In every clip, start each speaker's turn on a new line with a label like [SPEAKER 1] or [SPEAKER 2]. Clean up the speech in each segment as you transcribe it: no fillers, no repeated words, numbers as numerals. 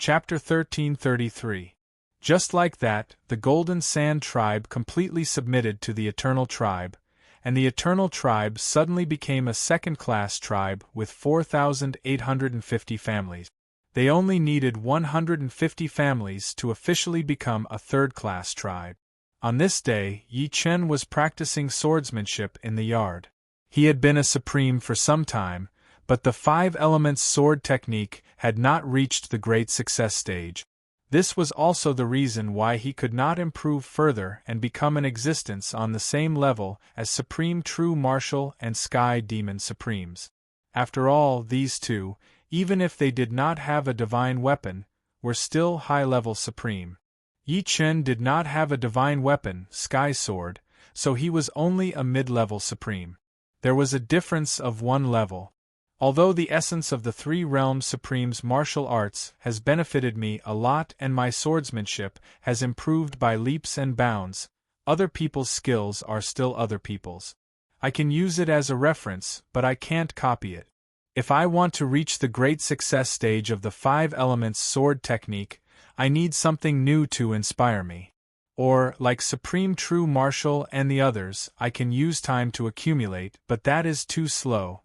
[SPEAKER 1] Chapter 1333. Just like that, the Golden Sand tribe completely submitted to the Eternal tribe, and the Eternal tribe suddenly became a second-class tribe with 4,850 families. They only needed 150 families to officially become a third-class tribe. On this day, Yi Chen was practicing swordsmanship in the yard. He had been a supreme for some time, but the 5 elements sword technique had not reached the great success stage. This was also the reason why he could not improve further and become an existence on the same level as Supreme True Martial and Sky Demon Supremes. After all, these two, even if they did not have a divine weapon, were still high-level supreme. Yi Chen did not have a divine weapon, Sky Sword, so he was only a mid-level supreme. There was a difference of 1 level. Although the essence of the 3 Realms Supremes martial arts has benefited me a lot and my swordsmanship has improved by leaps and bounds, other people's skills are still other people's. I can use it as a reference, but I can't copy it. If I want to reach the great success stage of the 5 elements sword technique, I need something new to inspire me. Or, like Supreme True Martial and the others, I can use time to accumulate, but that is too slow.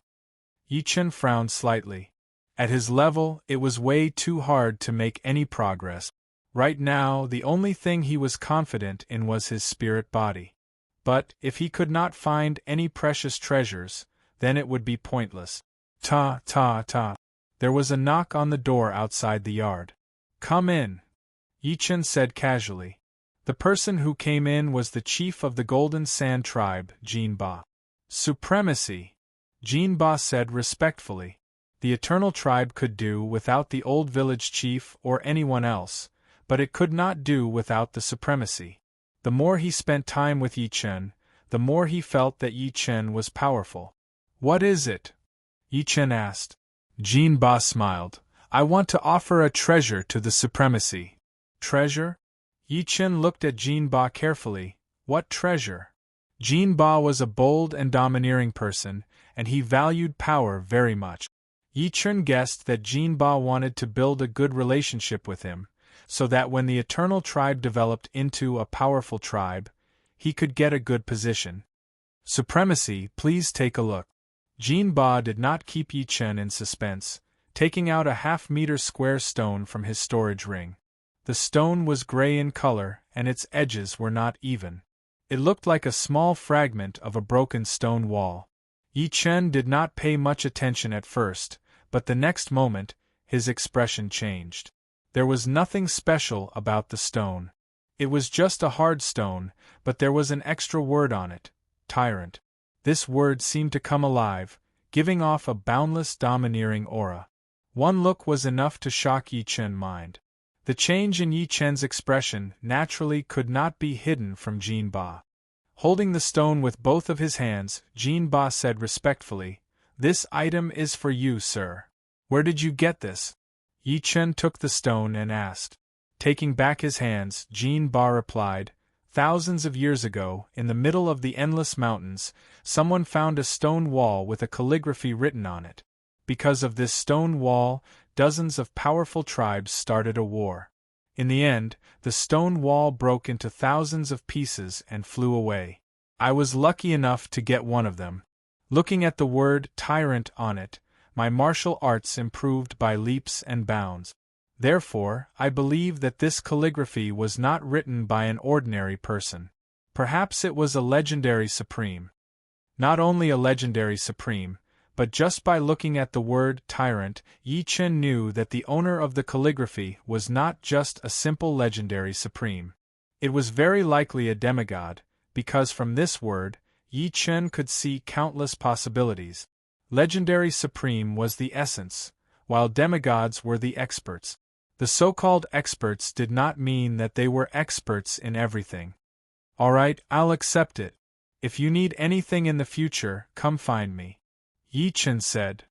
[SPEAKER 1] Yi Chen frowned slightly. At his level, it was way too hard to make any progress. Right now, the only thing he was confident in was his spirit body. But, if he could not find any precious treasures, then it would be pointless. Ta. There was a knock on the door outside the yard. Come in, Yi Chen said casually. The person who came in was the chief of the Golden Sand tribe, Jin Ba. Supremacy, Jin Ba said respectfully. The Eternal tribe could do without the old village chief or anyone else, but it could not do without the supremacy. The more he spent time with Yi Chen, the more he felt that Yi Chen was powerful. What is it? Yi Chen asked. Jin Ba smiled. I want to offer a treasure to the supremacy. Treasure? Yi Chen looked at Jin Ba carefully. What treasure? Jin Ba was a bold and domineering person, and he valued power very much. Yi Chen guessed that Jin Ba wanted to build a good relationship with him, so that when the Eternal tribe developed into a powerful tribe, he could get a good position. Supremacy, please take a look. Jin Ba did not keep Yi Chen in suspense, taking out a half-meter square stone from his storage ring. The stone was gray in color, and its edges were not even. It looked like a small fragment of a broken stone wall. Yi Chen did not pay much attention at first, but the next moment, his expression changed. There was nothing special about the stone. It was just a hard stone, but there was an extra word on it, tyrant. This word seemed to come alive, giving off a boundless domineering aura. One look was enough to shock Yi Chen's mind. The change in Yi Chen's expression naturally could not be hidden from Jin Ba. Holding the stone with both of his hands, Jin Ba said respectfully, "This item is for you, sir. Where did you get this?" Yi Chen took the stone and asked. Taking back his hands, Jin Ba replied, "Thousands of years ago, in the middle of the endless mountains, someone found a stone wall with a calligraphy written on it. Because of this stone wall, dozens of powerful tribes started a war. In the end, the stone wall broke into thousands of pieces and flew away. I was lucky enough to get one of them. Looking at the word tyrant on it, my martial arts improved by leaps and bounds. Therefore, I believe that this calligraphy was not written by an ordinary person. Perhaps it was a legendary supreme. Not only a legendary supreme, but just by looking at the word tyrant, Yi Chen knew that the owner of the calligraphy was not just a simple legendary supreme. It was very likely a demigod, because from this word, Yi Chen could see countless possibilities. Legendary supreme was the essence, while demigods were the experts. The so-called experts did not mean that they were experts in everything. Alright, I'll accept it. If you need anything in the future, come find me. Yi Chen said.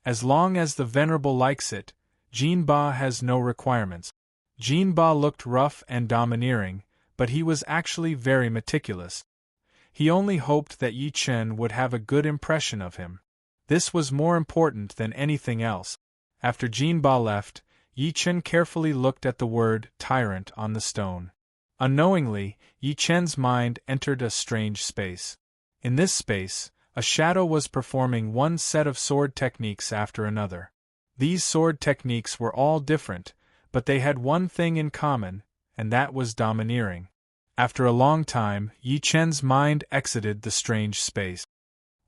[SPEAKER 1] As long as the Venerable likes it, Jin Ba has no requirements. Jin Ba looked rough and domineering, but he was actually very meticulous. He only hoped that Yi Chen would have a good impression of him. This was more important than anything else. After Jin Ba left, Yi Chen carefully looked at the word tyrant on the stone. Unknowingly, Yi Chen's mind entered a strange space. In this space, a shadow was performing one set of sword techniques after another. These sword techniques were all different, but they had one thing in common, and that was domineering. After a long time, Yi Chen's mind exited the strange space.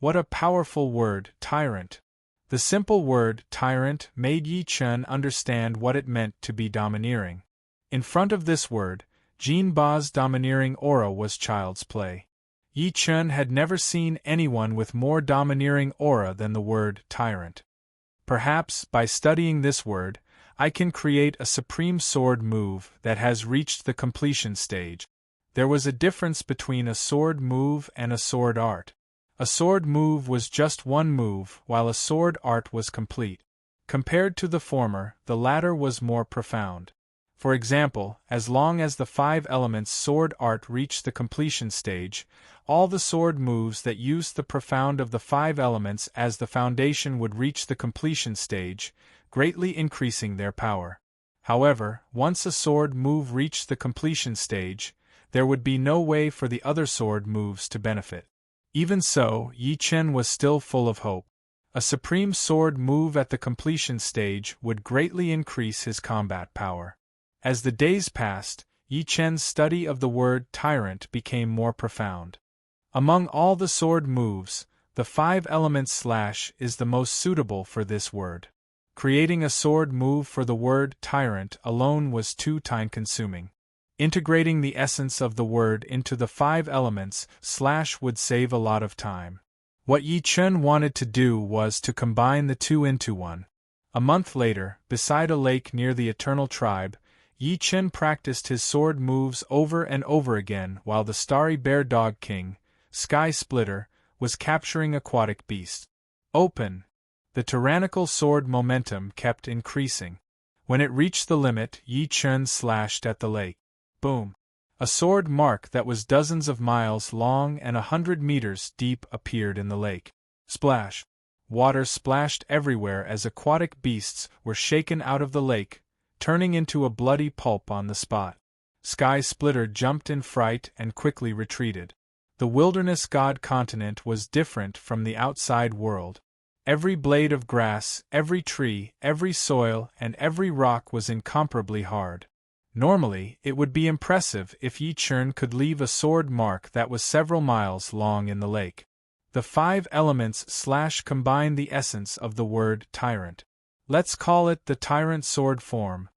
[SPEAKER 1] What a powerful word, tyrant! The simple word, tyrant, made Yi Chen understand what it meant to be domineering. In front of this word, Jin Ba's domineering aura was child's play. Yi Chen had never seen anyone with more domineering aura than the word tyrant. Perhaps, by studying this word, I can create a supreme sword move that has reached the completion stage. There was a difference between a sword move and a sword art. A sword move was just one move, while a sword art was complete. Compared to the former, the latter was more profound. For example, as long as the 5 elements sword art reached the completion stage, all the sword moves that used the profound of the 5 elements as the foundation would reach the completion stage, greatly increasing their power. However, once a sword move reached the completion stage, there would be no way for the other sword moves to benefit. Even so, Yi Chen was still full of hope. A supreme sword move at the completion stage would greatly increase his combat power. As the days passed, Yi Chen's study of the word tyrant became more profound. Among all the sword moves, the 5 elements slash is the most suitable for this word. Creating a sword move for the word tyrant alone was too time-consuming. Integrating the essence of the word into the 5 elements slash would save a lot of time. What Yi Chen wanted to do was to combine the two into one. A month later, beside a lake near the Eternal Tribe, Yi Chen practiced his sword moves over and over again while the starry bear dog king, Sky Splitter, was capturing aquatic beasts. Open! The tyrannical sword momentum kept increasing. When it reached the limit, Yi Chen slashed at the lake. Boom! A sword mark that was dozens of miles long and 100 meters deep appeared in the lake. Splash! Water splashed everywhere as aquatic beasts were shaken out of the lake, turning into a bloody pulp on the spot. Sky Splitter jumped in fright and quickly retreated. The wilderness god continent was different from the outside world. Every blade of grass, every tree, every soil, and every rock was incomparably hard. Normally, it would be impressive if Yi Chen could leave a sword mark that was several miles long in the lake. The 5 elements slash combine the essence of the word tyrant. Let's call it the tyrant sword form.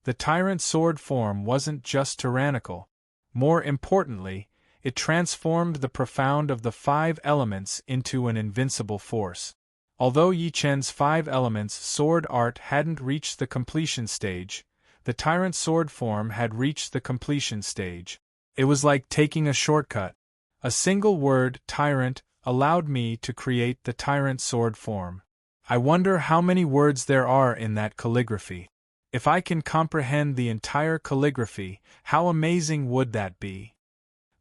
[SPEAKER 1] The tyrant sword form wasn't just tyrannical. More importantly, it transformed the profound of the 5 elements into an invincible force. Although Yi Chen's 5 elements sword art hadn't reached the completion stage, the tyrant sword form had reached the completion stage. It was like taking a shortcut. A single word, tyrant, allowed me to create the tyrant sword form. I wonder how many words there are in that calligraphy. If I can comprehend the entire calligraphy, how amazing would that be?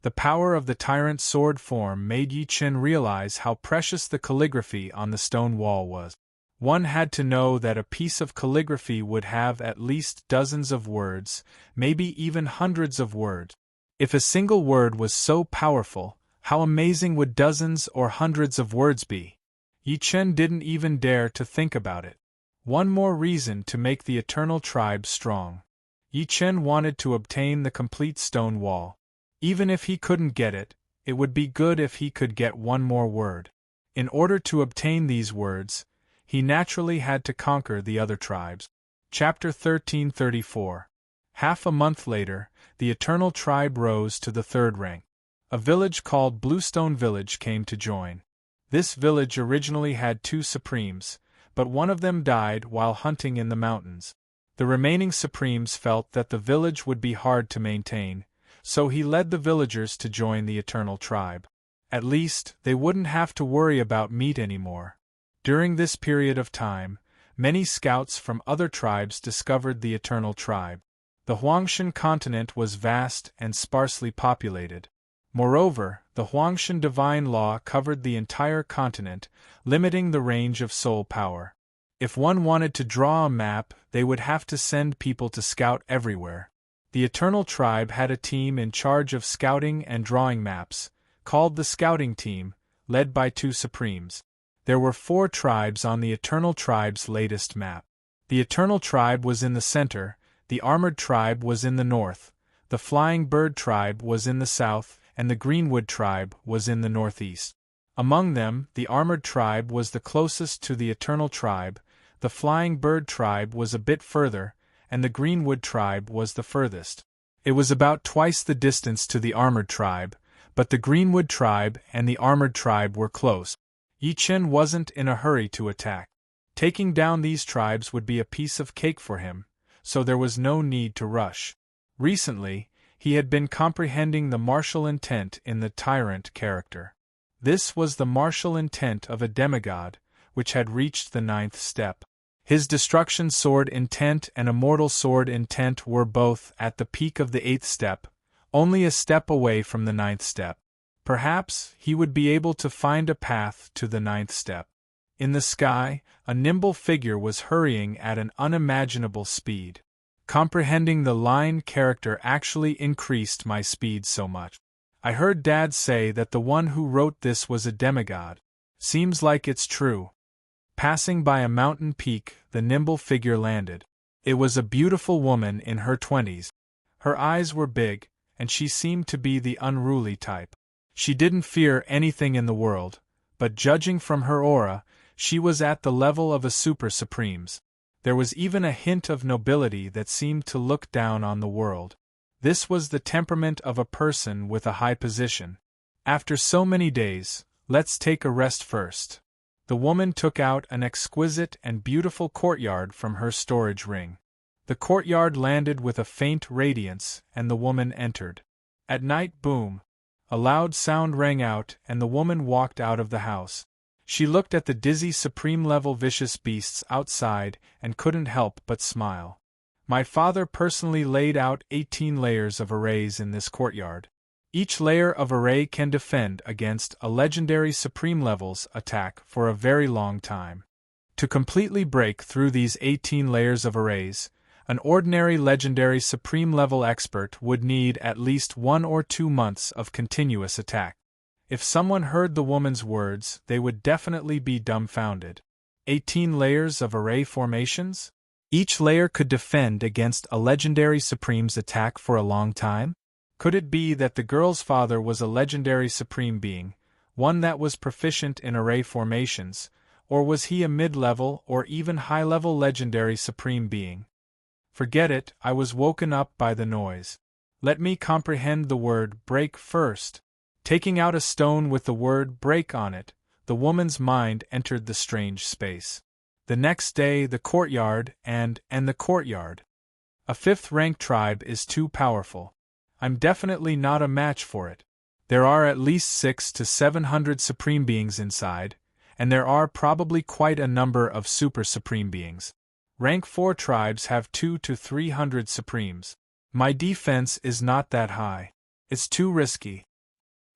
[SPEAKER 1] The power of the tyrant sword form made Yi Chen realize how precious the calligraphy on the stone wall was. One had to know that a piece of calligraphy would have at least dozens of words, maybe even hundreds of words. If a single word was so powerful, how amazing would dozens or hundreds of words be? Yi Chen didn't even dare to think about it. One more reason to make the Eternal Tribe strong. Yi Chen wanted to obtain the complete stone wall. Even if he couldn't get it, it would be good if he could get one more word. In order to obtain these words, he naturally had to conquer the other tribes. Chapter 1334. Half a month later, the Eternal Tribe rose to the 3rd rank. A village called Bluestone Village came to join. This village originally had 2 Supremes, but one of them died while hunting in the mountains. The remaining Supremes felt that the village would be hard to maintain, so he led the villagers to join the Eternal Tribe. At least, they wouldn't have to worry about meat anymore. During this period of time, many scouts from other tribes discovered the Eternal Tribe. The Huangshan continent was vast and sparsely populated. Moreover, the Huangshan divine law covered the entire continent, limiting the range of soul power. If one wanted to draw a map, they would have to send people to scout everywhere. The Eternal Tribe had a team in charge of scouting and drawing maps, called the Scouting Team, led by 2 Supremes. There were 4 tribes on the Eternal Tribe's latest map. The Eternal Tribe was in the center, the Armored Tribe was in the north, the Flying Bird Tribe was in the south, and the Greenwood Tribe was in the northeast. Among them, the Armored Tribe was the closest to the Eternal Tribe, the Flying Bird Tribe was a bit further, and the Greenwood Tribe was the furthest. It was about twice the distance to the Armored Tribe, but the Greenwood Tribe and the Armored Tribe were close. Yi Chen wasn't in a hurry to attack. Taking down these tribes would be a piece of cake for him, so there was no need to rush. Recently, he had been comprehending the martial intent in the tyrant character. This was the martial intent of a demigod, which had reached the 9th step. His destruction sword intent and immortal sword intent were both at the peak of the 8th step, only a step away from the 9th step. Perhaps he would be able to find a path to the 9th step. In the sky, a nimble figure was hurrying at an unimaginable speed. Comprehending the line character actually increased my speed so much. I heard Dad say that the one who wrote this was a demigod. Seems like it's true. Passing by a mountain peak, the nimble figure landed. It was a beautiful woman in her 20s. Her eyes were big, and she seemed to be the unruly type. She didn't fear anything in the world, but judging from her aura, she was at the level of a super supremes. There was even a hint of nobility that seemed to look down on the world. This was the temperament of a person with a high position. After so many days, let's take a rest first. The woman took out an exquisite and beautiful courtyard from her storage ring. The courtyard landed with a faint radiance, and the woman entered. At night, boom! A loud sound rang out, and the woman walked out of the house. She looked at the dizzy supreme-level vicious beasts outside and couldn't help but smile. My father personally laid out 18 layers of arrays in this courtyard. Each layer of array can defend against a legendary supreme level's attack for a very long time. To completely break through these 18 layers of arrays, an ordinary legendary supreme level expert would need at least 1 or 2 months of continuous attack. If someone heard the woman's words, they would definitely be dumbfounded. 18 layers of array formations? Each layer could defend against a legendary supreme's attack for a long time? Could it be that the girl's father was a legendary supreme being, one that was proficient in array formations, or was he a mid-level or even high-level legendary supreme being? Forget it, I was woken up by the noise. Let me comprehend the word break first. Taking out a stone with the word break on it, the woman's mind entered the strange space. The next day the courtyard and the courtyard. A 5th-rank tribe is too powerful. I'm definitely not a match for it. There are at least 600 to 700 supreme beings inside, and there are probably quite a number of super supreme beings. Rank 4 tribes have 200 to 300 supremes. My defense is not that high. It's too risky.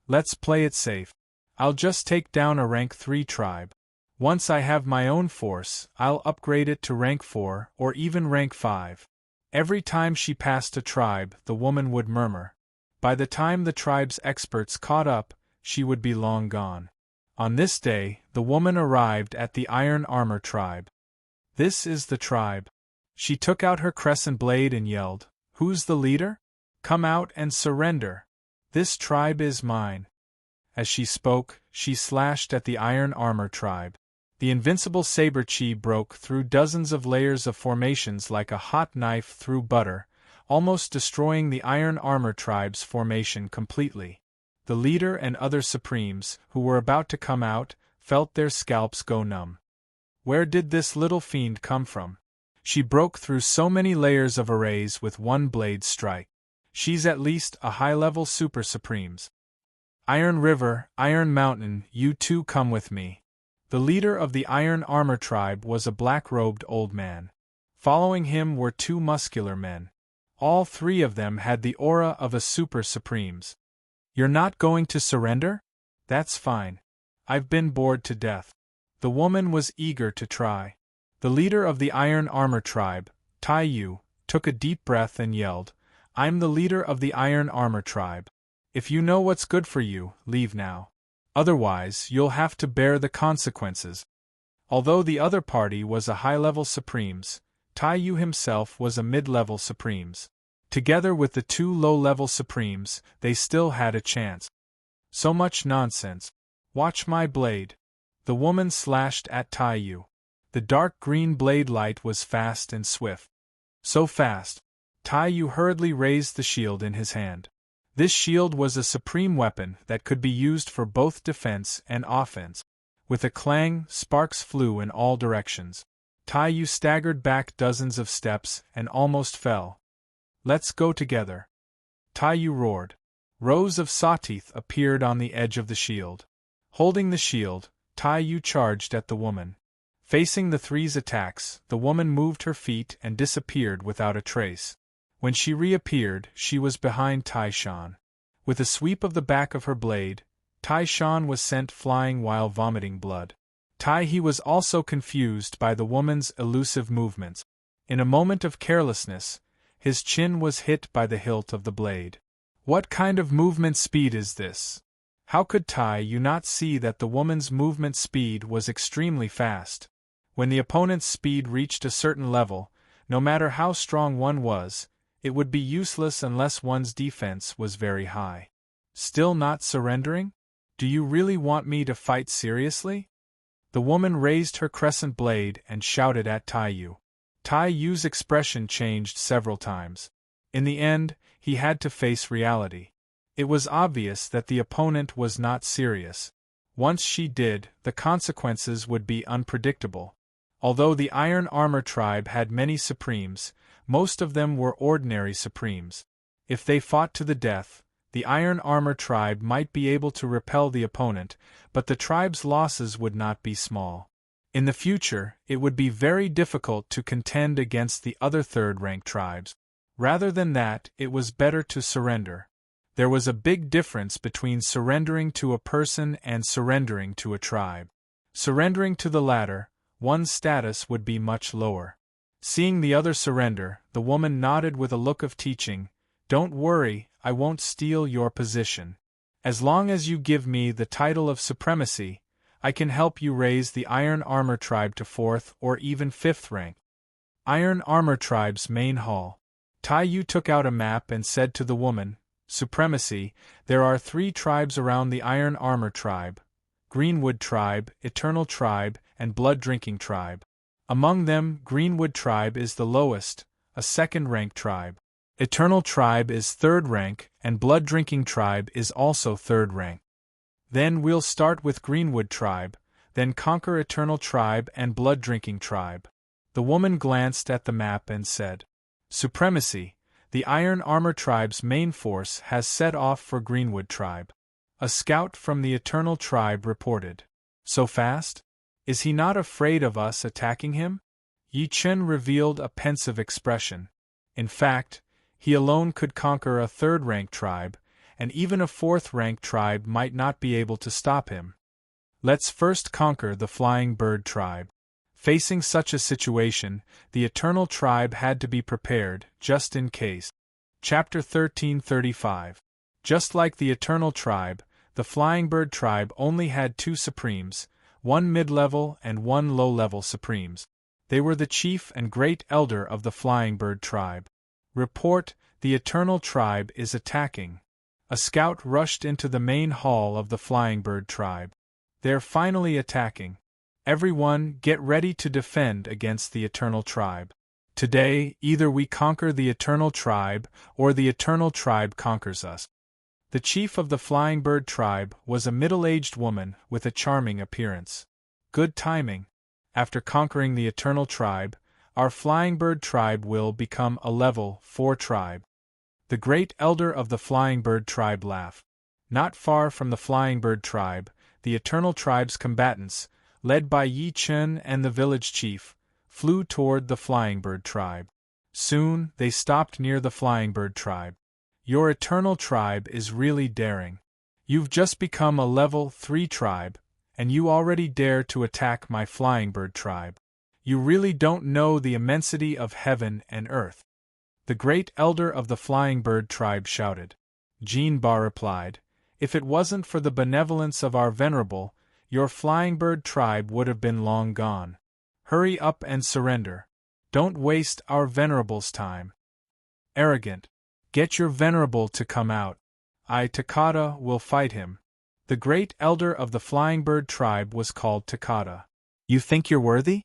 [SPEAKER 1] Let's play it safe. I'll just take down a rank 3 tribe. Once I have my own force, I'll upgrade it to rank 4 or even rank 5. Every time she passed a tribe, the woman would murmur. By the time the tribe's experts caught up, she would be long gone. On this day, the woman arrived at the Iron Armor tribe. This is the tribe. She took out her crescent blade and yelled, "Who's the leader? Come out and surrender. This tribe is mine." As she spoke, she slashed at the Iron Armor tribe. The invincible saber chi broke through dozens of layers of formations like a hot knife through butter, almost destroying the Iron Armor tribe's formation completely. The leader and other supremes, who were about to come out, felt their scalps go numb. Where did this little fiend come from? She broke through so many layers of arrays with one blade strike. She's at least a high-level super supremes. Iron River, Iron Mountain, you two come with me. The leader of the Iron Armor tribe was a black-robed old man. Following him were 2 muscular men. All 3 of them had the aura of a super supremes. You're not going to surrender? That's fine. I've been bored to death. The woman was eager to try. The leader of the Iron Armor tribe, Tai Yu, took a deep breath and yelled, "I'm the leader of the Iron Armor tribe. If you know what's good for you, leave now. Otherwise, you'll have to bear the consequences." Although the other party was a high-level Supremes, Tai Yu himself was a mid-level Supremes. Together with the two low-level Supremes, they still had a chance. "So much nonsense. Watch my blade." The woman slashed at Tai Yu. The dark green blade light was fast and swift. So fast. Tai Yu hurriedly raised the shield in his hand. This shield was a supreme weapon that could be used for both defense and offense. With a clang, sparks flew in all directions. Tai Yu staggered back dozens of steps and almost fell. "Let's go together." Tai Yu roared. Rows of sawteeth appeared on the edge of the shield. Holding the shield, Tai Yu charged at the woman. Facing the three's attacks, the woman moved her feet and disappeared without a trace. When she reappeared, she was behind Tai Shan. With a sweep of the back of her blade, Tai Shan was sent flying while vomiting blood. Tai He was also confused by the woman's elusive movements. In a moment of carelessness, his chin was hit by the hilt of the blade. What kind of movement speed is this? How could Tai Yu not see that the woman's movement speed was extremely fast? When the opponent's speed reached a certain level, no matter how strong one was, it would be useless unless one's defense was very high. Still not surrendering? Do you really want me to fight seriously? The woman raised her crescent blade and shouted at Tai Yu. Tai Yu's expression changed several times. In the end, he had to face reality. It was obvious that the opponent was not serious. Once she did, the consequences would be unpredictable. Although the Iron Armor tribe had many Supremes, most of them were ordinary Supremes. If they fought to the death, the Iron Armor tribe might be able to repel the opponent, but the tribe's losses would not be small. In the future, it would be very difficult to contend against the other third-rank tribes. Rather than that, it was better to surrender. There was a big difference between surrendering to a person and surrendering to a tribe. Surrendering to the latter, one's status would be much lower. Seeing the other surrender, the woman nodded with a look of teaching. "Don't worry, I won't steal your position. As long as you give me the title of supremacy, I can help you raise the Iron Armor tribe to 4th or even 5th rank." Iron Armor tribe's main hall. Tai Yu took out a map and said to the woman, "Supremacy, there are 3 tribes around the Iron Armor tribe: Greenwood tribe, Eternal tribe, and Blood-drinking tribe. Among them, Greenwood tribe is the lowest, a 2nd-rank tribe. Eternal tribe is 3rd rank, and Blood-drinking tribe is also 3rd rank. Then we'll start with Greenwood tribe, then conquer Eternal tribe and Blood-drinking tribe." The woman glanced at the map and said, "Supremacy, the Iron Armor tribe's main force has set off for Greenwood tribe." A scout from the Eternal tribe reported. "So fast? Is he not afraid of us attacking him?" Yi Chen revealed a pensive expression. In fact, he alone could conquer a 3rd-rank tribe, and even a 4th-rank tribe might not be able to stop him. Let's first conquer the Flying Bird tribe. Facing such a situation, the Eternal tribe had to be prepared, just in case. Chapter 1335. Just like the Eternal tribe, the Flying Bird tribe only had 2 Supremes, 1 mid-level and 1 low-level Supremes. They were the chief and great elder of the Flying Bird tribe. Report, the Eternal tribe is attacking. A scout rushed into the main hall of the Flying Bird tribe. They're finally attacking. Everyone, get ready to defend against the Eternal tribe. Today, either we conquer the Eternal tribe, or the Eternal tribe conquers us. The chief of the Flying Bird tribe was a middle-aged woman with a charming appearance. Good timing. After conquering the Eternal tribe, our Flying Bird tribe will become a level 4 tribe. The great elder of the Flying Bird tribe laughed. Not far from the Flying Bird tribe, the Eternal tribe's combatants, led by Yi Chen and the village chief, flew toward the Flying Bird tribe. Soon, they stopped near the Flying Bird tribe. Your Eternal tribe is really daring. You've just become a level 3 tribe, and you already dare to attack my Flying Bird tribe. You really don't know the immensity of heaven and earth. The great elder of the flying bird tribe shouted. Jinba replied, if it wasn't for the benevolence of our venerable, your flying bird tribe would have been long gone. Hurry up and surrender. Don't waste our venerable's time. Arrogant. Get your venerable to come out. I, Takata, will fight him. The great elder of the flying bird tribe was called Takata. You think you're worthy?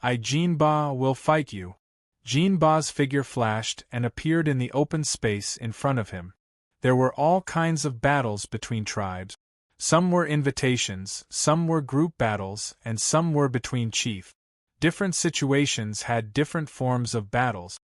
[SPEAKER 1] I, Jinba, will fight you. Jinba's figure flashed and appeared in the open space in front of him. There were all kinds of battles between tribes. Some were invitations, some were group battles, and some were between chiefs. Different situations had different forms of battles.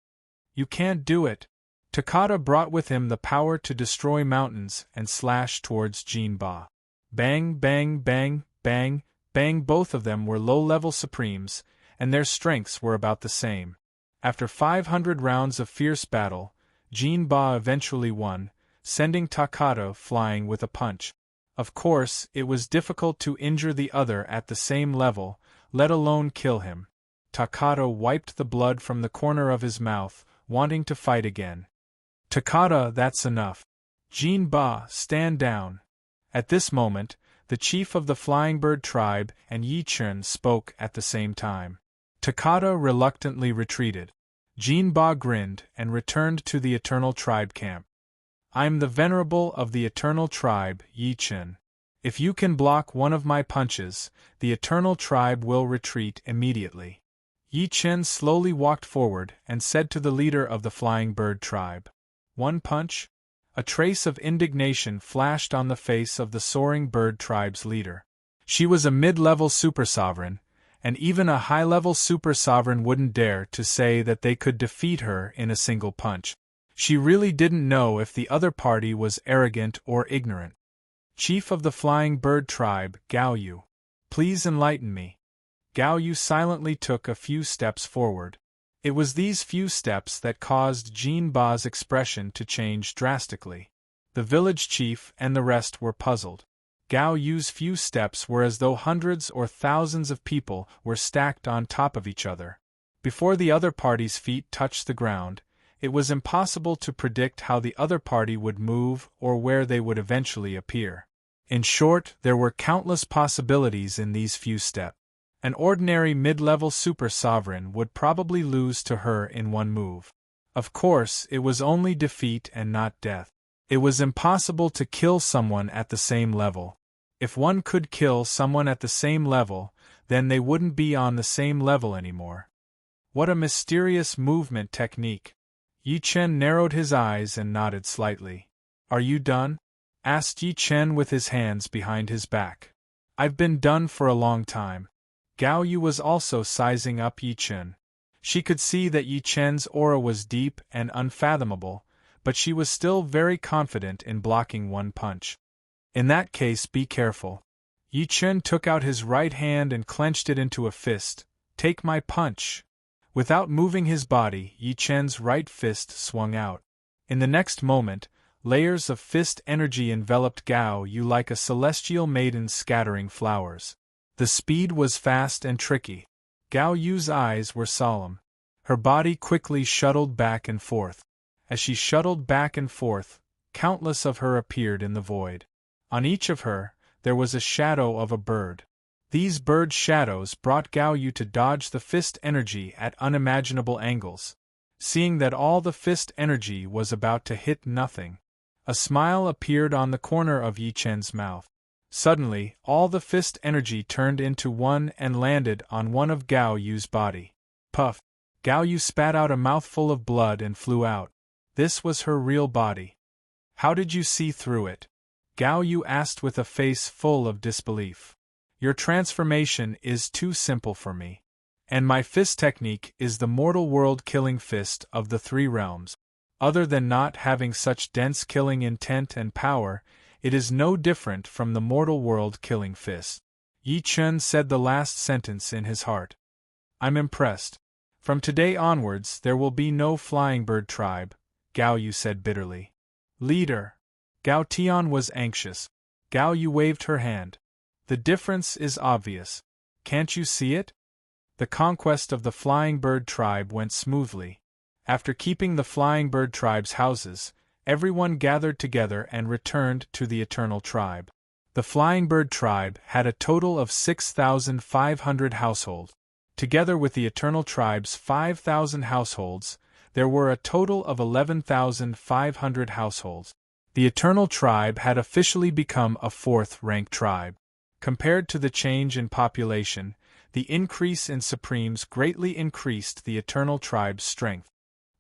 [SPEAKER 1] You can't do it. Takata brought with him the power to destroy mountains and slash towards Jinba. Bang, bang, bang, bang, bang. Both of them were low-level supremes, and their strengths were about the same. After 500 rounds of fierce battle, Jinba eventually won, sending Takata flying with a punch. Of course, it was difficult to injure the other at the same level, let alone kill him. Takata wiped the blood from the corner of his mouth, wanting to fight again. Takata, that's enough. Jinba, stand down. At this moment, the chief of the flying bird tribe and Yi Chen spoke at the same time. Takata reluctantly retreated. Jinba grinned and returned to the Eternal Tribe camp. I'm the venerable of the Eternal Tribe, Yi Chen. If you can block one of my punches, the Eternal Tribe will retreat immediately. Yi Chen slowly walked forward and said to the leader of the flying bird tribe. One punch? A trace of indignation flashed on the face of the soaring bird tribe's leader. She was a mid-level super sovereign, and even a high-level super sovereign wouldn't dare to say that they could defeat her in a single punch. She really didn't know if the other party was arrogant or ignorant. Chief of the flying bird tribe, Gao Yu. Please enlighten me. Gao Yu silently took a few steps forward. It was these few steps that caused Jinba's expression to change drastically. The village chief and the rest were puzzled. Gao Yu's few steps were as though hundreds or thousands of people were stacked on top of each other. Before the other party's feet touched the ground, it was impossible to predict how the other party would move or where they would eventually appear. In short, there were countless possibilities in these few steps. An ordinary mid-level super sovereign would probably lose to her in one move. Of course, it was only defeat and not death. It was impossible to kill someone at the same level. If one could kill someone at the same level, then they wouldn't be on the same level anymore. What a mysterious movement technique. Yi Chen narrowed his eyes and nodded slightly. Are you done? Asked Yi Chen with his hands behind his back. I've been done for a long time. Gao Yu was also sizing up Yi Chen. She could see that Yi Chen's aura was deep and unfathomable, but she was still very confident in blocking one punch. In that case, be careful. Yi Chen took out his right hand and clenched it into a fist. Take my punch. Without moving his body, Yi Chen's right fist swung out. In the next moment, layers of fist energy enveloped Gao Yu like a celestial maiden scattering flowers. The speed was fast and tricky. Gao Yu's eyes were solemn. Her body quickly shuttled back and forth. As she shuttled back and forth, countless of her appeared in the void. On each of her, there was a shadow of a bird. These bird shadows brought Gao Yu to dodge the fist energy at unimaginable angles. Seeing that all the fist energy was about to hit nothing, a smile appeared on the corner of Yi Chen's mouth. Suddenly, all the fist energy turned into one and landed on one of Gao Yu's body. Puff! Gao Yu spat out a mouthful of blood and flew out. This was her real body. How did you see through it? Gao Yu asked with a face full of disbelief. Your transformation is too simple for me. And my fist technique is the mortal world-killing fist of the three realms. Other than not having such dense killing intent and power, it is no different from the mortal world-killing fist. Yi Chen said the last sentence in his heart. I'm impressed. From today onwards there will be no flying bird tribe, Gao Yu said bitterly. Leader. Gao Tian was anxious. Gao Yu waved her hand. The difference is obvious. Can't you see it? The conquest of the Flying Bird tribe went smoothly. After keeping the Flying Bird tribe's houses, everyone gathered together and returned to the Eternal Tribe. The Flying Bird tribe had a total of 6,500 households. Together with the Eternal Tribe's 5,000 households, there were a total of 11,500 households. The Eternal Tribe had officially become a fourth-rank tribe. Compared to the change in population, the increase in Supremes greatly increased the Eternal Tribe's strength.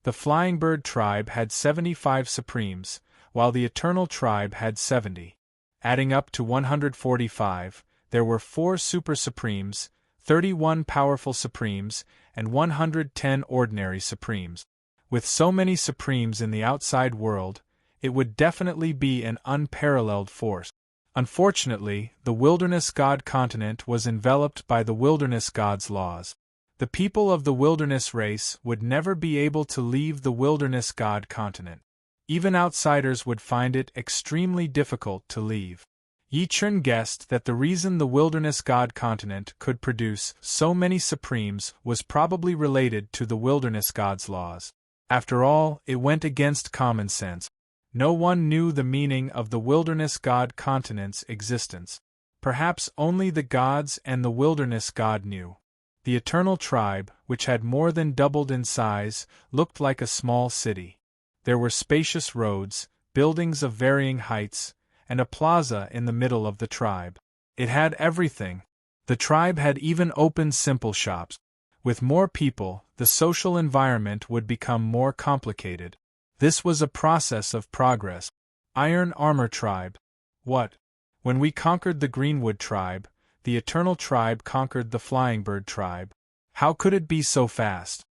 [SPEAKER 1] The Flying Bird tribe had 75 Supremes, while the Eternal Tribe had 70. Adding up to 145, there were 4 Super Supremes, 31 Powerful Supremes, and 110 Ordinary Supremes. With so many Supremes in the outside world, it would definitely be an unparalleled force. Unfortunately, the Wilderness God continent was enveloped by the Wilderness God's laws. The people of the Wilderness race would never be able to leave the Wilderness God continent. Even outsiders would find it extremely difficult to leave. Yi Chun guessed that the reason the Wilderness God continent could produce so many Supremes was probably related to the Wilderness God's laws. After all, it went against common sense. No one knew the meaning of the Wilderness God continent's existence. Perhaps only the gods and the Wilderness God knew. The Eternal Tribe, which had more than doubled in size, looked like a small city. There were spacious roads, buildings of varying heights, and a plaza in the middle of the tribe. It had everything. The tribe had even opened simple shops. With more people, the social environment would become more complicated. This was a process of progress. Iron Armor Tribe. What? When we conquered the Greenwood Tribe, the Eternal Tribe conquered the Flying Bird Tribe. How could it be so fast?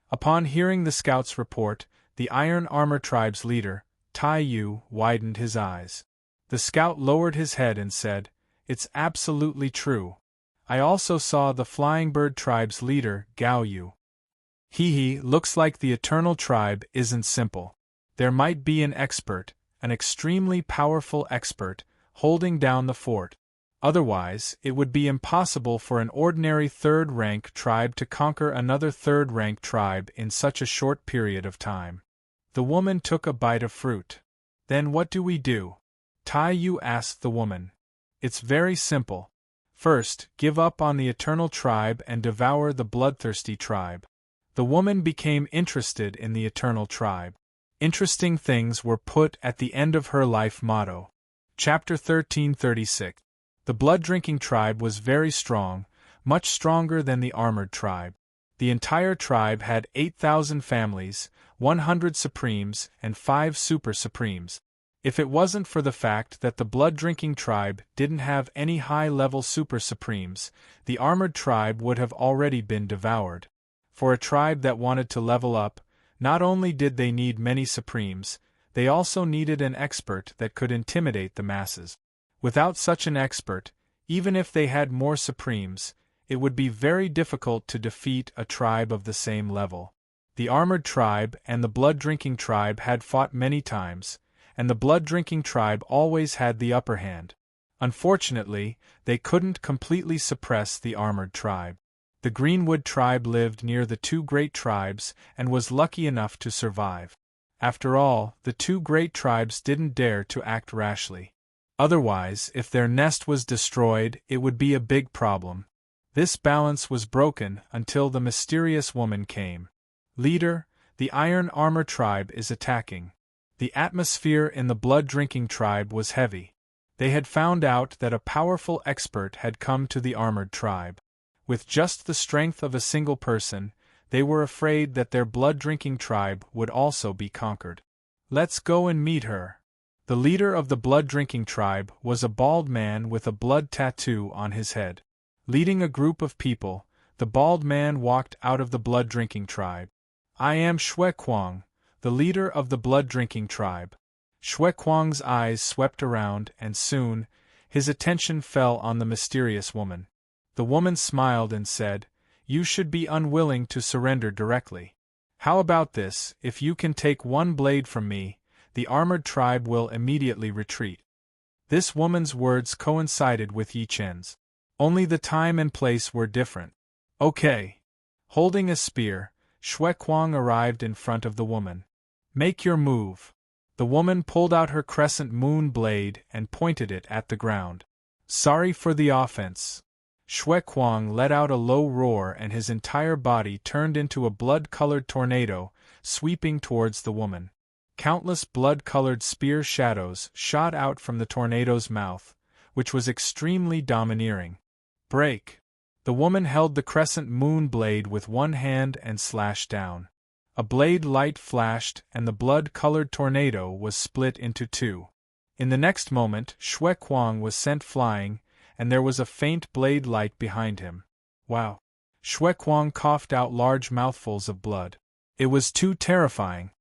[SPEAKER 1] Upon hearing the scout's report, the Iron Armor Tribe's leader, Tai Yu, widened his eyes. The scout lowered his head and said, "It's absolutely true. I also saw the Flying Bird Tribe's leader, Gao Yu. Looks like the Eternal Tribe isn't simple. There might be an expert, an extremely powerful expert, holding down the fort. Otherwise, it would be impossible for an ordinary third-rank tribe to conquer another third-rank tribe in such a short period of time." The woman took a bite of fruit. "Then what do we do?" Tai Yu asked the woman. "It's very simple. First, give up on the Eternal Tribe and devour the bloodthirsty tribe." The woman became interested in the Eternal Tribe. Interesting things were put at the end of her life motto. Chapter 1336. The blood-drinking tribe was very strong, much stronger than the armored tribe. The entire tribe had 8,000 families, 100 Supremes, and 5 Super Supremes. If it wasn't for the fact that the blood-drinking tribe didn't have any high-level Super Supremes, the armored tribe would have already been devoured. For a tribe that wanted to level up, not only did they need many Supremes, they also needed an expert that could intimidate the masses. Without such an expert, even if they had more Supremes, it would be very difficult to defeat a tribe of the same level. The armored tribe and the blood-drinking tribe had fought many times, and the blood-drinking tribe always had the upper hand. Unfortunately, they couldn't completely suppress the armored tribe. The Greenwood tribe lived near the 2 great tribes and was lucky enough to survive. After all, the 2 great tribes didn't dare to act rashly. Otherwise, if their nest was destroyed, it would be a big problem. This balance was broken until the mysterious woman came. "Leader, the Iron Armor Tribe is attacking." The atmosphere in the blood-drinking tribe was heavy. They had found out that a powerful expert had come to the armored tribe. With just the strength of a single person, they were afraid that their blood-drinking tribe would also be conquered. "Let's go and meet her." The leader of the blood-drinking tribe was a bald man with a blood tattoo on his head. Leading a group of people, the bald man walked out of the blood-drinking tribe. "I am Shui Kuang, the leader of the blood-drinking tribe." Shui Kuang's eyes swept around, and soon, his attention fell on the mysterious woman. The woman smiled and said, "You should be unwilling to surrender directly. How about this? If you can take one blade from me, the armored tribe will immediately retreat." This woman's words coincided with Yi Chen's. Only the time and place were different. Okay. Holding a spear, Shui Kuang arrived in front of the woman. Make your move. The woman pulled out her crescent moon blade and pointed it at the ground. Sorry for the offense. Shui Kuang let out a low roar and his entire body turned into a blood-colored tornado, sweeping towards the woman. Countless blood-colored spear shadows shot out from the tornado's mouth, which was extremely domineering. Break! The woman held the crescent moon blade with one hand and slashed down. A blade light flashed and the blood-colored tornado was split into two. In the next moment, Shui Kuang was sent flying, and there was a faint blade light behind him. Wow! Shui Kuang coughed out large mouthfuls of blood. It was too terrifying.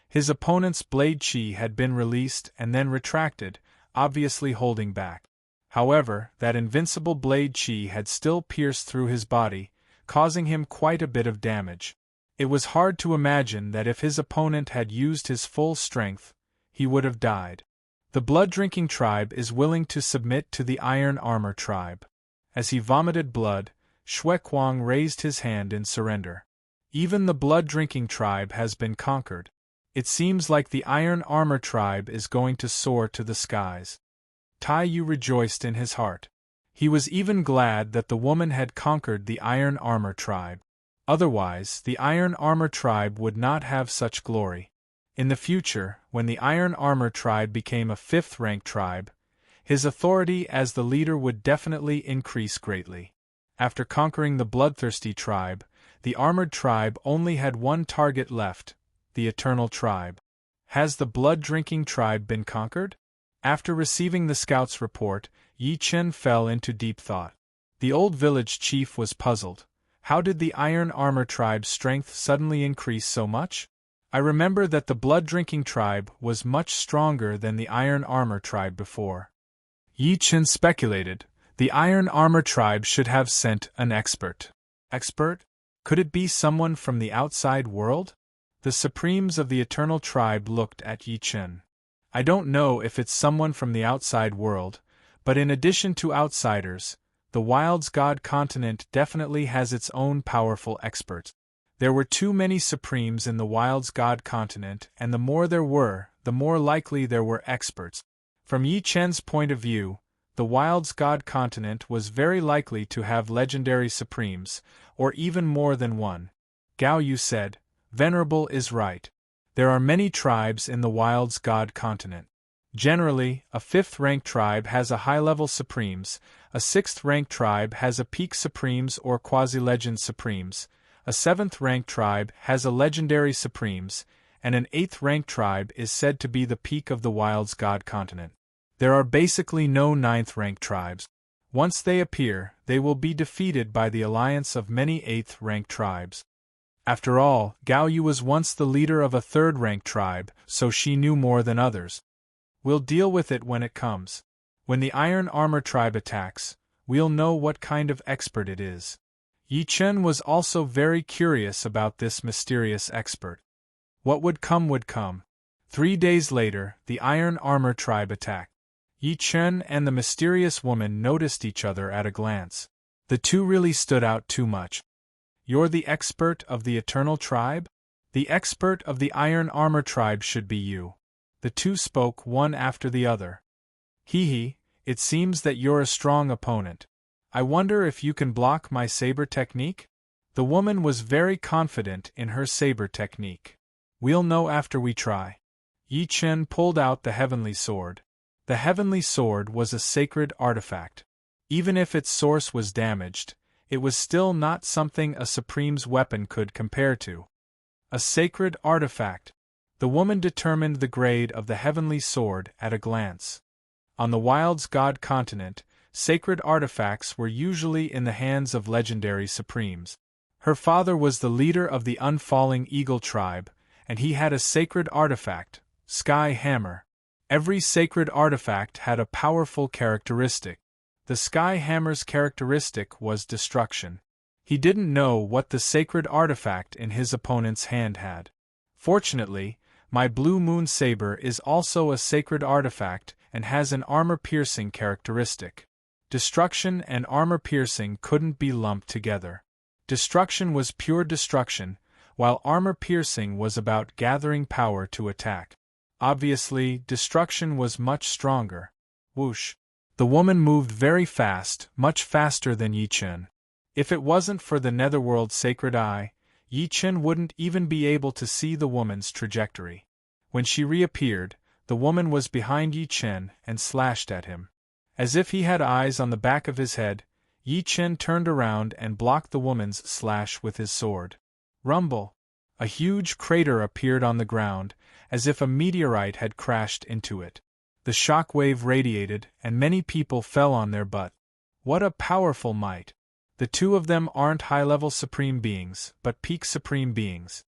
[SPEAKER 1] His opponent's blade chi had been released and then retracted, obviously holding back. However, that invincible blade chi had still pierced through his body, causing him quite a bit of damage. It was hard to imagine that if his opponent had used his full strength, he would have died. The blood-drinking tribe is willing to submit to the iron armor tribe. As he vomited blood, Shui Kuang raised his hand in surrender. Even the blood-drinking tribe has been conquered. It seems like the iron armor tribe is going to soar to the skies. Tai Yu rejoiced in his heart. He was even glad that the woman had conquered the iron armor tribe. Otherwise, the iron armor tribe would not have such glory. In the future, when the iron armor tribe became a fifth-rank tribe, his authority as the leader would definitely increase greatly. After conquering the bloodthirsty tribe, the armored tribe only had one target left, the eternal tribe. Has the blood-drinking tribe been conquered? After receiving the scout's report, Yi Chen fell into deep thought. The old village chief was puzzled. How did the iron armor tribe's strength suddenly increase so much? I remember that the blood-drinking tribe was much stronger than the iron armor tribe before. Yi Chen speculated, the iron armor tribe should have sent an expert. Expert? Could it be someone from the outside world? The supremes of the eternal tribe looked at Yi Chen. I don't know if it's someone from the outside world, but in addition to outsiders, the Wild's God continent definitely has its own powerful expert. There were too many supremes in the Wild's God continent, and the more there were, the more likely there were experts. From Yi Chen's point of view, the Wild's God continent was very likely to have legendary supremes, or even more than one. Gao Yu said, "Venerable is right. There are many tribes in the Wild's God continent. Generally, a fifth-rank tribe has a high-level supremes, a sixth-rank tribe has a peak supremes or quasi-legend supremes, a seventh-rank tribe has a legendary supremes, and an eighth-rank tribe is said to be the peak of the Wild's God continent. There are basically no ninth-rank tribes. Once they appear, they will be defeated by the alliance of many eighth-rank tribes. After all, Gao Yu was once the leader of a third-rank tribe, so she knew more than others. We'll deal with it when it comes. When the Iron Armor tribe attacks, we'll know what kind of expert it is." Yi Chen was also very curious about this mysterious expert. What would come would come. 3 days later, the Iron Armor tribe attacked. Yi Chen and the mysterious woman noticed each other at a glance. The two really stood out too much. "You're the expert of the Eternal Tribe? The expert of the Iron Armor tribe should be you." The two spoke one after the other. "Hee, it seems that you're a strong opponent. I wonder if you can block my saber technique?" The woman was very confident in her saber technique. "We'll know after we try." Yi Chen pulled out the heavenly sword. The heavenly sword was a sacred artifact. Even if its source was damaged, it was still not something a supreme's weapon could compare to. A sacred artifact. The woman determined the grade of the heavenly sword at a glance. On the Wild's God continent, sacred artifacts were usually in the hands of legendary supremes. Her father was the leader of the Unfalling Eagle tribe, and he had a sacred artifact, Sky Hammer. Every sacred artifact had a powerful characteristic. The Sky Hammer's characteristic was destruction. He didn't know what the sacred artifact in his opponent's hand had. Fortunately, my Blue Moon Saber is also a sacred artifact and has an armor-piercing characteristic. Destruction and armor-piercing couldn't be lumped together. Destruction was pure destruction, while armor-piercing was about gathering power to attack. Obviously, destruction was much stronger. Whoosh! The woman moved very fast, much faster than Yi Chen. If it wasn't for the Netherworld's sacred eye, Yi Chen wouldn't even be able to see the woman's trajectory. When she reappeared, the woman was behind Yi Chen and slashed at him. As if he had eyes on the back of his head, Yi Chen turned around and blocked the woman's slash with his sword. Rumble! A huge crater appeared on the ground, as if a meteorite had crashed into it. The shock wave radiated, and many people fell on their butt. What a powerful might! The two of them aren't high-level supreme beings, but peak supreme beings.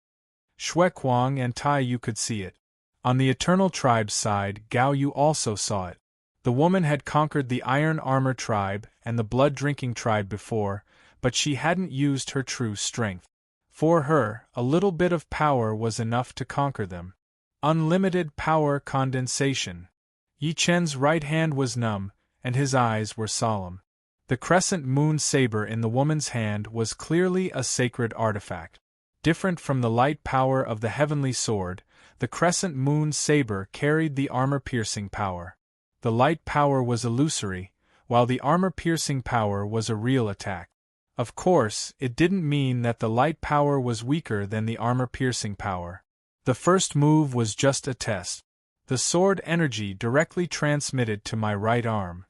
[SPEAKER 1] Shui Kuang and Tai Yu could see it. On the Eternal Tribe's side, Gao Yu also saw it. The woman had conquered the Iron Armor Tribe and the Blood-Drinking Tribe before, but she hadn't used her true strength. For her, a little bit of power was enough to conquer them. Unlimited power condensation. Yi Chen's right hand was numb, and his eyes were solemn. The crescent moon saber in the woman's hand was clearly a sacred artifact. Different from the light power of the heavenly sword, the crescent moon saber carried the armor-piercing power. The light power was illusory, while the armor-piercing power was a real attack. Of course, it didn't mean that the light power was weaker than the armor-piercing power. The first move was just a test. The sword energy directly transmitted to my right arm.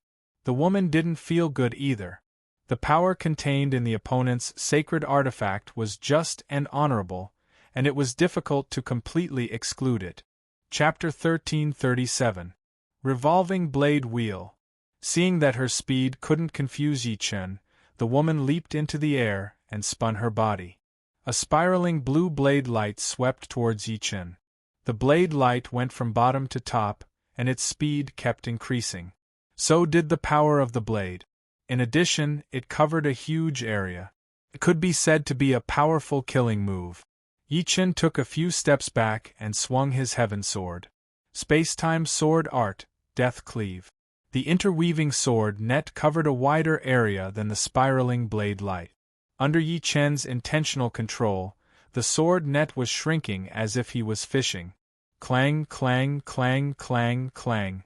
[SPEAKER 1] The woman didn't feel good either. The power contained in the opponent's sacred artifact was just and honorable, and it was difficult to completely exclude it. Chapter 1337. Revolving Blade Wheel. Seeing that her speed couldn't confuse Yi Chen, the woman leaped into the air and spun her body. A spiraling blue blade light swept towards Yi Chen. The blade light went from bottom to top, and its speed kept increasing. So did the power of the blade. In addition, it covered a huge area. It could be said to be a powerful killing move. Yi Chen took a few steps back and swung his heaven sword. Space-time sword art, Death Cleave. The interweaving sword net covered a wider area than the spiraling blade light. Under Yi Chen's intentional control, the sword net was shrinking as if he was fishing. Clang, clang, clang, clang, clang.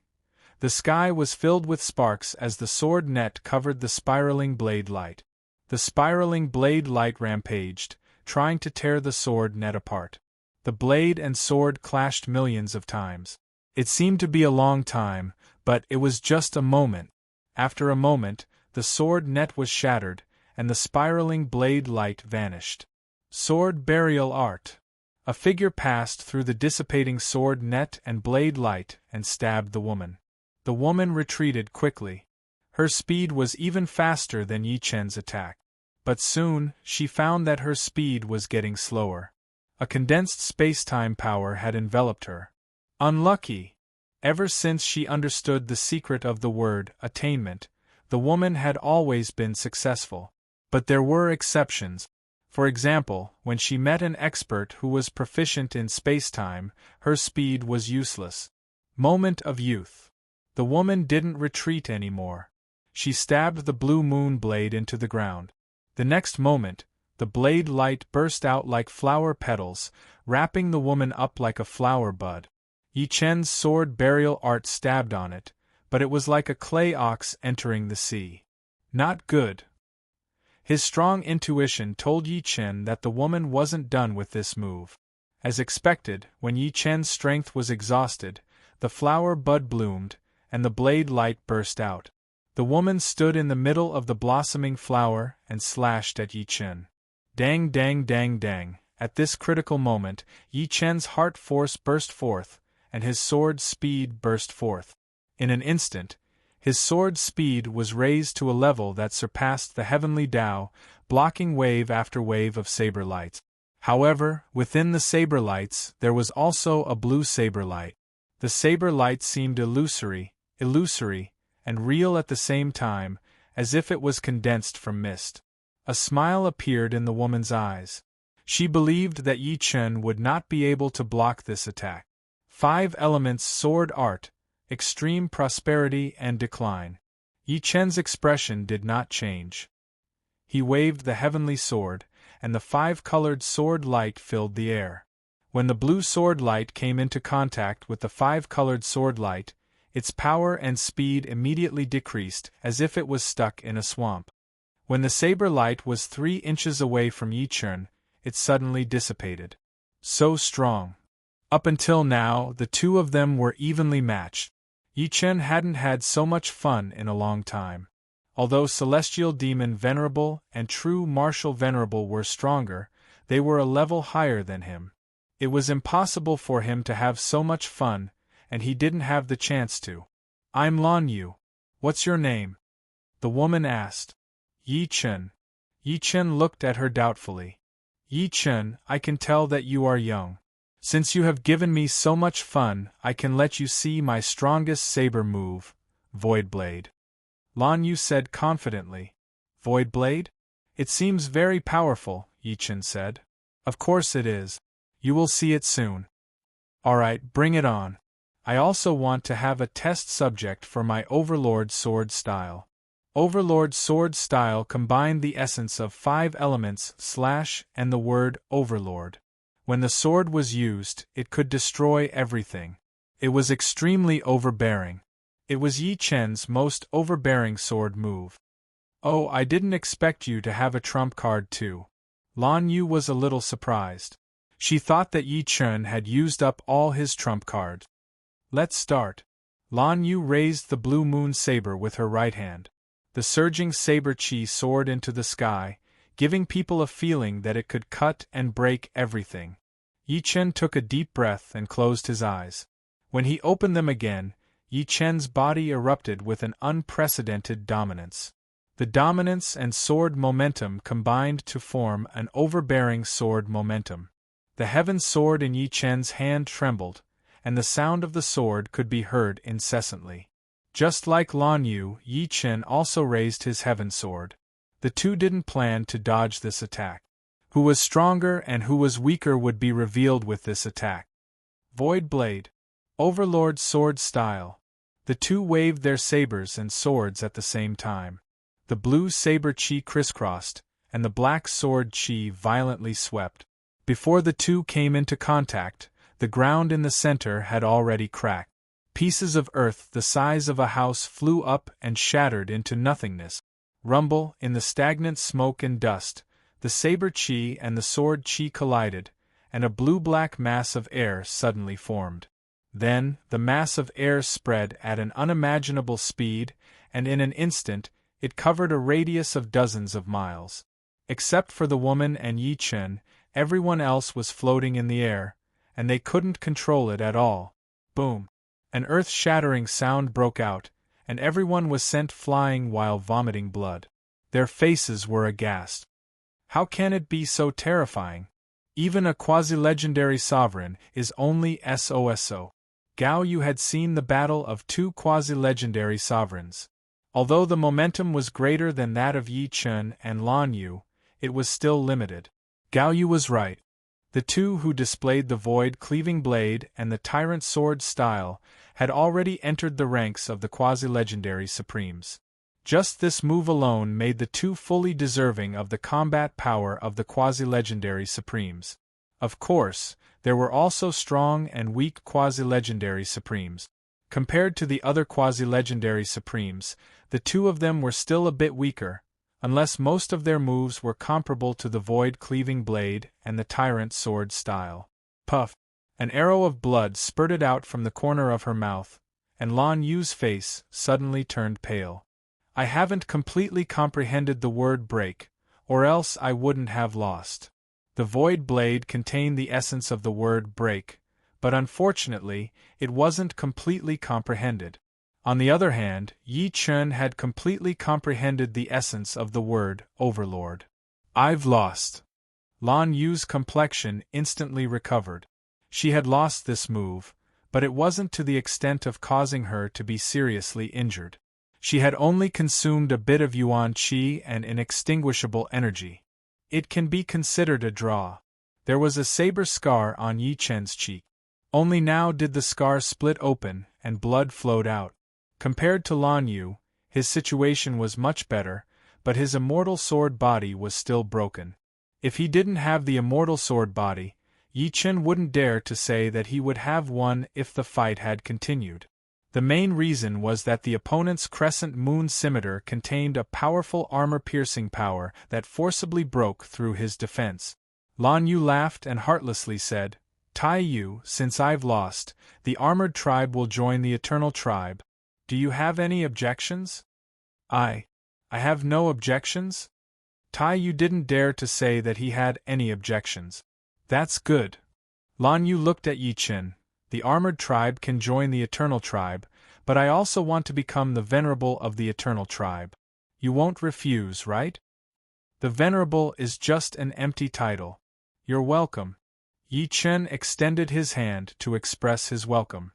[SPEAKER 1] The sky was filled with sparks as the sword net covered the spiraling blade light. The spiraling blade light rampaged, trying to tear the sword net apart. The blade and sword clashed millions of times. It seemed to be a long time, but it was just a moment. After a moment, the sword net was shattered, and the spiraling blade light vanished. Sword Burial Art. A figure passed through the dissipating sword net and blade light and stabbed the woman. The woman retreated quickly. Her speed was even faster than Yi Chen's attack. But soon, she found that her speed was getting slower. A condensed space-time power had enveloped her. Unlucky! Ever since she understood the secret of the word attainment, the woman had always been successful. But there were exceptions. For example, when she met an expert who was proficient in space-time, her speed was useless. Moment of youth. The woman didn't retreat anymore. She stabbed the blue moon blade into the ground. The next moment, the blade light burst out like flower petals, wrapping the woman up like a flower bud. Yi Chen's sword burial art stabbed on it, but it was like a clay ox entering the sea. Not good. His strong intuition told Yi Chen that the woman wasn't done with this move. As expected, when Yi Chen's strength was exhausted, the flower bud bloomed, and the blade light burst out. The woman stood in the middle of the blossoming flower and slashed at Yi Chen. Dang dang dang dang. At this critical moment, Yi Chen's heart force burst forth, and his sword speed burst forth. In an instant, his sword speed was raised to a level that surpassed the heavenly Tao, blocking wave after wave of saber lights. However, within the saber lights, there was also a blue saber light. The saber light seemed illusory, and real at the same time, as if it was condensed from mist. A smile appeared in the woman's eyes. She believed that Yi Chen would not be able to block this attack. 5 Elements Sword Art, Extreme Prosperity and Decline. Yi Chen's expression did not change. He waved the heavenly sword, and the 5-colored sword light filled the air. When the blue sword light came into contact with the 5-colored sword light, its power and speed immediately decreased as if it was stuck in a swamp. When the saber light was 3 inches away from Yi Chen, it suddenly dissipated. So strong. Up until now, the two of them were evenly matched. Yi Chen hadn't had so much fun in a long time. Although Celestial Demon Venerable and True Martial Venerable were stronger, they were a level higher than him. It was impossible for him to have so much fun, and he didn't have the chance to. "I'm Lan Yu. What's your name?" the woman asked. "Yi Chen." Yi Chen looked at her doubtfully. "Yi Chen, I can tell that you are young. Since you have given me so much fun, I can let you see my strongest saber move, Void Blade." Lan Yu said confidently. "Void Blade? It seems very powerful," Yi Chen said. "Of course it is. You will see it soon." "Alright, bring it on. I also want to have a test subject for my Overlord Sword style." Overlord Sword style combined the essence of 5 elements / and the word Overlord. When the sword was used, it could destroy everything. It was extremely overbearing. It was Yi Chen's most overbearing sword move. "Oh, I didn't expect you to have a trump card too." Lan Yu was a little surprised. She thought that Yi Chen had used up all his trump cards. "Let's start." Lan Yu raised the blue moon saber with her right hand. The surging saber chi soared into the sky, giving people a feeling that it could cut and break everything. Yi Chen took a deep breath and closed his eyes. When he opened them again, Yi Chen's body erupted with an unprecedented dominance. The dominance and sword momentum combined to form an overbearing sword momentum. The heaven sword in Yi Chen's hand trembled, and the sound of the sword could be heard incessantly. Just like Lan Yu, Yi Chen also raised his heaven sword. The two didn't plan to dodge this attack. Who was stronger and who was weaker would be revealed with this attack. Void Blade. Overlord Sword style. The two waved their sabers and swords at the same time. The blue saber chi crisscrossed, and the black sword chi violently swept. Before the two came into contact, the ground in the center had already cracked. Pieces of earth the size of a house flew up and shattered into nothingness. Rumble, in the stagnant smoke and dust, the saber chi and the sword chi collided, and a blue-black mass of air suddenly formed. Then, the mass of air spread at an unimaginable speed, and in an instant, it covered a radius of dozens of miles. Except for the woman and Yi Chen, everyone else was floating in the air, and they couldn't control it at all. Boom! An earth-shattering sound broke out, and everyone was sent flying while vomiting blood. Their faces were aghast. How can it be so terrifying? Even a quasi-legendary sovereign is only SOSO. Gao Yu had seen the battle of 2 quasi-legendary sovereigns. Although the momentum was greater than that of Yi Chen and Lan Yu, it was still limited. Gao Yu was right. The two who displayed the void-cleaving blade and the tyrant sword style had already entered the ranks of the quasi-legendary supremes. Just this move alone made the two fully deserving of the combat power of the quasi-legendary supremes. Of course, there were also strong and weak quasi-legendary supremes. Compared to the other quasi-legendary supremes, the two of them were still a bit weaker, unless most of their moves were comparable to the void-cleaving blade and the tyrant sword style. Puff! An arrow of blood spurted out from the corner of her mouth, and Lan Yu's face suddenly turned pale. "I haven't completely comprehended the word break, or else I wouldn't have lost." The void blade contained the essence of the word break, but unfortunately, it wasn't completely comprehended. On the other hand, Yi Chen had completely comprehended the essence of the word overlord. "I've lost." Lan Yu's complexion instantly recovered. She had lost this move, but it wasn't to the extent of causing her to be seriously injured. She had only consumed a bit of yuan qi and inextinguishable energy. It can be considered a draw. There was a saber scar on Yi Chen's cheek. Only now did the scar split open and blood flowed out. Compared to Lan Yu, his situation was much better, but his immortal sword body was still broken. If he didn't have the immortal sword body, Yi Chen wouldn't dare to say that he would have one if the fight had continued. The main reason was that the opponent's crescent moon scimitar contained a powerful armor-piercing power that forcibly broke through his defense. Lan Yu laughed and heartlessly said, Tai Yu, since I've lost, the armored tribe will join the eternal tribe. Do you have any objections? I have no objections? Tai Yu didn't dare to say that he had any objections. That's good. Lan Yu looked at Yi Chen. The armored tribe can join the eternal tribe, but I also want to become the venerable of the eternal tribe. You won't refuse, right? The venerable is just an empty title. You're welcome. Yi Chen extended his hand to express his welcome.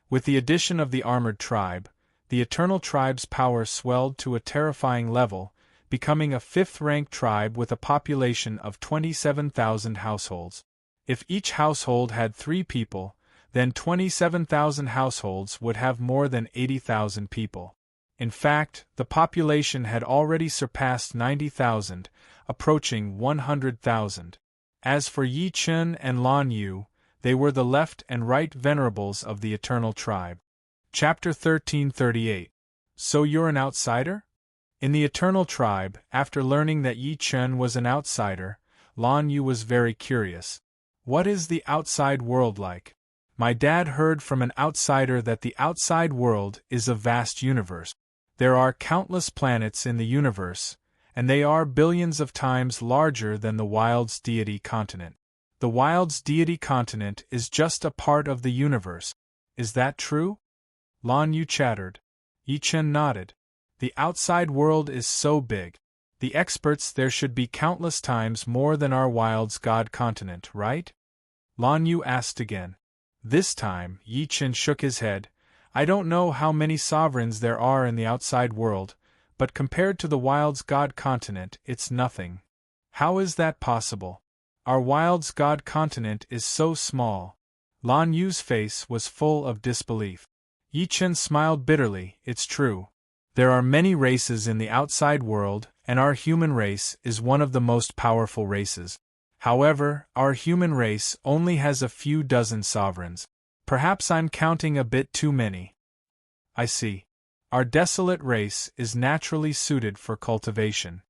[SPEAKER 1] With the addition of the armored tribe, the eternal tribe's power swelled to a terrifying level, becoming a fifth-rank tribe with a population of 27,000 households. If each household had 3 people, then 27,000 households would have more than 80,000 people. In fact, the population had already surpassed 90,000, approaching 100,000. As for Yi Chen and Lan Yu, they were the left and right venerables of the eternal tribe. Chapter 1338. So you're an outsider? In the eternal tribe, after learning that Yi Chen was an outsider, Lan Yu was very curious. What is the outside world like? My dad heard from an outsider that the outside world is a vast universe. There are countless planets in the universe, and they are billions of times larger than the Wild's deity continent. The Wild's deity continent is just a part of the universe. Is that true? Lan Yu chattered. Yi Chen nodded. The outside world is so big. The experts there should be countless times more than our Wild's god continent, right? Lan Yu asked again. This time, Yi Chen shook his head. I don't know how many sovereigns there are in the outside world, but compared to the Wild's god continent, it's nothing. How is that possible? Our Wild's god continent is so small. Lan Yu's face was full of disbelief. Yi Chen smiled bitterly. It's true. There are many races in the outside world, and our human race is one of the most powerful races. However, our human race only has a few dozen sovereigns. Perhaps I'm counting a bit too many. I see. Our desolate race is naturally suited for cultivation.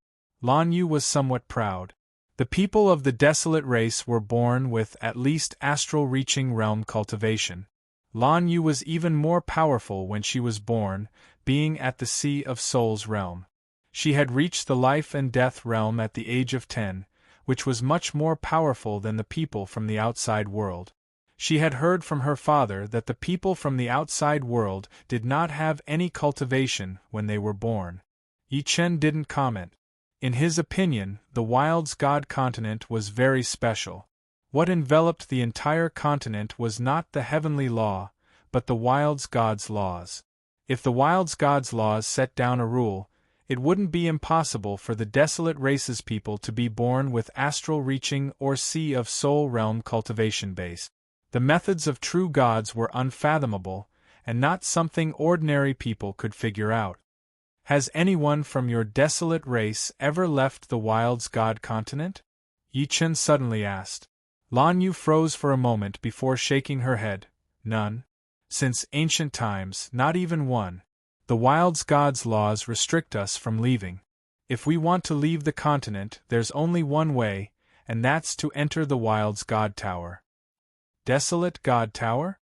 [SPEAKER 1] Lan Yu was somewhat proud. The people of the desolate race were born with at least astral-reaching realm cultivation. Lan Yu was even more powerful when she was born, being at the Sea of Souls realm. She had reached the life and death realm at the age of 10, which was much more powerful than the people from the outside world. She had heard from her father that the people from the outside world did not have any cultivation when they were born. Yi Chen didn't comment. In his opinion, the Wild's god continent was very special. What enveloped the entire continent was not the heavenly law, but the Wild's god's laws. If the Wild's god's laws set down a rule, it wouldn't be impossible for the desolate race's people to be born with astral-reaching or Sea of Soul realm cultivation base. The methods of true gods were unfathomable, and not something ordinary people could figure out. Has anyone from your desolate race ever left the Wild's god continent? Yi Chen suddenly asked. Lan Yu froze for a moment before shaking her head. None. Since ancient times, not even one. The Wild's god's laws restrict us from leaving. If we want to leave the continent, there's only one way, and that's to enter the Wild's god tower. Desolate God Tower?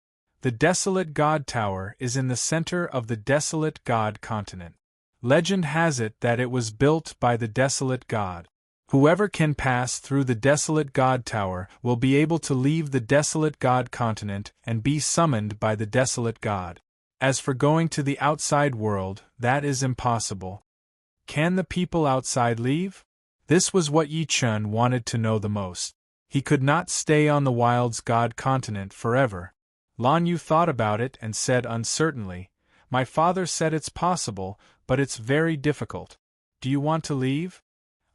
[SPEAKER 1] The Desolate God Tower is in the center of the Desolate God continent. Legend has it that it was built by the Desolate God. Whoever can pass through the Desolate God Tower will be able to leave the Desolate God continent and be summoned by the Desolate God. As for going to the outside world, that is impossible. Can the people outside leave? This was what Yi Chen wanted to know the most. He could not stay on the Wild's god continent forever. Lan Yu thought about it and said uncertainly, My father said it's possible, but it's very difficult. Do you want to leave?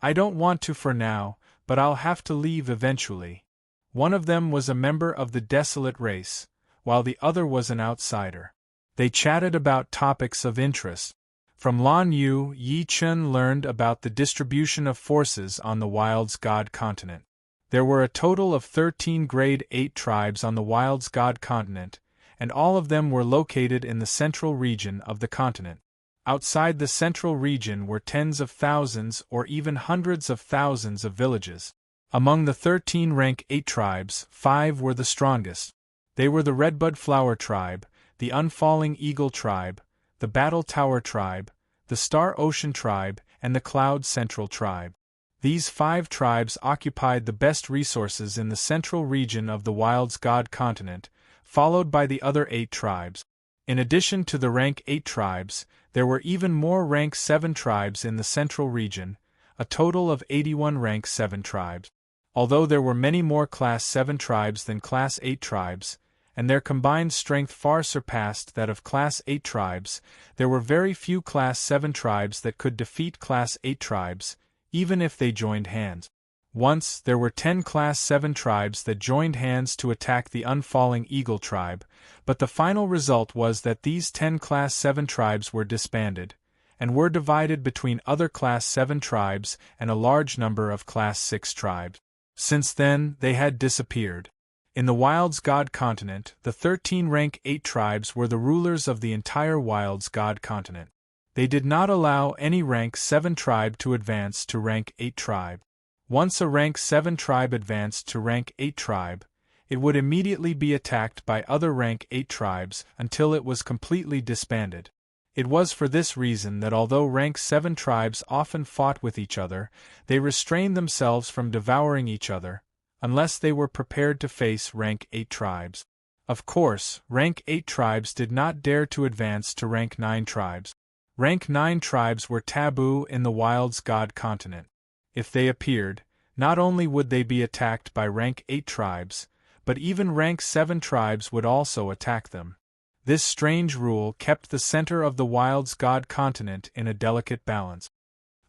[SPEAKER 1] I don't want to for now, but I'll have to leave eventually. One of them was a member of the desolate race, while the other was an outsider. They chatted about topics of interest. From Lan Yu, Yi Chen learned about the distribution of forces on the Wild's God continent. There were a total of 13 Grade 8 tribes on the Wild's God continent, and all of them were located in the central region of the continent. Outside the central region were tens of thousands or even hundreds of thousands of villages. Among the 13 Rank 8 tribes, 5 were the strongest. They were the Redbud Flower tribe, the Unfalling Eagle tribe, the Battle Tower tribe, the Star Ocean tribe, and the Cloud Central tribe. These 5 tribes occupied the best resources in the central region of the Wild's God continent, followed by the other 8 tribes. In addition to the Rank 8 tribes, there were even more Rank 7 tribes in the central region, a total of 81 Rank 7 tribes. Although there were many more Class 7 tribes than Class 8 tribes, and their combined strength far surpassed that of Class 8 tribes, there were very few Class 7 tribes that could defeat Class 8 tribes, even if they joined hands. Once, there were 10 Class 7 tribes that joined hands to attack the Unfalling Eagle tribe, but the final result was that these 10 Class 7 tribes were disbanded, and were divided between other Class 7 tribes and a large number of Class 6 tribes. Since then, they had disappeared. In the Wild's God continent, the 13 Rank 8 tribes were the rulers of the entire Wild's God continent. They did not allow any Rank 7 tribe to advance to Rank 8 tribe. Once a Rank 7 tribe advanced to Rank 8 tribe, it would immediately be attacked by other Rank 8 tribes until it was completely disbanded. It was for this reason that although Rank 7 tribes often fought with each other, they restrained themselves from devouring each other, unless they were prepared to face Rank 8 tribes. Of course, Rank 8 tribes did not dare to advance to Rank 9 tribes. Rank 9 tribes were taboo in the Wild's God continent. If they appeared, not only would they be attacked by Rank 8 tribes, but even Rank 7 tribes would also attack them. This strange rule kept the center of the Wild's God continent in a delicate balance.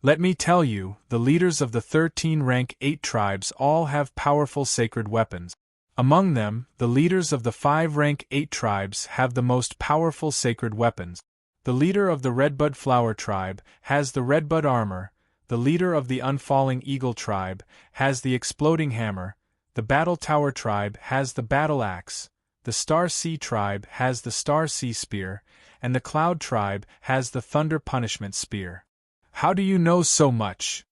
[SPEAKER 1] Let me tell you, the leaders of the 13 Rank 8 tribes all have powerful sacred weapons. Among them, the leaders of the 5 Rank 8 tribes have the most powerful sacred weapons. The leader of the Redbud Flower tribe has the Redbud Armor, the leader of the Unfalling Eagle tribe has the Exploding Hammer, the Battle Tower tribe has the Battle Axe, the Star Sea tribe has the Star Sea Spear, and the Cloud tribe has the Thunder Punishment Spear. How do you know so much?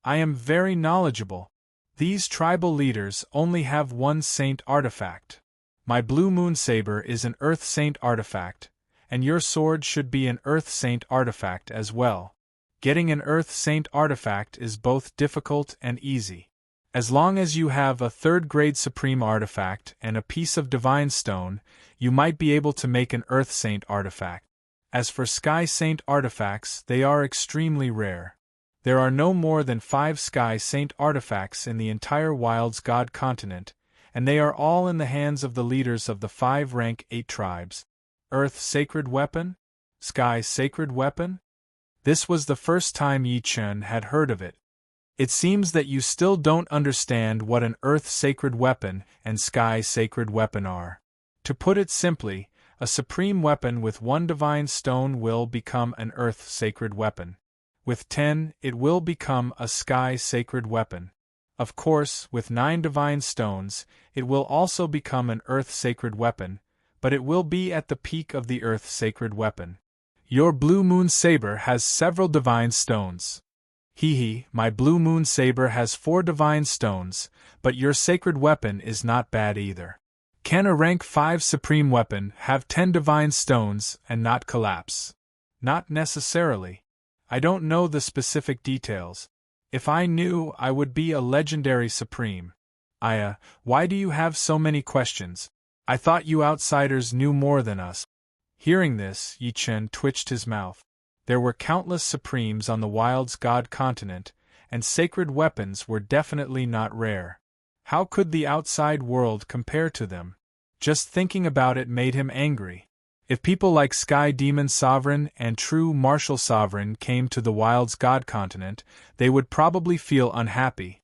[SPEAKER 1] I am very knowledgeable. These tribal leaders only have one saint artifact. My Blue Moon Saber is an Earth Saint artifact, and your sword should be an Earth Saint artifact as well. Getting an Earth Saint artifact is both difficult and easy. As long as you have a 3rd grade Supreme artifact and a piece of Divine Stone, you might be able to make an Earth Saint artifact. As for Sky Saint artifacts, they are extremely rare. There are no more than 5 Sky Saint artifacts in the entire Wild's God continent, and they are all in the hands of the leaders of the 5 Rank 8 tribes. Earth Sacred Weapon? Sky Sacred Weapon? This was the first time Yi Chen had heard of it. It seems that you still don't understand what an Earth Sacred Weapon and Sky Sacred Weapon are. To put it simply, a supreme weapon with 1 divine stone will become an Earth Sacred Weapon. With 10, it will become a Sky Sacred Weapon. Of course, with 9 divine stones, it will also become an Earth Sacred Weapon, but it will be at the peak of the Earth Sacred Weapon. Your Blue Moon Saber has several divine stones. My Blue Moon Saber has 4 divine stones, but your sacred weapon is not bad either. Can a Rank 5 Supreme Weapon have 10 divine stones and not collapse? Not necessarily. I don't know the specific details. If I knew, I would be a legendary Supreme. Why do you have so many questions? I thought you outsiders knew more than us. Hearing this, Yi Chen twitched his mouth. There were countless Supremes on the Wild's God continent, and sacred weapons were definitely not rare. How could the outside world compare to them? Just thinking about it made him angry. If people like Sky Demon Sovereign and True Martial Sovereign came to the Wild's God continent, they would probably feel unhappy.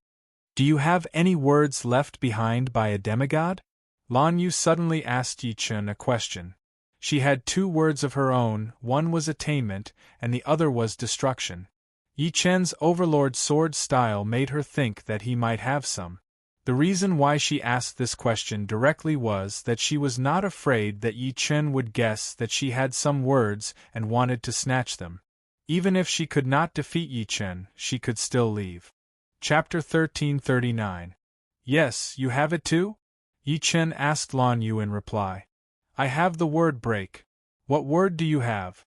[SPEAKER 1] Do you have any words left behind by a demigod? Lan Yu suddenly asked Yi Chen a question. She had 2 words of her own, one was attainment, and the other was destruction. Yi Chen's overlord sword style made her think that he might have some. The reason why she asked this question directly was that she was not afraid that Yi Chen would guess that she had some words and wanted to snatch them. Even if she could not defeat Yi Chen, she could still leave. Chapter 1339. Yes, you have it too? Yi Chen asked Lan Yu in reply. I have the word break. What word do you have?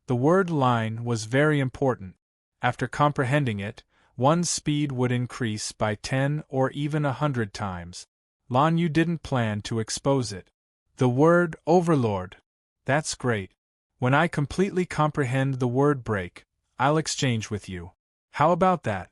[SPEAKER 1] The word line was very important. After comprehending it, one's speed would increase by 10 or even 100 times. Lan Yu didn't plan to expose it. The word overlord. That's great. When I completely comprehend the word break, I'll exchange with you. How about that?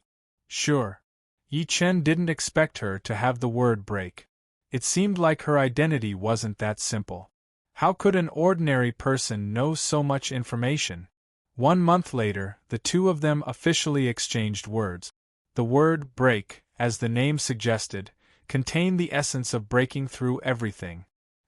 [SPEAKER 1] Sure. Yi Chen didn't expect her to have the word break. It seemed like her identity wasn't that simple. How could an ordinary person know so much information? 1 month later, the two of them officially exchanged words. The word break, as the name suggested, contained the essence of breaking through everything.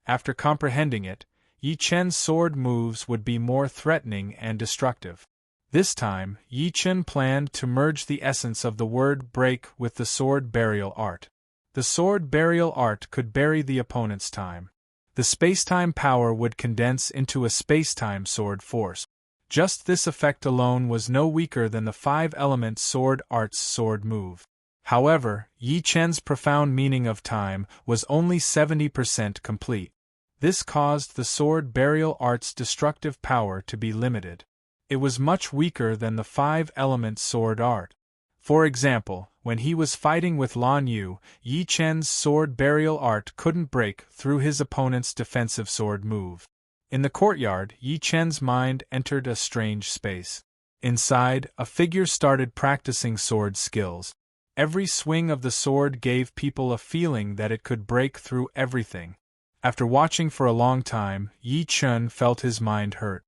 [SPEAKER 1] After comprehending it, Yi Chen's sword moves would be more threatening and destructive. This time, Yi Chen planned to merge the essence of the word break with the sword burial art. The sword burial art could bury the opponent's time. The spacetime power would condense into a spacetime sword force. Just this effect alone was no weaker than the 5-element sword art's sword move. However, Yi Chen's profound meaning of time was only 70% complete. This caused the sword burial art's destructive power to be limited. It was much weaker than the 5-element sword art. For example, when he was fighting with Lan Yu, Yi Chen's sword burial art couldn't break through his opponent's defensive sword move. In the courtyard, Yi Chen's mind entered a strange space. Inside, a figure started practicing sword skills. Every swing of the sword gave people a feeling that it could break through everything. After watching for a long time, Yi Chen felt his mind hurt.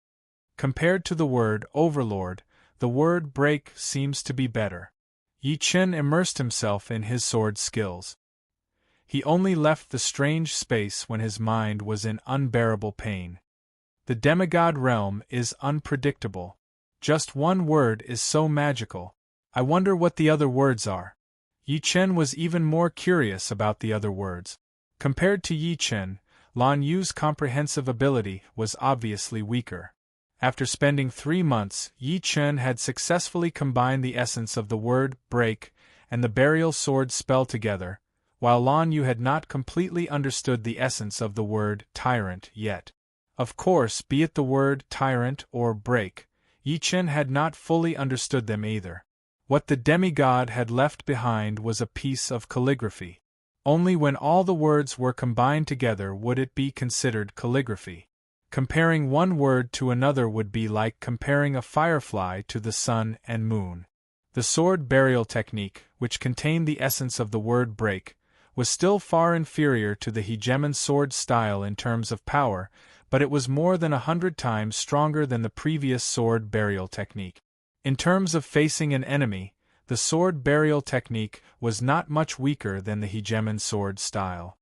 [SPEAKER 1] Compared to the word overlord, the word break seems to be better. Yi Chen immersed himself in his sword skills. He only left the strange space when his mind was in unbearable pain. The demigod realm is unpredictable. Just one word is so magical. I wonder what the other words are. Yi Chen was even more curious about the other words. Compared to Yi Chen, Lan Yu's comprehensive ability was obviously weaker. After spending 3 months, Yi Chen had successfully combined the essence of the word break and the burial sword spell together, while Lan Yu had not completely understood the essence of the word tyrant yet. Of course, be it the word tyrant or break, Yi Chen had not fully understood them either. What the demigod had left behind was a piece of calligraphy. Only when all the words were combined together would it be considered calligraphy. Comparing one word to another would be like comparing a firefly to the sun and moon. The sword burial technique, which contained the essence of the word break, was still far inferior to the hegemon sword style in terms of power, but it was more than 100 times stronger than the previous sword burial technique. In terms of facing an enemy, the sword burial technique was not much weaker than the hegemon sword style.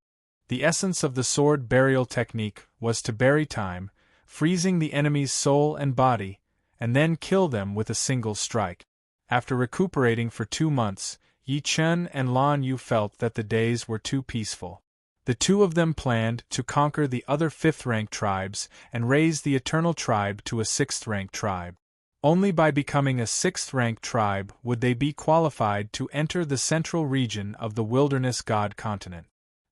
[SPEAKER 1] The essence of the sword burial technique was to bury time, freezing the enemy's soul and body, and then kill them with a single strike. After recuperating for 2 months, Yi Chen and Lan Yu felt that the days were too peaceful. The two of them planned to conquer the other 5th-rank tribes and raise the Eternal Tribe to a 6th-rank tribe. Only by becoming a 6th-rank tribe would they be qualified to enter the central region of the Wilderness God continent.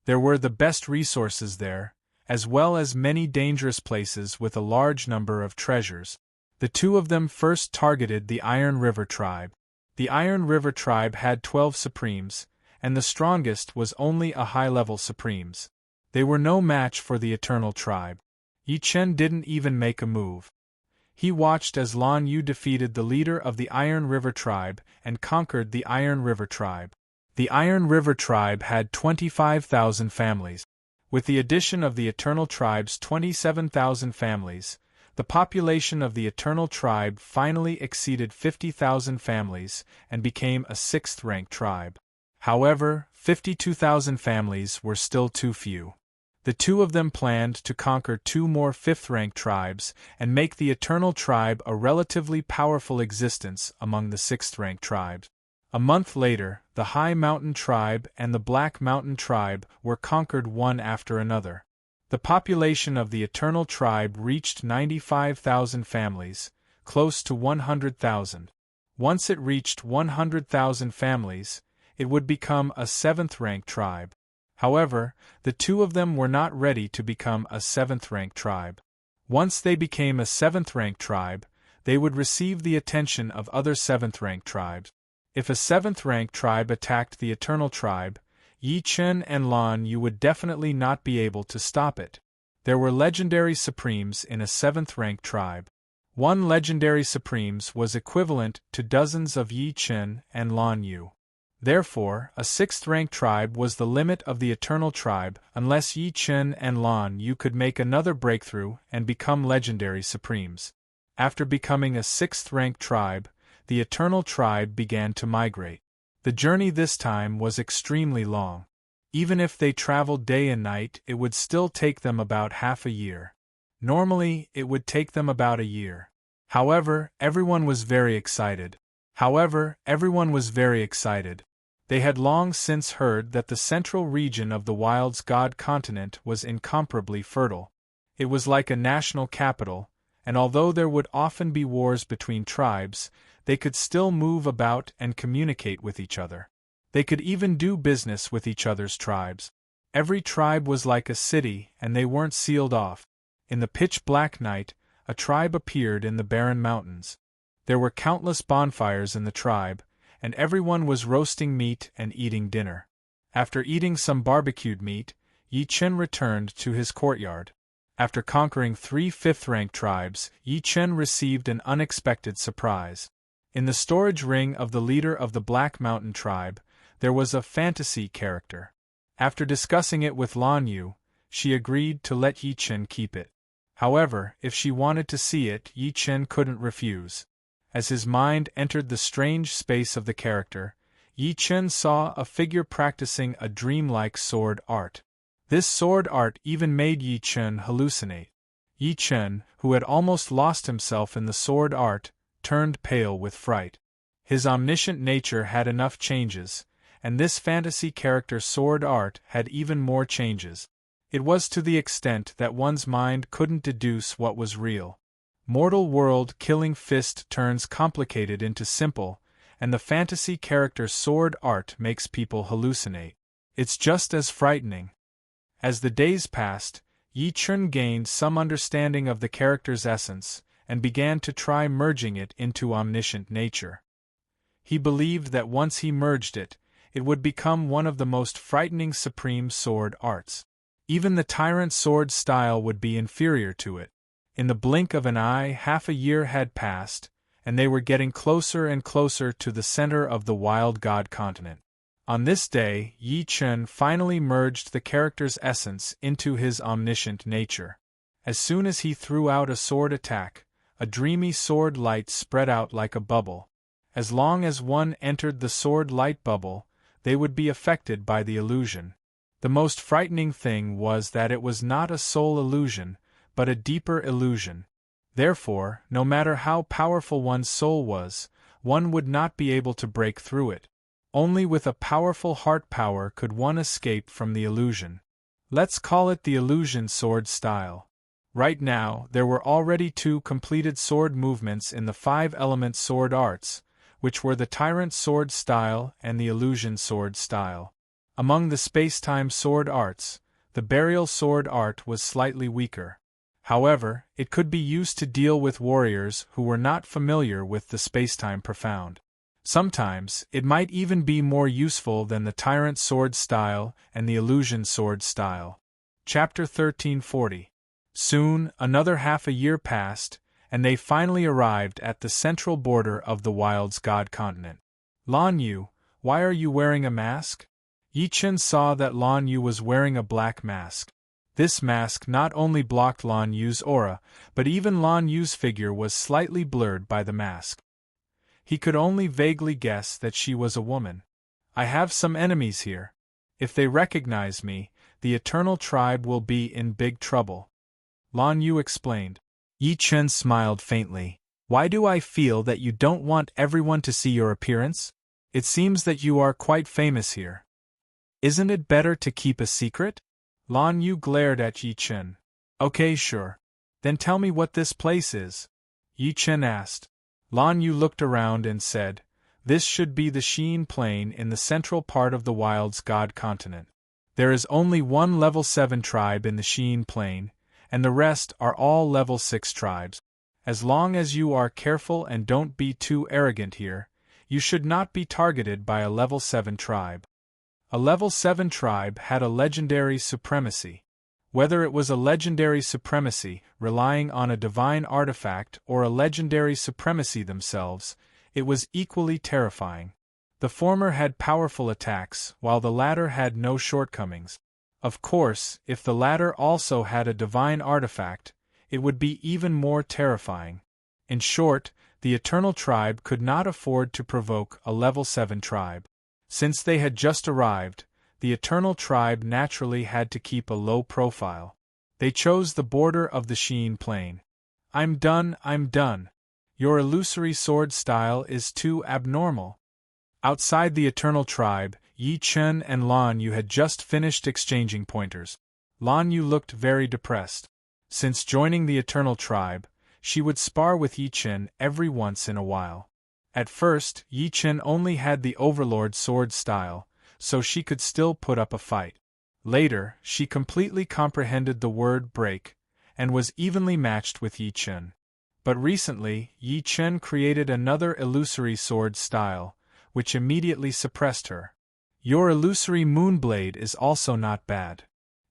[SPEAKER 1] There were the best resources there, as well as many dangerous places with a large number of treasures. The two of them first targeted the Iron River tribe. The Iron River tribe had 12 supremes, and the strongest was only a high-level supremes. They were no match for the Eternal Tribe. Yi Chen didn't even make a move. He watched as Lan Yu defeated the leader of the Iron River tribe and conquered the Iron River tribe. The Iron River tribe had 25,000 families. With the addition of the Eternal Tribe's 27,000 families, the population of the Eternal Tribe finally exceeded 50,000 families and became a 6th-rank tribe. However, 52,000 families were still too few. The two of them planned to conquer two more fifth-rank tribes and make the Eternal Tribe a relatively powerful existence among the sixth-rank tribes. A month later, the High Mountain Tribe and the Black Mountain Tribe were conquered one after another. The population of the Eternal Tribe reached 95,000 families, close to 100,000. Once it reached 100,000 families, it would become a seventh-rank tribe. However, the two of them were not ready to become a seventh-rank tribe. Once they became a seventh-rank tribe, they would receive the attention of other seventh-rank tribes. If a seventh-rank tribe attacked the Eternal Tribe, Yi Chen and Lan Yu would definitely not be able to stop it. There were legendary supremes in a seventh-rank tribe. One legendary supremes was equivalent to dozens of Yi Chen and Lan Yu. Therefore, a sixth-rank tribe was the limit of the Eternal Tribe unless Yi Chen and Lan Yu could make another breakthrough and become legendary supremes. After becoming a sixth-rank tribe, the Eternal Tribe began to migrate. The journey this time was extremely long. Even if they traveled day and night, it would still take them about half a year. Normally, it would take them about a year. However, everyone was very excited. They had long since heard that the central region of the Wild's God continent was incomparably fertile. It was like a national capital, and although there would often be wars between tribes, they could still move about and communicate with each other. They could even do business with each other's tribes. Every tribe was like a city, and they weren't sealed off. In the pitch-black night, a tribe appeared in the barren mountains. There were countless bonfires in the tribe, and everyone was roasting meat and eating dinner. After eating some barbecued meat, Yi Chen returned to his courtyard. After conquering 3 fifth-rank tribes, Yi Chen received an unexpected surprise. In the storage ring of the leader of the Black Mountain Tribe, there was a fantasy character. After discussing it with Lan Yu, she agreed to let Yi Chen keep it. However, if she wanted to see it, Yi Chen couldn't refuse. As his mind entered the strange space of the character, Yi Chen saw a figure practicing a dreamlike sword art. This sword art even made Yi Chen hallucinate. Yi Chen, who had almost lost himself in the sword art, turned pale with fright. His omniscient nature had enough changes, and this fantasy character sword art had even more changes. It was to the extent that one's mind couldn't deduce what was real. Mortal world killing fist turns complicated into simple, and the fantasy character sword art makes people hallucinate. It's just as frightening. As the days passed, Yi Chen gained some understanding of the character's essence, and began to try merging it into omniscient nature. He believed that once he merged it, it would become one of the most frightening supreme sword arts. Even the tyrant sword style would be inferior to it. In the blink of an eye, half a year had passed, and they were getting closer and closer to the center of the Wild God continent. On this day, Yi Chen finally merged the character's essence into his omniscient nature. As soon as he threw out a sword attack, a dreamy sword light spread out like a bubble. As long as one entered the sword light bubble, they would be affected by the illusion. The most frightening thing was that it was not a soul illusion, but a deeper illusion. Therefore, no matter how powerful one's soul was, one would not be able to break through it. Only with a powerful heart power could one escape from the illusion. Let's call it the illusion sword style. Right now, there were already 2 completed sword movements in the 5-element sword arts, which were the tyrant sword style and the illusion sword style. Among the space-time sword arts, the burial sword art was slightly weaker. However, it could be used to deal with warriors who were not familiar with the space-time profound. Sometimes, it might even be more useful than the tyrant sword style and the illusion sword style. Chapter 1340. Soon, another half a year passed, and they finally arrived at the central border of the Wild's God continent. Lan Yu, why are you wearing a mask? Yi Chen saw that Lan Yu was wearing a black mask. This mask not only blocked Lan Yu's aura, but even Lan Yu's figure was slightly blurred by the mask. He could only vaguely guess that she was a woman. I have some enemies here. If they recognize me, the Eternal Tribe will be in big trouble. Lan Yu explained. Yi Chen smiled faintly. Why do I feel that you don't want everyone to see your appearance? It seems that you are quite famous here. Isn't it better to keep a secret? Lan Yu glared at Yi Chen. Okay, sure. Then tell me what this place is. Yi Chen asked. Lan Yu looked around and said, This should be the Sheen Plain in the central part of the Wild's God continent. There is only one level 7 tribe in the Sheen Plain, and the rest are all level 6 tribes. As long as you are careful and don't be too arrogant here, you should not be targeted by a level 7 tribe. A level 7 tribe had a legendary supremacy. Whether it was a legendary supremacy relying on a divine artifact or a legendary supremacy themselves, it was equally terrifying. The former had powerful attacks, while the latter had no shortcomings. Of course, if the latter also had a divine artifact, it would be even more terrifying. In short, the Eternal Tribe could not afford to provoke a level 7 tribe. Since they had just arrived, the Eternal Tribe naturally had to keep a low profile. They chose the border of the Sheen Plain. I'm done. Your illusory sword style is too abnormal. Outside the Eternal Tribe, Yi Chen and Lan Yu had just finished exchanging pointers. Lan Yu looked very depressed. Since joining the Eternal Tribe, she would spar with Yi Chen every once in a while. At first, Yi Chen only had the Overlord sword style, so she could still put up a fight. Later, she completely comprehended the word break, and was evenly matched with Yi Chen. But recently, Yi Chen created another illusory sword style, which immediately suppressed her. Your illusory moonblade is also not bad.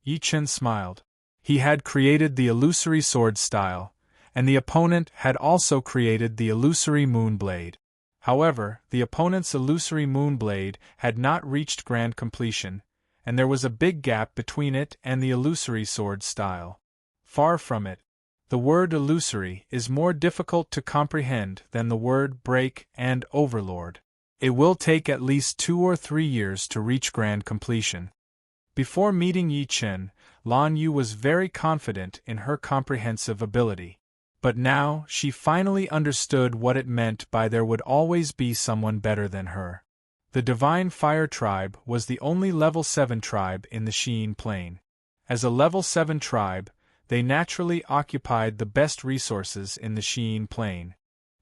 [SPEAKER 1] Yi Chen smiled. He had created the illusory sword style, and the opponent had also created the illusory moonblade. However, the opponent's illusory moonblade had not reached grand completion, and there was a big gap between it and the illusory sword style. Far from it. The word illusory is more difficult to comprehend than the word break and overlord. It will take at least 2 or 3 years to reach grand completion. Before meeting Yi Chen, Lan Yu was very confident in her comprehensive ability. But now, she finally understood what it meant by there would always be someone better than her. The Divine Fire Tribe was the only level 7 tribe in the Sheen Plain. As a level 7 tribe, they naturally occupied the best resources in the Sheen Plain.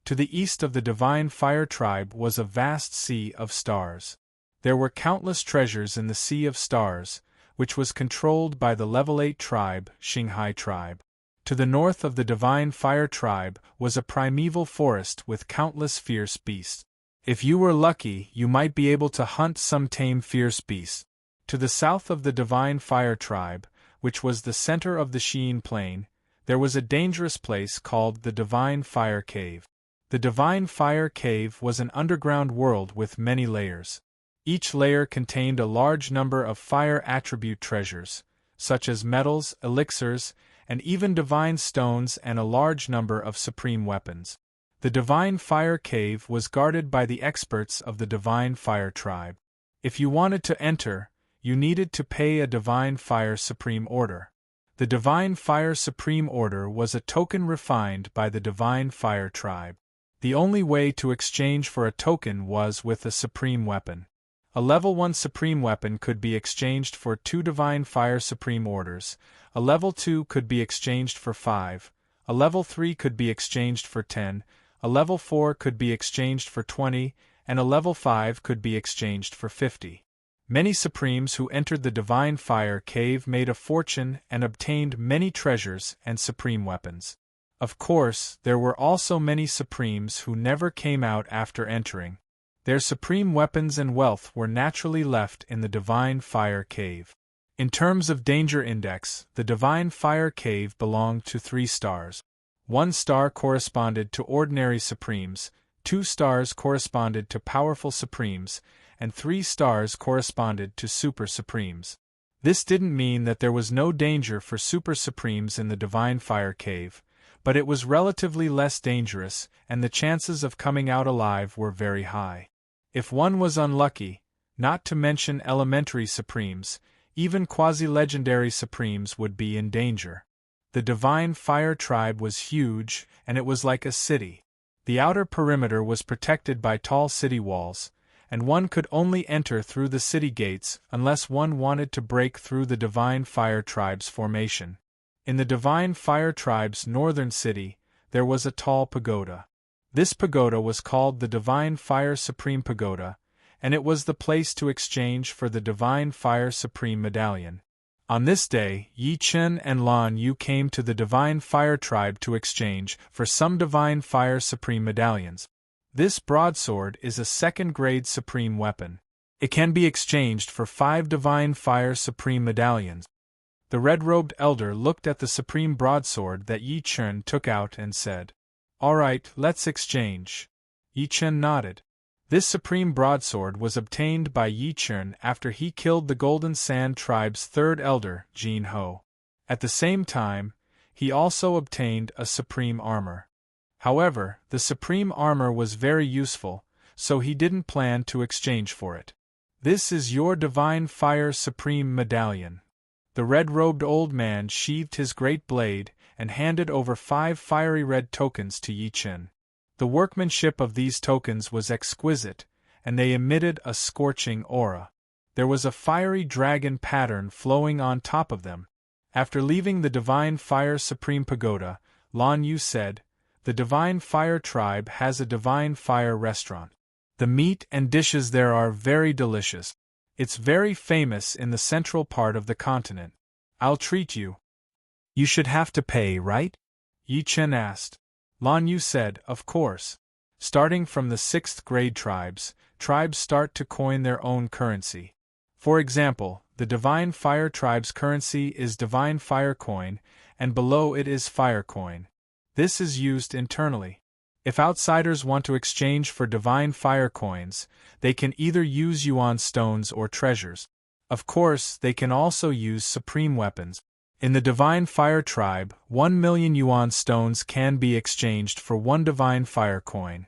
[SPEAKER 1] To the east of the Divine Fire Tribe was a vast sea of stars. There were countless treasures in the Sea of Stars, which was controlled by the level 8 tribe, Xinghai Tribe. To the north of the Divine Fire Tribe was a primeval forest with countless fierce beasts. If you were lucky, you might be able to hunt some tame fierce beasts. To the south of the Divine Fire Tribe, which was the center of the Sheen Plain, there was a dangerous place called the Divine Fire Cave. The Divine Fire Cave was an underground world with many layers. Each layer contained a large number of fire attribute treasures, such as metals, elixirs, and even divine stones, and a large number of supreme weapons. The Divine Fire Cave was guarded by the experts of the Divine Fire Tribe. If you wanted to enter, you needed to pay a Divine Fire Supreme Order. The Divine Fire Supreme Order was a token refined by the Divine Fire Tribe. The only way to exchange for a token was with a supreme weapon. A level 1 supreme weapon could be exchanged for 2 Divine Fire Supreme Orders, a level 2 could be exchanged for 5, a level 3 could be exchanged for 10, a level 4 could be exchanged for 20, and a level 5 could be exchanged for 50. Many Supremes who entered the Divine Fire Cave made a fortune and obtained many treasures and supreme weapons. Of course, there were also many Supremes who never came out after entering. Their supreme weapons and wealth were naturally left in the Divine Fire Cave. In terms of danger index, the Divine Fire Cave belonged to 3 stars. 1 star corresponded to ordinary Supremes, 2 stars corresponded to powerful Supremes, and 3 stars corresponded to Super Supremes. This didn't mean that there was no danger for Super Supremes in the Divine Fire Cave, but it was relatively less dangerous, and the chances of coming out alive were very high. If one was unlucky, not to mention elementary Supremes, even quasi-legendary supremes would be in danger. The Divine Fire tribe was huge, and it was like a city. The outer perimeter was protected by tall city walls, and one could only enter through the city gates unless one wanted to break through the Divine Fire tribe's formation. In the Divine Fire tribe's northern city, there was a tall pagoda. This pagoda was called the Divine Fire Supreme Pagoda, and it was the place to exchange for the Divine Fire Supreme Medallion. On this day, Yi Chen and Lan Yu came to the Divine Fire tribe to exchange for some Divine Fire Supreme medallions. This broadsword is a second-grade supreme weapon. It can be exchanged for 5 Divine Fire Supreme medallions. The red-robed elder looked at the supreme broadsword that Yi Chen took out and said, "All right, let's exchange." Yi Chen nodded. This supreme broadsword was obtained by Yi Chen after he killed the Golden Sand tribe's third elder, Jin Ho. At the same time, he also obtained a supreme armor. However, the supreme armor was very useful, so he didn't plan to exchange for it. "This is your Divine Fire Supreme Medallion." The red-robed old man sheathed his great blade and handed over 5 fiery red tokens to Yi Chen. The workmanship of these tokens was exquisite, and they emitted a scorching aura. There was a fiery dragon pattern flowing on top of them. After leaving the Divine Fire Supreme Pagoda, Lan Yu said, "The Divine Fire tribe has a Divine Fire restaurant. The meat and dishes there are very delicious. It's very famous in the central part of the continent. I'll treat you." "You should have to pay, right?" Yi Chen asked. Lan Yu said, "Of course. Starting from the 6th grade tribes start to coin their own currency. For example, the Divine Fire tribe's currency is Divine Fire coin, and below it is Fire coin. This is used internally. If outsiders want to exchange for Divine Fire coins, they can either use yuan stones or treasures. Of course, they can also use supreme weapons. In the Divine Fire tribe, 1,000,000 yuan stones can be exchanged for 1 Divine Fire coin.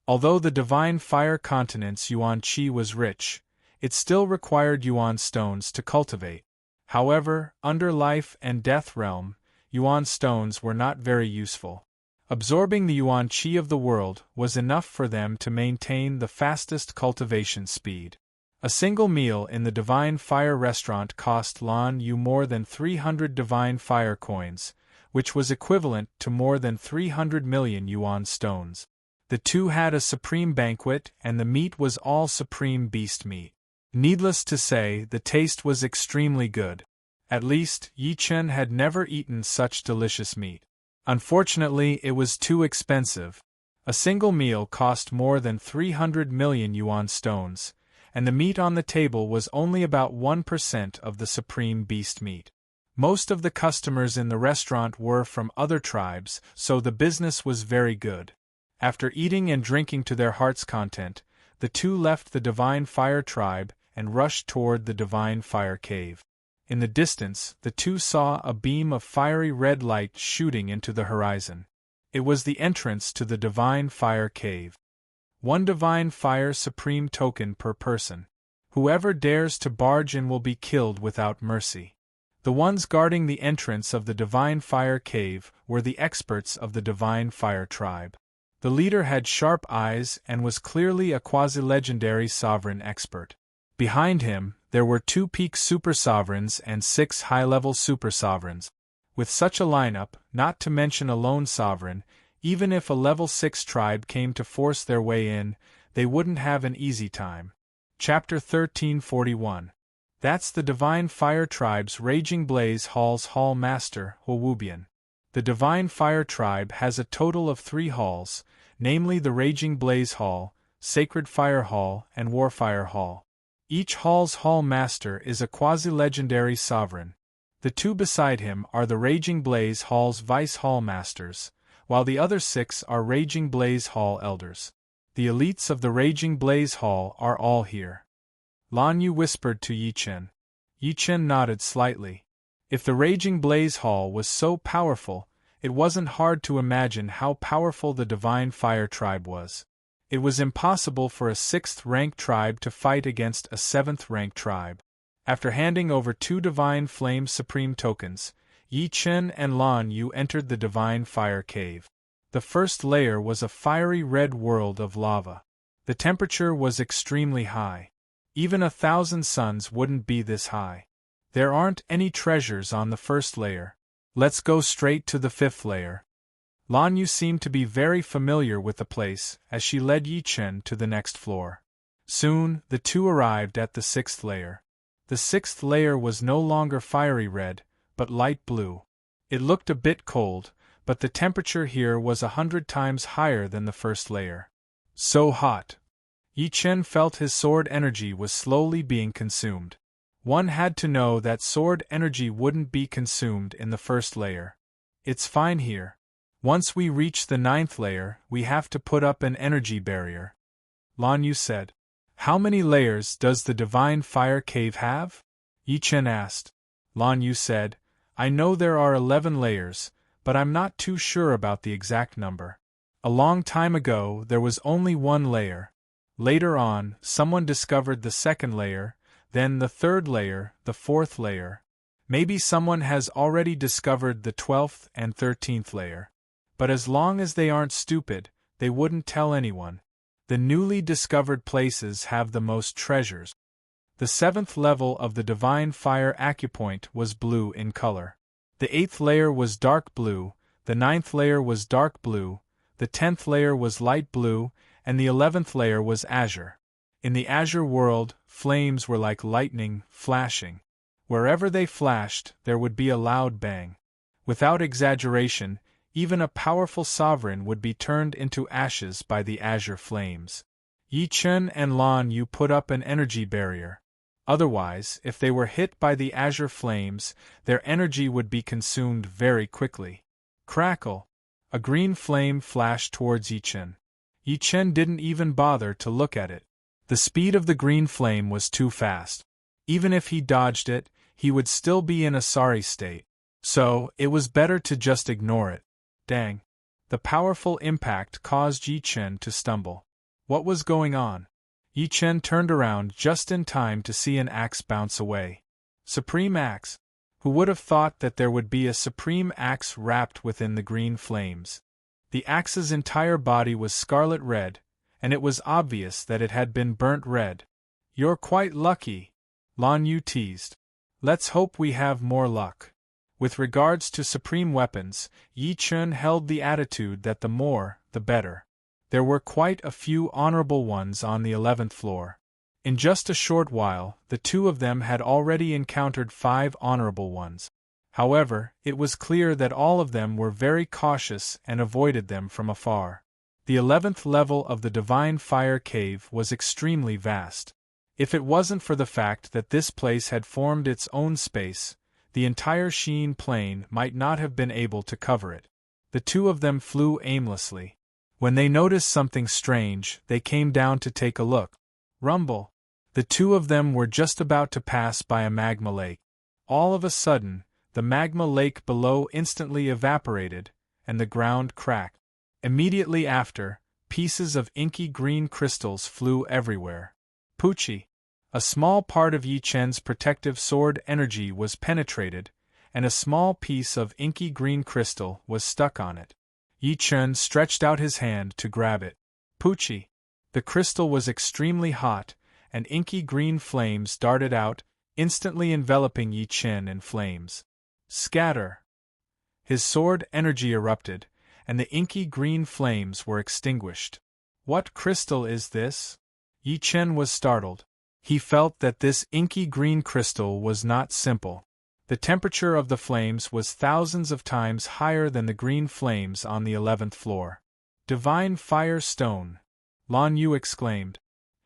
[SPEAKER 1] Although the Divine Fire continent's yuan qi was rich, it still required yuan stones to cultivate. However, under Life and Death realm, yuan stones were not very useful. Absorbing the yuan qi of the world was enough for them to maintain the fastest cultivation speed. A single meal in the Divine Fire restaurant cost Lan Yu more than 300 Divine Fire coins, which was equivalent to more than 300 million yuan stones. The two had a supreme banquet, and the meat was all supreme beast meat. Needless to say, the taste was extremely good. At least, Yi Chen had never eaten such delicious meat. Unfortunately, it was too expensive. A single meal cost more than 300 million yuan stones, and the meat on the table was only about 1% of the supreme beast meat. Most of the customers in the restaurant were from other tribes, so the business was very good. After eating and drinking to their heart's content, the two left the Divine Fire tribe and rushed toward the Divine Fire cave. In the distance, the two saw a beam of fiery red light shooting into the horizon. It was the entrance to the Divine Fire cave. 1 Divine Fire Supreme token per person. Whoever dares to barge in will be killed without mercy. The ones guarding the entrance of the Divine Fire cave were the experts of the Divine Fire tribe. The leader had sharp eyes and was clearly a quasi-legendary sovereign expert. Behind him, there were 2 peak super sovereigns and 6 high-level super sovereigns. With such a lineup, not to mention a lone sovereign, even if a level 6 tribe came to force their way in, they wouldn't have an easy time. Chapter 1341. That's the Divine Fire tribe's Raging Blaze Hall's Hall Master, Hwubian. The Divine Fire tribe has a total of 3 halls, namely the Raging Blaze Hall, Sacred Fire Hall, and Warfire Hall. Each hall's hall master is a quasi-legendary sovereign. The 2 beside him are the Raging Blaze Hall's Vice Hall Masters, while the other 6 are Raging Blaze Hall Elders. The elites of the Raging Blaze Hall are all here. Lan Yu whispered to Yi Chen. Yi Chen nodded slightly. If the Raging Blaze Hall was so powerful, it wasn't hard to imagine how powerful the Divine Fire tribe was. It was impossible for a 6th-rank tribe to fight against a 7th-rank tribe. After handing over 2 Divine Flame Supreme tokens, Yi Chen and Lan Yu entered the Divine Fire Cave. The first layer was a fiery red world of lava. The temperature was extremely high. Even 1,000 suns wouldn't be this high. There aren't any treasures on the first layer. Let's go straight to the 5th layer. Lan Yu seemed to be very familiar with the place as she led Yi Chen to the next floor. Soon, the two arrived at the 6th layer. The 6th layer was no longer fiery red, but light blue. It looked a bit cold, but the temperature here was 100 times higher than the first layer. So hot. Yi Chen felt his sword energy was slowly being consumed. One had to know that sword energy wouldn't be consumed in the first layer. It's fine here. Once we reach the 9th layer, we have to put up an energy barrier. Lan Yu said. How many layers does the Divine Fire Cave have? Yi Chen asked. Lan Yu said, I know there are 11 layers, but I'm not too sure about the exact number. A long time ago, there was only 1 layer. Later on, someone discovered the 2nd layer, then the 3rd layer, the 4th layer. Maybe someone has already discovered the 12th and 13th layer. But as long as they aren't stupid, they wouldn't tell anyone. The newly discovered places have the most treasures. The 7th level of the Divine Fire Acupoint was blue in color. The 8th layer was dark blue, the 9th layer was dark blue, the 10th layer was light blue, and the 11th layer was azure. In the azure world, flames were like lightning, flashing. Wherever they flashed, there would be a loud bang. Without exaggeration, even a powerful sovereign would be turned into ashes by the azure flames. Yi Chen and Lan Yu put up an energy barrier. Otherwise, if they were hit by the azure flames, their energy would be consumed very quickly. Crackle! A green flame flashed towards Yi Chen. Yi Chen didn't even bother to look at it. The speed of the green flame was too fast. Even if he dodged it, he would still be in a sorry state. So, it was better to just ignore it. Dang. The powerful impact caused Yi Chen to stumble. What was going on? Yi Chen turned around just in time to see an axe bounce away. Supreme axe. Who would have thought that there would be a supreme axe wrapped within the green flames? The axe's entire body was scarlet red, and it was obvious that it had been burnt red. You're quite lucky, Lan Yu teased. Let's hope we have more luck. With regards to supreme weapons, Yi Chen held the attitude that the more, the better. There were quite a few honorable ones on the 11th floor. In just a short while, the two of them had already encountered 5 honorable ones. However, it was clear that all of them were very cautious and avoided them from afar. The 11th level of the Divine Fire Cave was extremely vast. If it wasn't for the fact that this place had formed its own space, the entire Sheen Plain might not have been able to cover it. The two of them flew aimlessly. When they noticed something strange, they came down to take a look. Rumble! The two of them were just about to pass by a magma lake. All of a sudden, the magma lake below instantly evaporated, and the ground cracked. Immediately after, pieces of inky green crystals flew everywhere. Poochie! A small part of Yi Chen's protective sword energy was penetrated, and a small piece of inky green crystal was stuck on it. Yi Chen stretched out his hand to grab it. Poochie! The crystal was extremely hot, and inky green flames darted out, instantly enveloping Yi Chen in flames. Scatter! His sword energy erupted, and the inky green flames were extinguished. What crystal is this? Yi Chen was startled. He felt that this inky green crystal was not simple. The temperature of the flames was thousands of times higher than the green flames on the 11th floor. Divine Fire Stone! Lan Yu exclaimed.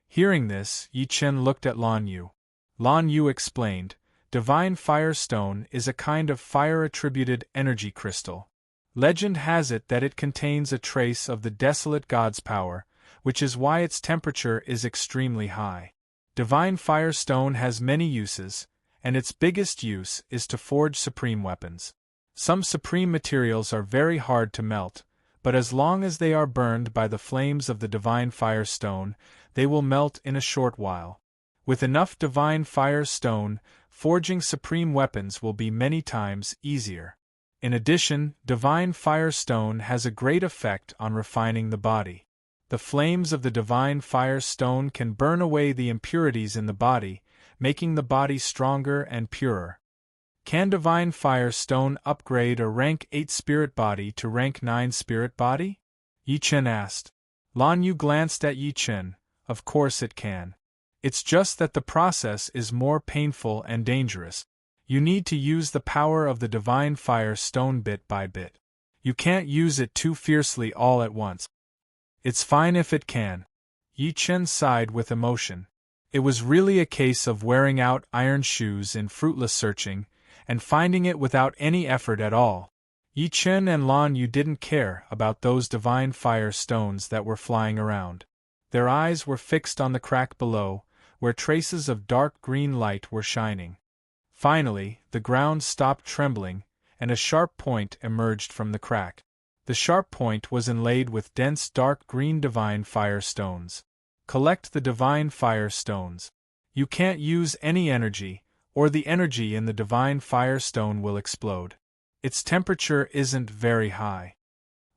[SPEAKER 1] Hearing this, Yi Chen looked at Lan Yu. Lan Yu explained, Divine Fire Stone is a kind of fire-attributed energy crystal. Legend has it that it contains a trace of the desolate god's power, which is why its temperature is extremely high. Divine Fire Stone has many uses, and its biggest use is to forge supreme weapons. Some supreme materials are very hard to melt, but as long as they are burned by the flames of the Divine Fire Stone, they will melt in a short while. With enough divine fire stone, forging supreme weapons will be many times easier. In addition, divine fire stone has a great effect on refining the body. The flames of the divine fire stone can burn away the impurities in the body, making the body stronger and purer. Can divine fire stone upgrade a rank 8 spirit body to rank 9 spirit body? Yi Chen asked. Lan Yu glanced at Yi Chen. Of course it can. It's just that the process is more painful and dangerous. You need to use the power of the divine fire stone bit by bit. You can't use it too fiercely all at once. It's fine if it can. Yi Chen sighed with emotion. It was really a case of wearing out iron shoes in fruitless searching, and finding it without any effort at all. Yi Chen and Lan Yu didn't care about those divine fire stones that were flying around. Their eyes were fixed on the crack below, where traces of dark green light were shining. Finally, the ground stopped trembling, and a sharp point emerged from the crack. The sharp point was inlaid with dense dark green divine fire stones. Collect the divine fire stones. You can't use any energy, or the energy in the divine fire stone will explode. Its temperature isn't very high.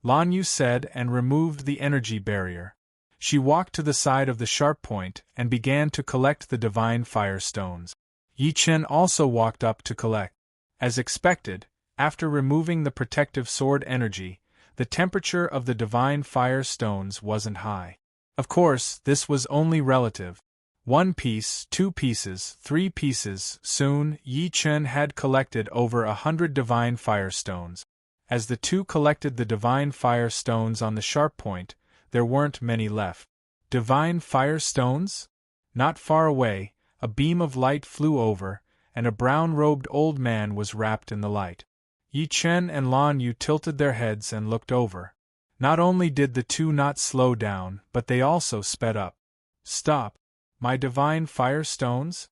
[SPEAKER 1] Lan Yu said and removed the energy barrier. She walked to the side of the sharp point and began to collect the divine fire stones. Yi Chen also walked up to collect. As expected, after removing the protective sword energy, the temperature of the divine fire stones wasn't high. Of course, this was only relative. 1 piece, 2 pieces, 3 pieces. Soon, Yi Chen had collected over 100 divine fire stones. As the two collected the divine fire stones on the sharp point, there weren't many left. Divine fire stones? Not far away, a beam of light flew over, and a brown-robed old man was wrapped in the light. Yi Chen and Lan Yu tilted their heads and looked over. Not only did the two not slow down, but they also sped up. Stop! My divine fire stones?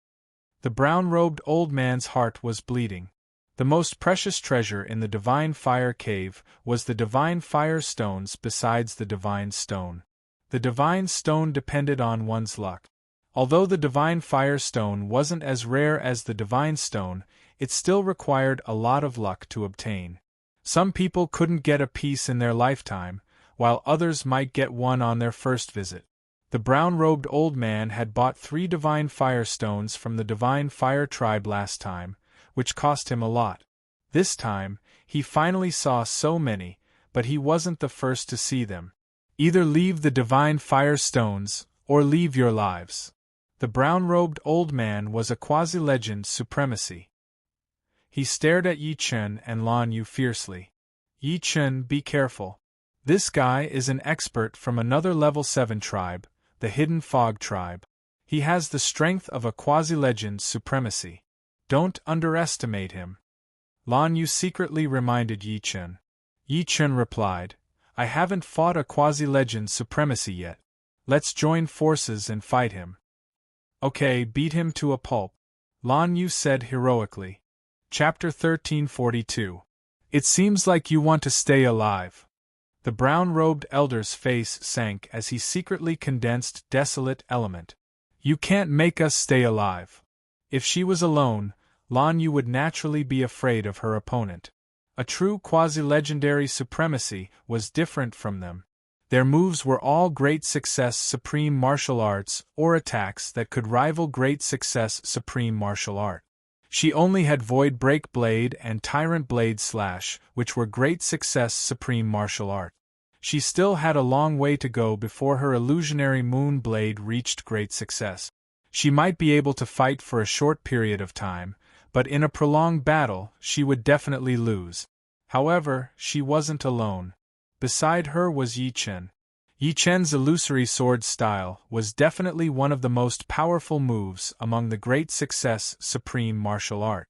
[SPEAKER 1] The brown-robed old man's heart was bleeding. The most precious treasure in the divine fire cave was the divine fire stones besides the divine stone. The divine stone depended on one's luck. Although the divine fire stone wasn't as rare as the divine stone, it still required a lot of luck to obtain. Some people couldn't get a piece in their lifetime, while others might get one on their first visit. The brown-robed old man had bought 3 divine fire stones from the divine fire tribe last time, which cost him a lot. This time, he finally saw so many, but he wasn't the first to see them. Either leave the divine fire stones, or leave your lives. The brown-robed old man was a quasi-legend supremacy. He stared at Yi Chen and Lan Yu fiercely. Yi Chen, be careful. This guy is an expert from another level 7 tribe, the Hidden Fog tribe. He has the strength of a quasi-legend supremacy. Don't underestimate him. Lan Yu secretly reminded Yi Chen. Yi Chen replied, I haven't fought a quasi-legend supremacy yet. Let's join forces and fight him. Okay, beat him to a pulp, Lan Yu said heroically. Chapter 1342. It seems like you want to stay alive. The brown-robed elder's face sank as he secretly condensed desolate element. You can't make us stay alive. If she was alone, Lan Yu would naturally be afraid of her opponent. A true quasi-legendary supremacy was different from them. Their moves were all Great Success Supreme Martial Arts or attacks that could rival Great Success Supreme Martial Art. She only had Void Break Blade and Tyrant Blade Slash, which were Great Success Supreme Martial Art. She still had a long way to go before her illusionary Moon Blade reached great success. She might be able to fight for a short period of time, but in a prolonged battle, she would definitely lose. However, she wasn't alone. Beside her was Yi Chen. Yi Chen's illusory sword style was definitely one of the most powerful moves among the Great Success Supreme Martial Art.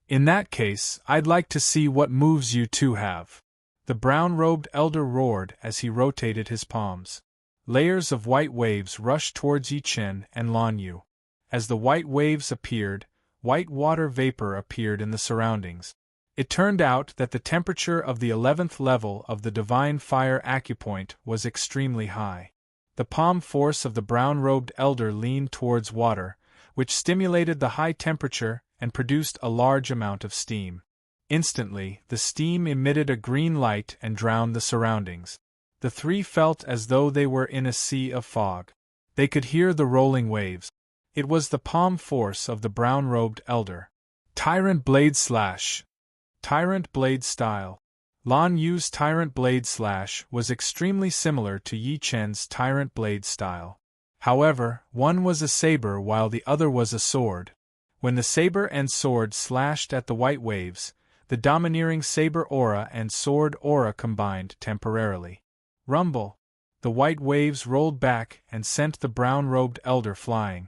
[SPEAKER 1] In that case, I'd like to see what moves you two have. The brown-robed elder roared as he rotated his palms. Layers of white waves rushed towards Yi Chen and Lan Yu. As the white waves appeared, white water vapor appeared in the surroundings. It turned out that the temperature of the 11th level of the Divine Fire Acupoint was extremely high. The palm force of the brown-robed elder leaned towards water, which stimulated the high temperature and produced a large amount of steam. Instantly, the steam emitted a green light and drowned the surroundings. The three felt as though they were in a sea of fog. They could hear the rolling waves. It was the palm force of the brown-robed elder. Tyrant Blade Slash. Tyrant Blade Style. Lan Yu's Tyrant Blade Slash was extremely similar to Yi Chen's Tyrant Blade Style. However, one was a saber while the other was a sword. When the saber and sword slashed at the white waves, the domineering saber aura and sword aura combined temporarily. Rumble! The white waves rolled back and sent the brown-robed elder flying.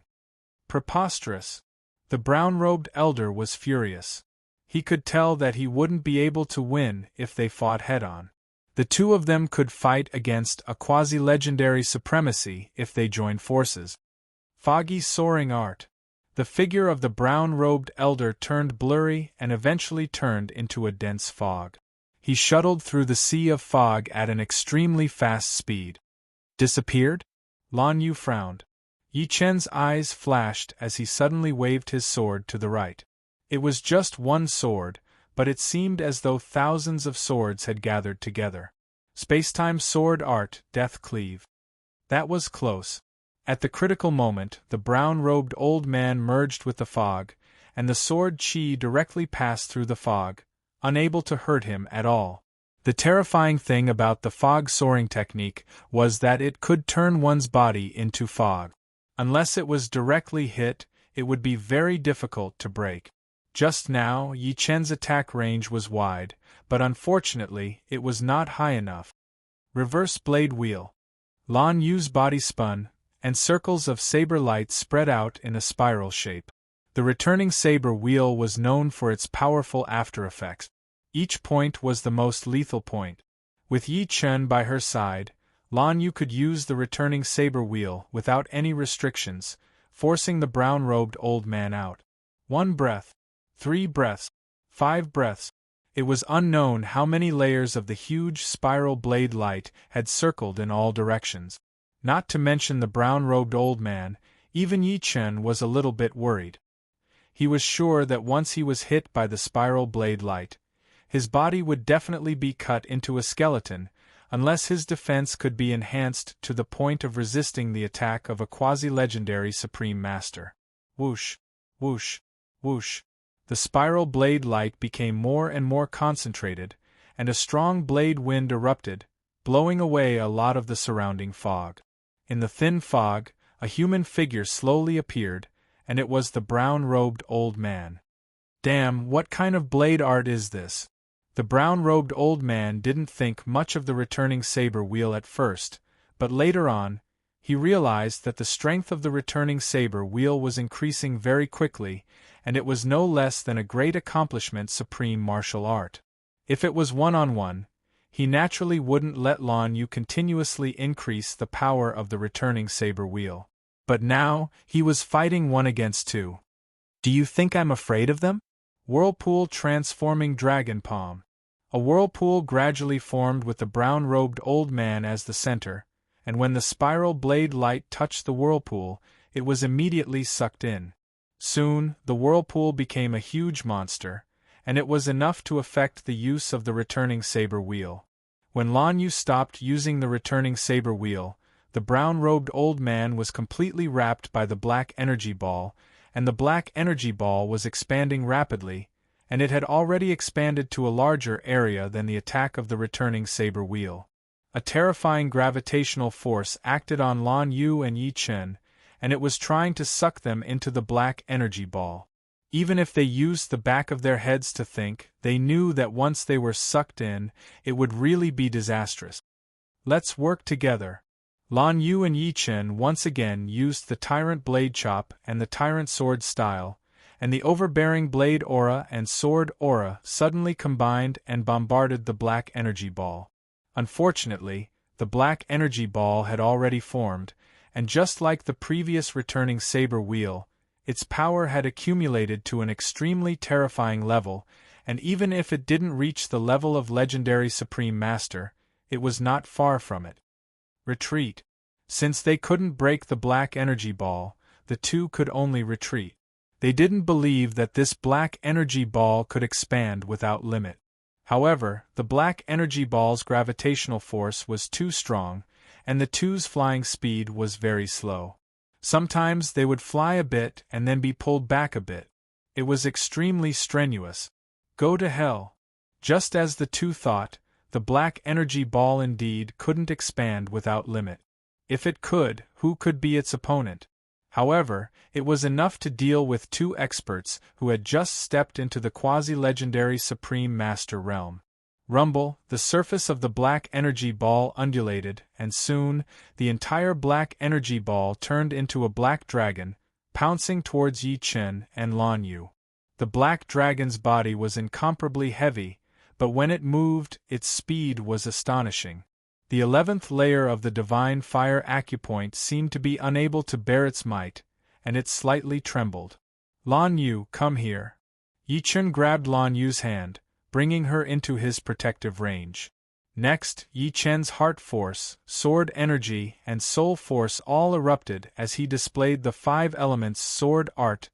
[SPEAKER 1] Preposterous! The brown-robed elder was furious. He could tell that he wouldn't be able to win if they fought head-on. The two of them could fight against a quasi-legendary supremacy if they joined forces. Foggy soaring art. The figure of the brown-robed elder turned blurry and eventually turned into a dense fog. He shuttled through the sea of fog at an extremely fast speed. Disappeared? Lan Yu frowned. Yi Chen's eyes flashed as he suddenly waved his sword to the right. It was just one sword, but it seemed as though thousands of swords had gathered together. Spacetime sword art, death cleave. That was close. At the critical moment, the brown-robed old man merged with the fog, and the sword chi directly passed through the fog, unable to hurt him at all. The terrifying thing about the fog soaring technique was that it could turn one's body into fog. Unless it was directly hit, it would be very difficult to break. Just now, Yi Chen's attack range was wide, but unfortunately, it was not high enough. Reverse blade wheel. Lan Yu's body spun, and circles of saber light spread out in a spiral shape. The returning saber wheel was known for its powerful after-effects. Each point was the most lethal point. With Yi Chen by her side, Lan Yu could use the returning saber wheel without any restrictions, forcing the brown-robed old man out. 1 breath. 3 breaths. 5 breaths. It was unknown how many layers of the huge spiral blade light had circled in all directions. Not to mention the brown-robed old man, even Yi Chen was a little bit worried. He was sure that once he was hit by the spiral blade light, his body would definitely be cut into a skeleton, unless his defense could be enhanced to the point of resisting the attack of a quasi-legendary Supreme Master. Whoosh, whoosh, whoosh. The spiral blade light became more and more concentrated, and a strong blade wind erupted, blowing away a lot of the surrounding fog. In the thin fog, a human figure slowly appeared, and it was the brown-robed old man. Damn, what kind of blade art is this? The brown-robed old man didn't think much of the returning saber wheel at first, but later on, he realized that the strength of the returning saber wheel was increasing very quickly, and it was no less than a great accomplishment supreme martial art. If it was one-on-one, he naturally wouldn't let Lan Yu continuously increase the power of the returning saber wheel. But now, he was fighting 1 against 2. Do you think I'm afraid of them? Whirlpool transforming dragon palm. A whirlpool gradually formed with the brown-robed old man as the center, and when the spiral blade light touched the whirlpool, it was immediately sucked in. Soon, the whirlpool became a huge monster, and it was enough to affect the use of the returning saber wheel. When Lan Yu stopped using the returning saber wheel, the brown-robed old man was completely wrapped by the black energy ball, and the black energy ball was expanding rapidly, and it had already expanded to a larger area than the attack of the returning saber wheel. A terrifying gravitational force acted on Lan Yu and Yi Chen, and it was trying to suck them into the black energy ball. Even if they used the back of their heads to think, they knew that once they were sucked in, it would really be disastrous. Let's work together. Lan Yu and Yi Chen once again used the Tyrant Blade Chop and the Tyrant Sword Style, and the overbearing Blade Aura and Sword Aura suddenly combined and bombarded the black energy ball. Unfortunately, the black energy ball had already formed, and just like the previous returning saber wheel, its power had accumulated to an extremely terrifying level, and even if it didn't reach the level of legendary Supreme Master, it was not far from it. Retreat. Since they couldn't break the black energy ball, the two could only retreat. They didn't believe that this black energy ball could expand without limit. However, the black energy ball's gravitational force was too strong, and the two's flying speed was very slow. Sometimes they would fly a bit and then be pulled back a bit. It was extremely strenuous. Go to hell. Just as the two thought, the black energy ball indeed couldn't expand without limit. If it could, who could be its opponent? However, it was enough to deal with two experts who had just stepped into the quasi-legendary Supreme Master realm. Rumble, the surface of the black energy ball undulated, and soon, the entire black energy ball turned into a black dragon, pouncing towards Yi Chen and Lan Yu. The black dragon's body was incomparably heavy, but when it moved, its speed was astonishing. The 11th layer of the divine fire acupoint seemed to be unable to bear its might, and it slightly trembled. Lan Yu, come here. Yi Chen grabbed Lan Yu's hand, bringing her into his protective range. Next, Yi Chen's heart force, sword energy, and soul force all erupted as he displayed the 5 elements sword art.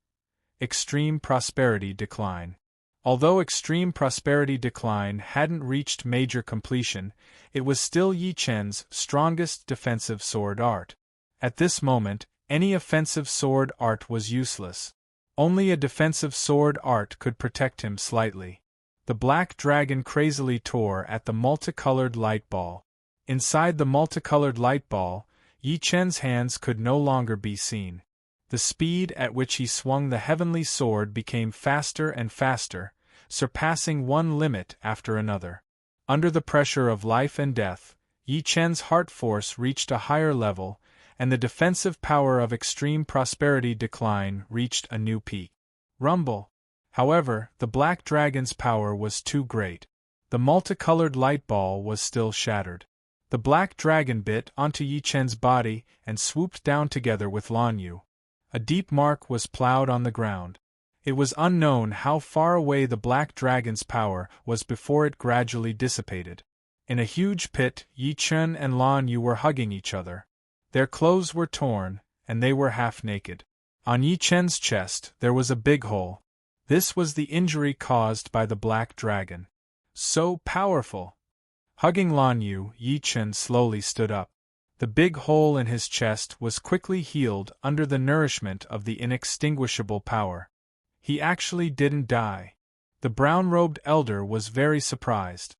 [SPEAKER 1] Extreme Prosperity Decline. Although Extreme Prosperity Decline hadn't reached major completion, it was still Yi Chen's strongest defensive sword art. At this moment, any offensive sword art was useless. Only a defensive sword art could protect him slightly. The black dragon crazily tore at the multicolored light ball. Inside the multicolored light ball, Yi Chen's hands could no longer be seen. The speed at which he swung the heavenly sword became faster and faster, surpassing one limit after another. Under the pressure of life and death, Yi Chen's heart force reached a higher level, and the defensive power of Extreme Prosperity Decline reached a new peak. Rumble. However, the black dragon's power was too great. The multicolored light ball was still shattered. The black dragon bit onto Yi Chen's body and swooped down together with Lan Yu. A deep mark was plowed on the ground. It was unknown how far away the black dragon's power was before it gradually dissipated. In a huge pit, Yi Chen and Lan Yu were hugging each other. Their clothes were torn, and they were half naked. On Yi Chen's chest there was a big hole. This was the injury caused by the black dragon. So powerful! Hugging Lan Yu, Yi Chen slowly stood up. The big hole in his chest was quickly healed under the nourishment of the inextinguishable power. He actually didn't die. The brown-robed elder was very surprised.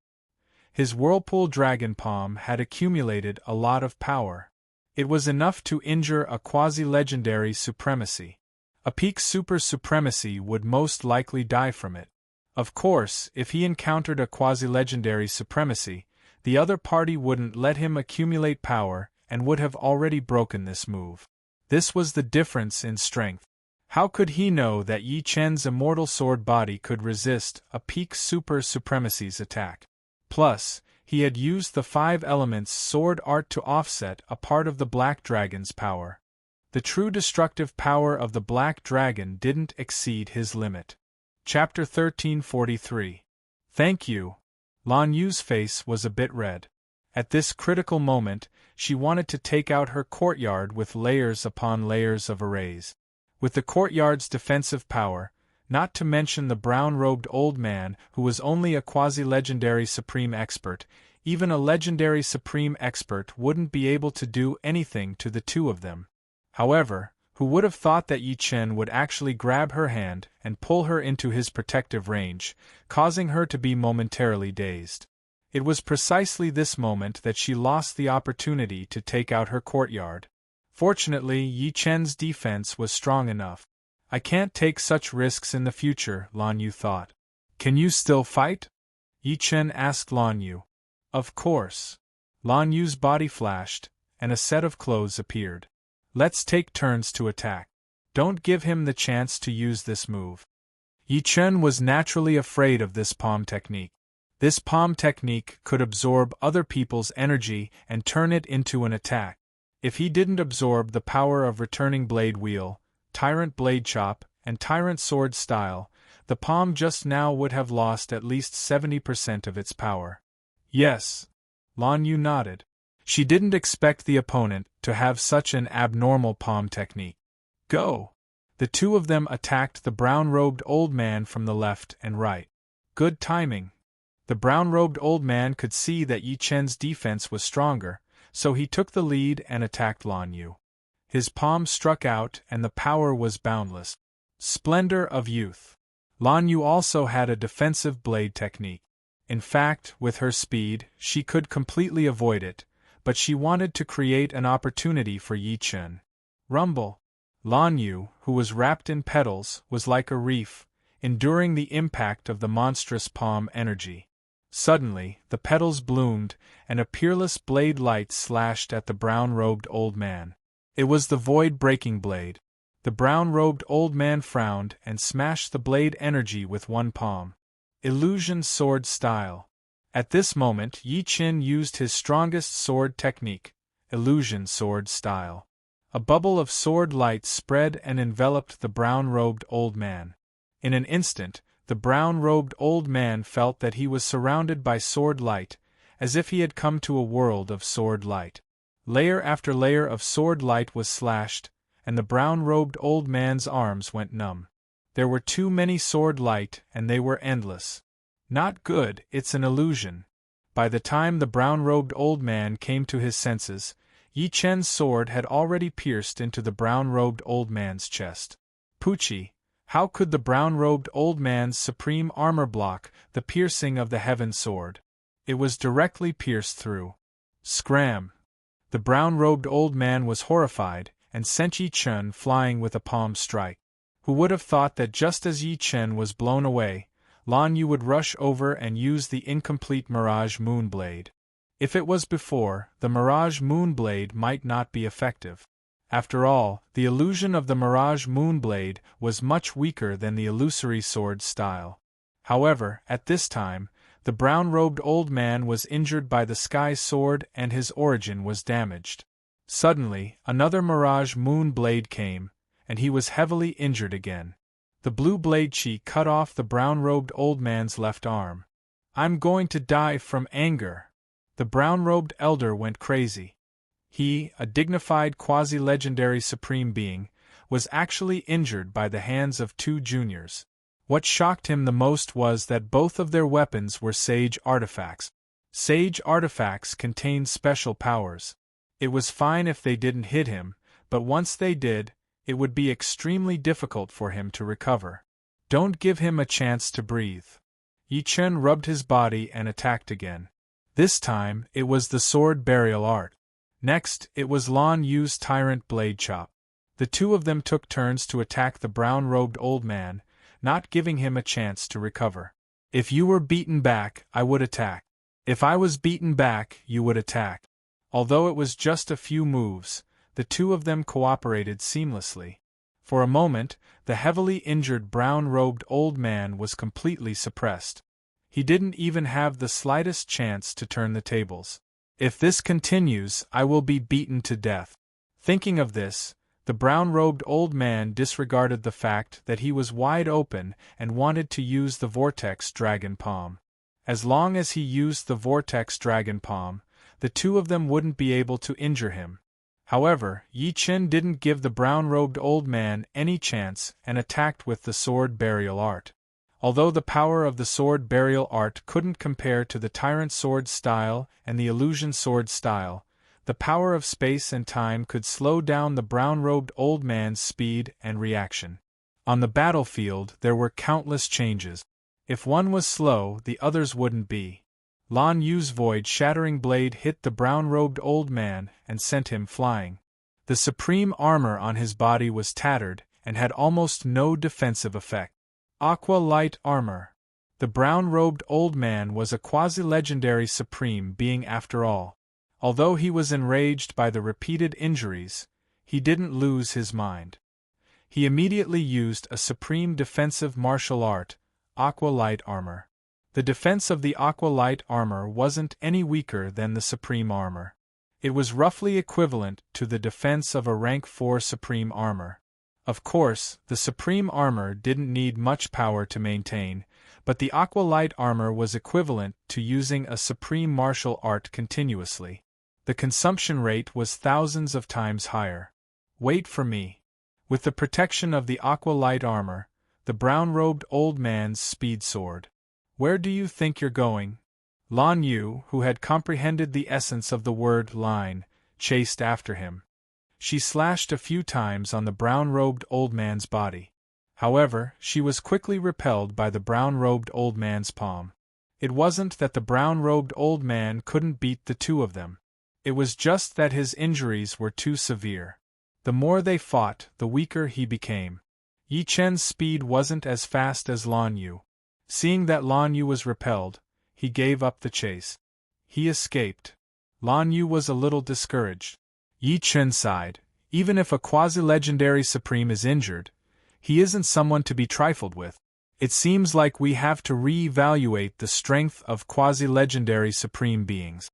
[SPEAKER 1] His whirlpool dragon palm had accumulated a lot of power. It was enough to injure a quasi-legendary supremacy. A peak super supremacy would most likely die from it. Of course, if he encountered a quasi-legendary supremacy, the other party wouldn't let him accumulate power and would have already broken this move. This was the difference in strength. How could he know that Yi Chen's immortal sword body could resist a peak super supremacy's attack? Plus, he had used the 5 elements sword art to offset a part of the black dragon's power. The true destructive power of the black dragon didn't exceed his limit. Chapter 1343. Thank you. Lan Yu's face was a bit red. At this critical moment, she wanted to take out her courtyard with layers upon layers of arrays. With the courtyard's defensive power, not to mention the brown-robed old man who was only a quasi-legendary supreme expert, even a legendary supreme expert wouldn't be able to do anything to the two of them. However, who would have thought that Yi Chen would actually grab her hand and pull her into his protective range, causing her to be momentarily dazed. It was precisely this moment that she lost the opportunity to take out her courtyard. Fortunately, Yi Chen's defense was strong enough. I can't take such risks in the future, Lan Yu thought. Can you still fight? Yi Chen asked Lan Yu. Of course. Lan Yu's body flashed, and a set of clothes appeared. Let's take turns to attack. Don't give him the chance to use this move. Yi Chen was naturally afraid of this palm technique. This palm technique could absorb other people's energy and turn it into an attack. If he didn't absorb the power of returning blade wheel, tyrant blade chop, and tyrant sword style, the palm just now would have lost at least 70% of its power. Yes. Lan Yu nodded. She didn't expect the opponent to have such an abnormal palm technique. Go! The two of them attacked the brown-robed old man from the left and right. Good timing. The brown-robed old man could see that Yi Chen's defense was stronger, so he took the lead and attacked Lan Yu. His palm struck out and the power was boundless. Splendor of youth. Lan Yu also had a defensive blade technique. In fact, with her speed, she could completely avoid it, but she wanted to create an opportunity for Yi Chen. Rumble. Lan Yu, who was wrapped in petals, was like a reef, enduring the impact of the monstrous palm energy. Suddenly, the petals bloomed, and a peerless blade light slashed at the brown-robed old man. It was the void-breaking blade. The brown-robed old man frowned and smashed the blade energy with one palm. Illusion sword style. At this moment, Yi Chen used his strongest sword technique, illusion sword style. A bubble of sword light spread and enveloped the brown-robed old man. In an instant, the brown-robed old man felt that he was surrounded by sword light, as if he had come to a world of sword light. Layer after layer of sword light was slashed, and the brown-robed old man's arms went numb. There were too many sword light, and they were endless. Not good, it's an illusion. By the time the brown-robed old man came to his senses, Yi Chen's sword had already pierced into the brown-robed old man's chest. Pucci, how could the brown-robed old man's supreme armor block the piercing of the heaven sword? It was directly pierced through. Scram! The brown-robed old man was horrified, and sent Yi Chen flying with a palm strike. Who would have thought that just as Yi Chen was blown away, Lan Yu would rush over and use the incomplete Mirage Moonblade. If it was before, the Mirage Moonblade might not be effective. After all, the illusion of the Mirage Moonblade was much weaker than the illusory sword style. However, at this time, the brown-robed old man was injured by the sky sword and his origin was damaged. Suddenly, another Mirage Moonblade came, and he was heavily injured again. The blue blade chi cut off the brown-robed old man's left arm. I'm going to die from anger. The brown-robed elder went crazy. He, a dignified quasi-legendary supreme being, was actually injured by the hands of two juniors. What shocked him the most was that both of their weapons were sage artifacts. Sage artifacts contained special powers. It was fine if they didn't hit him, but once they did, it would be extremely difficult for him to recover. Don't give him a chance to breathe. Yi Chen rubbed his body and attacked again. This time, it was the sword burial art. Next, it was Lan Yu's tyrant blade chop. The two of them took turns to attack the brown-robed old man, not giving him a chance to recover. If you were beaten back, I would attack. If I was beaten back, you would attack. Although it was just a few moves, the two of them cooperated seamlessly. For a moment, the heavily injured brown-robed old man was completely suppressed. He didn't even have the slightest chance to turn the tables. If this continues, I will be beaten to death. Thinking of this, the brown-robed old man disregarded the fact that he was wide open and wanted to use the Vortex Dragon Palm. As long as he used the Vortex Dragon Palm, the two of them wouldn't be able to injure him. However, Yi Chen didn't give the brown-robed old man any chance and attacked with the sword burial art. Although the power of the sword burial art couldn't compare to the tyrant sword style and the illusion sword style, the power of space and time could slow down the brown-robed old man's speed and reaction. On the battlefield there were countless changes. If one was slow, the others wouldn't be. Lan Yu's void-shattering blade hit the brown-robed old man and sent him flying. The supreme armor on his body was tattered and had almost no defensive effect. Aqua Light Armor. The brown-robed old man was a quasi-legendary supreme being after all. Although he was enraged by the repeated injuries, he didn't lose his mind. He immediately used a supreme defensive martial art, Aqua Light Armor. The defense of the Aqua Light Armor wasn't any weaker than the supreme armor. It was roughly equivalent to the defense of a rank 4 supreme armor. Of course, the supreme armor didn't need much power to maintain, but the Aqua Light Armor was equivalent to using a supreme martial art continuously. The consumption rate was thousands of times higher. Wait for me. With the protection of the aqua light armor, the brown-robed old man's speed soared. "Where do you think you're going?" Lan Yu, who had comprehended the essence of the word line, chased after him. She slashed a few times on the brown-robed old man's body. However, she was quickly repelled by the brown-robed old man's palm. It wasn't that the brown-robed old man couldn't beat the two of them. It was just that his injuries were too severe. The more they fought, the weaker he became. Yi Chen's speed wasn't as fast as Lan Yu. Seeing that Lan Yu was repelled, he gave up the chase. He escaped. Lan Yu was a little discouraged. Yi Chen sighed. Even if a quasi-legendary supreme is injured, he isn't someone to be trifled with. It seems like we have to re-evaluate the strength of quasi-legendary supreme beings.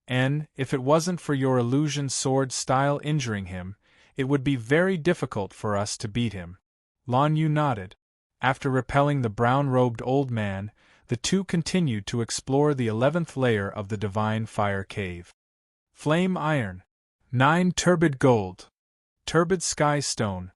[SPEAKER 1] And, if it wasn't for your illusion sword style injuring him, it would be very difficult for us to beat him. Lan Yu nodded. After repelling the brown-robed old man, the two continued to explore the 11th layer of the Divine Fire Cave. Flame Iron. 9 Turbid Gold. Turbid Sky Stone.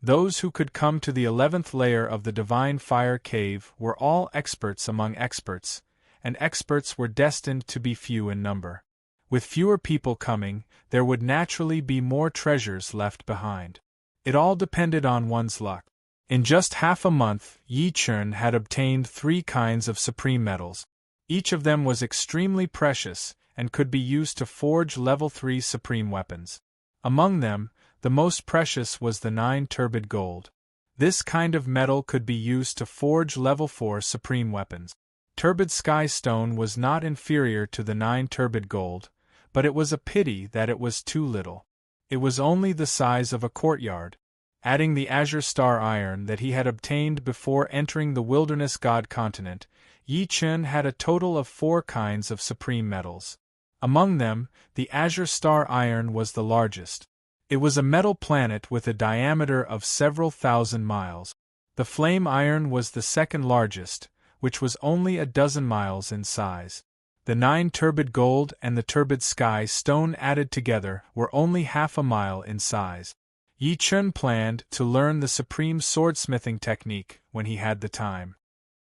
[SPEAKER 1] Those who could come to the 11th layer of the Divine Fire Cave were all experts among experts, and experts were destined to be few in number. With fewer people coming, there would naturally be more treasures left behind. It all depended on one's luck. In just half a month, Yi Chen had obtained 3 kinds of supreme metals. Each of them was extremely precious and could be used to forge level 3 supreme weapons. Among them, the most precious was the 9 turbid gold. This kind of metal could be used to forge level 4 supreme weapons. Turbid sky stone was not inferior to the 9 turbid gold, but it was a pity that it was too little. It was only the size of a courtyard. Adding the azure star iron that he had obtained before entering the wilderness god continent, Yi Chen had a total of 4 kinds of supreme metals. Among them, the azure star iron was the largest. It was a metal planet with a diameter of several thousand miles. The flame iron was the second largest, which was only a dozen miles in size. The 9 turbid gold and the turbid sky stone added together were only half a mile in size. Yi Chen planned to learn the supreme swordsmithing technique when he had the time.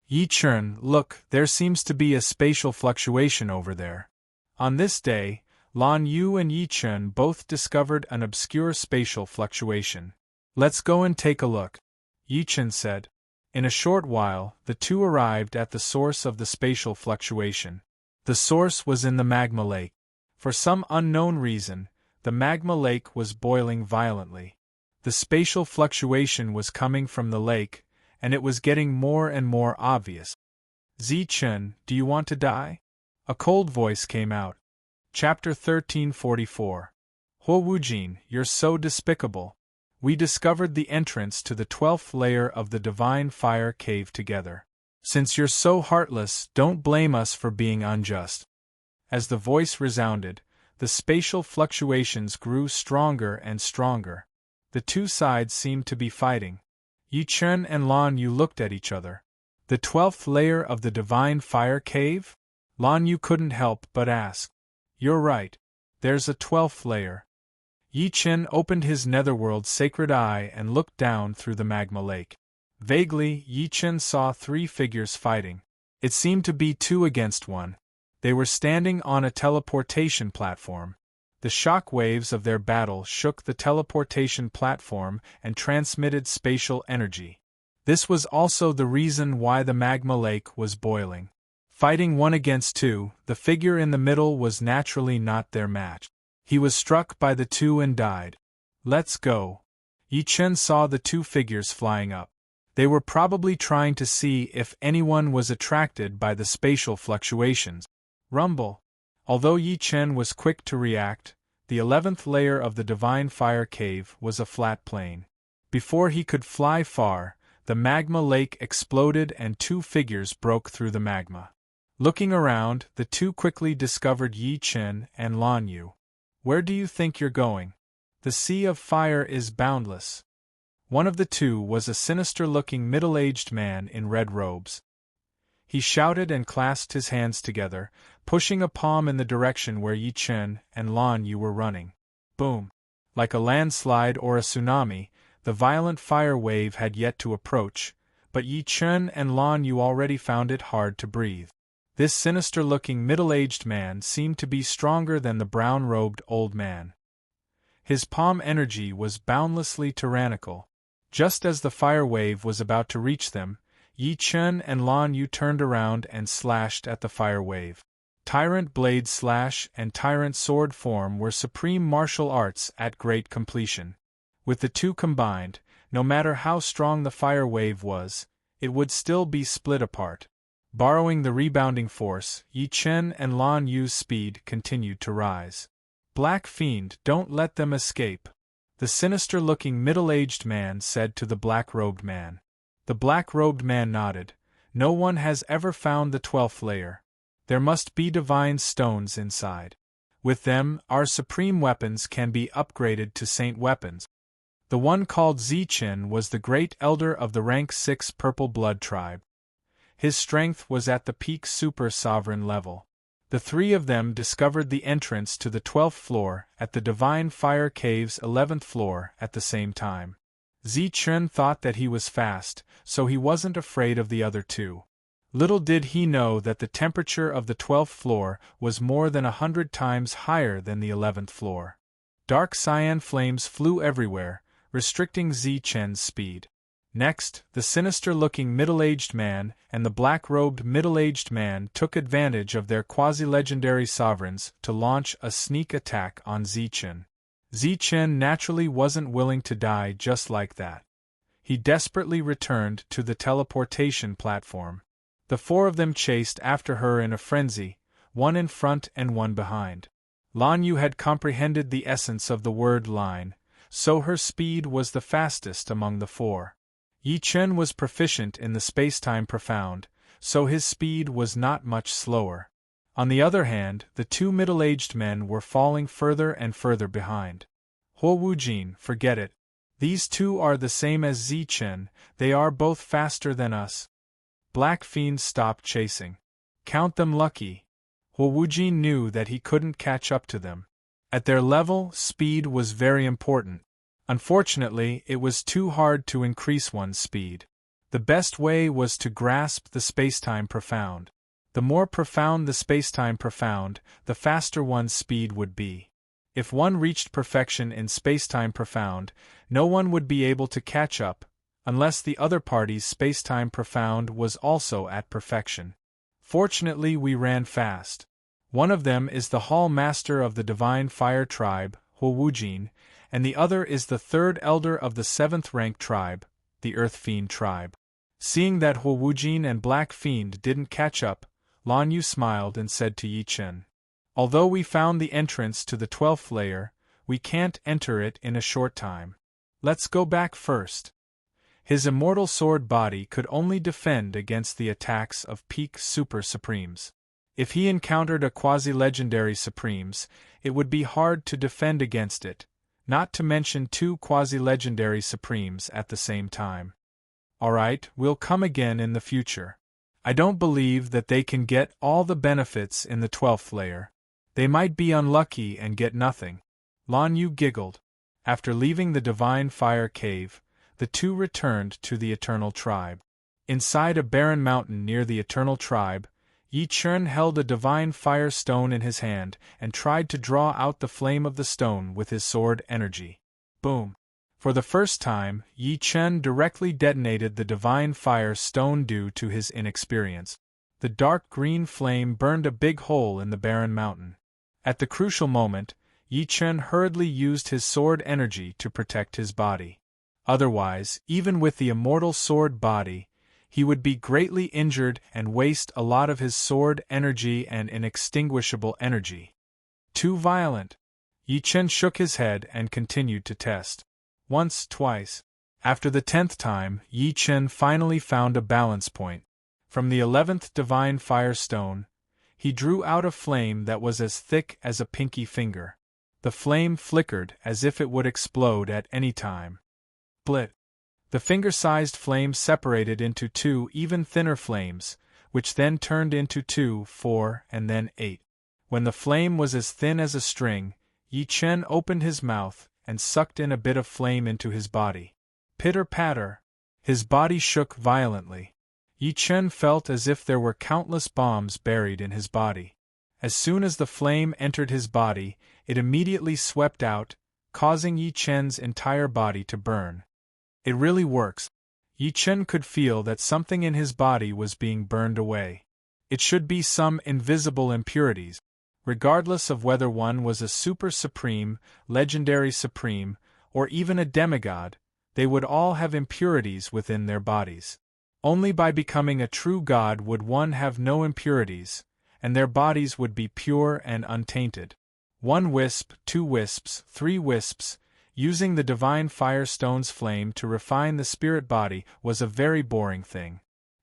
[SPEAKER 1] "Yi Chen, look, there seems to be a spatial fluctuation over there." On this day, Lan Yu and Yi Chen both discovered an obscure spatial fluctuation. "Let's go and take a look," Yi Chen said. In a short while, the two arrived at the source of the spatial fluctuation. The source was in the magma lake. For some unknown reason, the magma lake was boiling violently. The spatial fluctuation was coming from the lake, and it was getting more and more obvious. "Zi Chen, do you want to die?" A cold voice came out. Chapter 1344. Huo Wujin, you're so despicable. We discovered the entrance to the 12th layer of the Divine Fire Cave together. Since you're so heartless, don't blame us for being unjust. As the voice resounded, the spatial fluctuations grew stronger and stronger. The two sides seemed to be fighting. Yi Chen and Lan Yu looked at each other. The 12th layer of the Divine Fire Cave? Lan Yu couldn't help but ask. You're right. There's a 12th layer. Yi Chen opened his netherworld sacred eye and looked down through the magma lake. Vaguely, Yi Chen saw 3 figures fighting. It seemed to be 2 against 1. They were standing on a teleportation platform. The shock waves of their battle shook the teleportation platform and transmitted spatial energy. This was also the reason why the magma lake was boiling. Fighting 1 against 2, the figure in the middle was naturally not their match. He was struck by the 2 and died. Let's go. Yi Chen saw the 2 figures flying up. They were probably trying to see if anyone was attracted by the spatial fluctuations. Rumble. Although Yi Chen was quick to react, the 11th layer of the Divine Fire Cave was a flat plain. Before he could fly far, the magma lake exploded and 2 figures broke through the magma. Looking around, the 2 quickly discovered Yi Chen and Lan Yu. Where do you think you're going? The sea of fire is boundless. One of the 2 was a sinister-looking middle-aged man in red robes. He shouted and clasped his hands together, pushing a palm in the direction where Yi Chen and Lan Yu were running. Boom! Like a landslide or a tsunami, The violent fire wave had yet to approach, but Yi Chen and Lan Yu already found it hard to breathe. This sinister-looking middle-aged man seemed to be stronger than the brown-robed old man. His palm energy was boundlessly tyrannical. Just as the fire wave was about to reach them, Yi Chen and Lan Yu turned around and slashed at the fire wave. Tyrant blade slash and tyrant sword form were supreme martial arts at great completion. With the two combined, no matter how strong the fire wave was, it would still be split apart. Borrowing the rebounding force, Yi Chen and Lan Yu's speed continued to rise. Black Fiend, don't let them escape, the sinister-looking middle-aged man said to the black-robed man. The black-robed man nodded. No one has ever found the 12th layer. There must be divine stones inside. With them, our supreme weapons can be upgraded to saint weapons. The one called Zichen was the great elder of the rank 6 Purple Blood tribe. His strength was at the peak super-sovereign level. The three of them discovered the entrance to the 12th floor at the Divine Fire Cave's 11th floor at the same time. Zichen thought that he was fast, so he wasn't afraid of the other two. Little did he know that the temperature of the 12th floor was more than 100 times higher than the 11th floor. Dark cyan flames flew everywhere, restricting Zichen's speed. Next, the sinister-looking middle-aged man and the black-robed middle-aged man took advantage of their quasi-legendary sovereigns to launch a sneak attack on Zichen. Zichen naturally wasn't willing to die just like that. He desperately returned to the teleportation platform. The four of them chased after her in a frenzy, one in front and one behind. Lan Yu had comprehended the essence of the word line, so her speed was the fastest among the four. Yi Chen was proficient in the space-time profound, so his speed was not much slower. On the other hand, the two middle-aged men were falling further and further behind. Huo Wujin, forget it. These two are the same as Zichen, they are both faster than us. Black Fiend stopped chasing. Count them lucky. Huo Wujin knew that he couldn't catch up to them. At their level, speed was very important. Unfortunately, it was too hard to increase one's speed. The best way was to grasp the spacetime profound. The more profound the spacetime profound, the faster one's speed would be. If one reached perfection in spacetime profound, no one would be able to catch up, unless the other party's spacetime profound was also at perfection. Fortunately, we ran fast. One of them is the Hall Master of the Divine Fire Tribe, Huo Wujin, and the other is the third elder of the 7th rank tribe, the Earth Fiend tribe. Seeing that Huo Wujin and Black Fiend didn't catch up, Lan Yu smiled and said to Yi Chen, "Although we found the entrance to the 12th layer, we can't enter it in a short time. Let's go back first." His immortal sword body could only defend against the attacks of peak super supremes. If he encountered a quasi-legendary supremes, it would be hard to defend against it, not to mention two quasi-legendary supremes at the same time. Alright, we'll come again in the future. I don't believe that they can get all the benefits in the 12th layer. They might be unlucky and get nothing. Lan Yu giggled. After leaving the Divine Fire Cave, the two returned to the Eternal Tribe. Inside a barren mountain near the Eternal Tribe, Yi Chen held a divine fire stone in his hand and tried to draw out the flame of the stone with his sword energy. Boom! For the first time, Yi Chen directly detonated the divine fire stone due to his inexperience. The dark green flame burned a big hole in the barren mountain. At the crucial moment, Yi Chen hurriedly used his sword energy to protect his body. Otherwise, even with the immortal sword body, he would be greatly injured and waste a lot of his sword energy and inextinguishable energy. Too violent. Yi Chen shook his head and continued to test. Once, twice. After the 10th time, Yi Chen finally found a balance point. From the 11th divine fire stone, he drew out a flame that was as thick as a pinky finger. The flame flickered as if it would explode at any time. Blit. The finger-sized flame separated into two even thinner flames, which then turned into 2, 4, and then 8. When the flame was as thin as a string, Yi Chen opened his mouth and sucked in a bit of flame into his body. Pitter-patter. His body shook violently. Yi Chen felt as if there were countless bombs buried in his body. As soon as the flame entered his body, it immediately swept out, causing Yi Chen's entire body to burn. It really works. Yi Chen could feel that something in his body was being burned away. It should be some invisible impurities. Regardless of whether one was a super supreme, legendary supreme, or even a demigod, they would all have impurities within their bodies. Only by becoming a true god would one have no impurities, and their bodies would be pure and untainted. 1 wisp, 2 wisps, 3 wisps, using the divine firestone's flame to refine the spirit body was a very boring thing.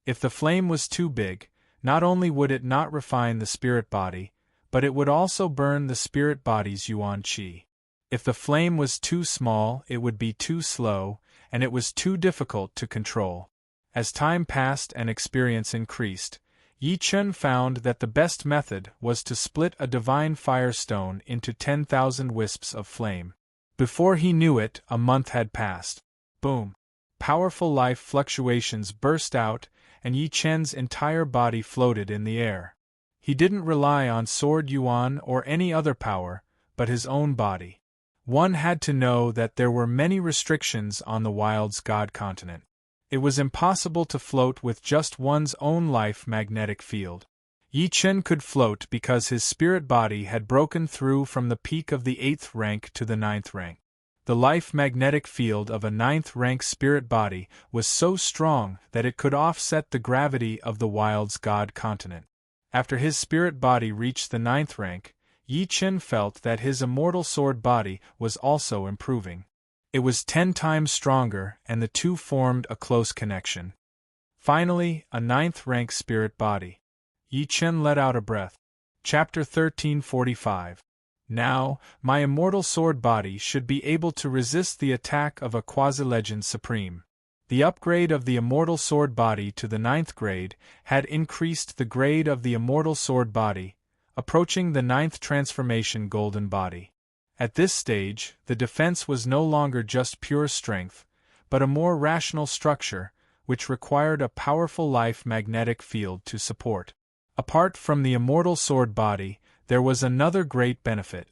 [SPEAKER 1] If the flame was too big, not only would it not refine the spirit body, but it would also burn the spirit body's yuan qi. If the flame was too small, it would be too slow, and it was too difficult to control. As time passed and experience increased, Yi Chen found that the best method was to split a divine firestone into 10,000 wisps of flame. Before he knew it, a month had passed. Boom! Powerful life fluctuations burst out, and Yi Chen's entire body floated in the air. He didn't rely on Sword Yuan or any other power, but his own body. One had to know that there were many restrictions on the Wild's God continent. It was impossible to float with just one's own life magnetic field. Yi Chen could float because his spirit body had broken through from the peak of the 8th rank to the 9th rank. The life magnetic field of a 9th rank spirit body was so strong that it could offset the gravity of the Wild's God continent. After his spirit body reached the 9th rank, Yi Chen felt that his immortal sword body was also improving. It was 10 times stronger, and the two formed a close connection. Finally, a 9th rank spirit body. Yi Chen let out a breath. Chapter 1345. Now, my immortal sword body should be able to resist the attack of a quasi-legend supreme. The upgrade of the immortal sword body to the 9th grade had increased the grade of the immortal sword body, approaching the 9th transformation golden body. At this stage, the defense was no longer just pure strength, but a more rational structure, which required a powerful life magnetic field to support. Apart from the immortal sword body, there was another great benefit.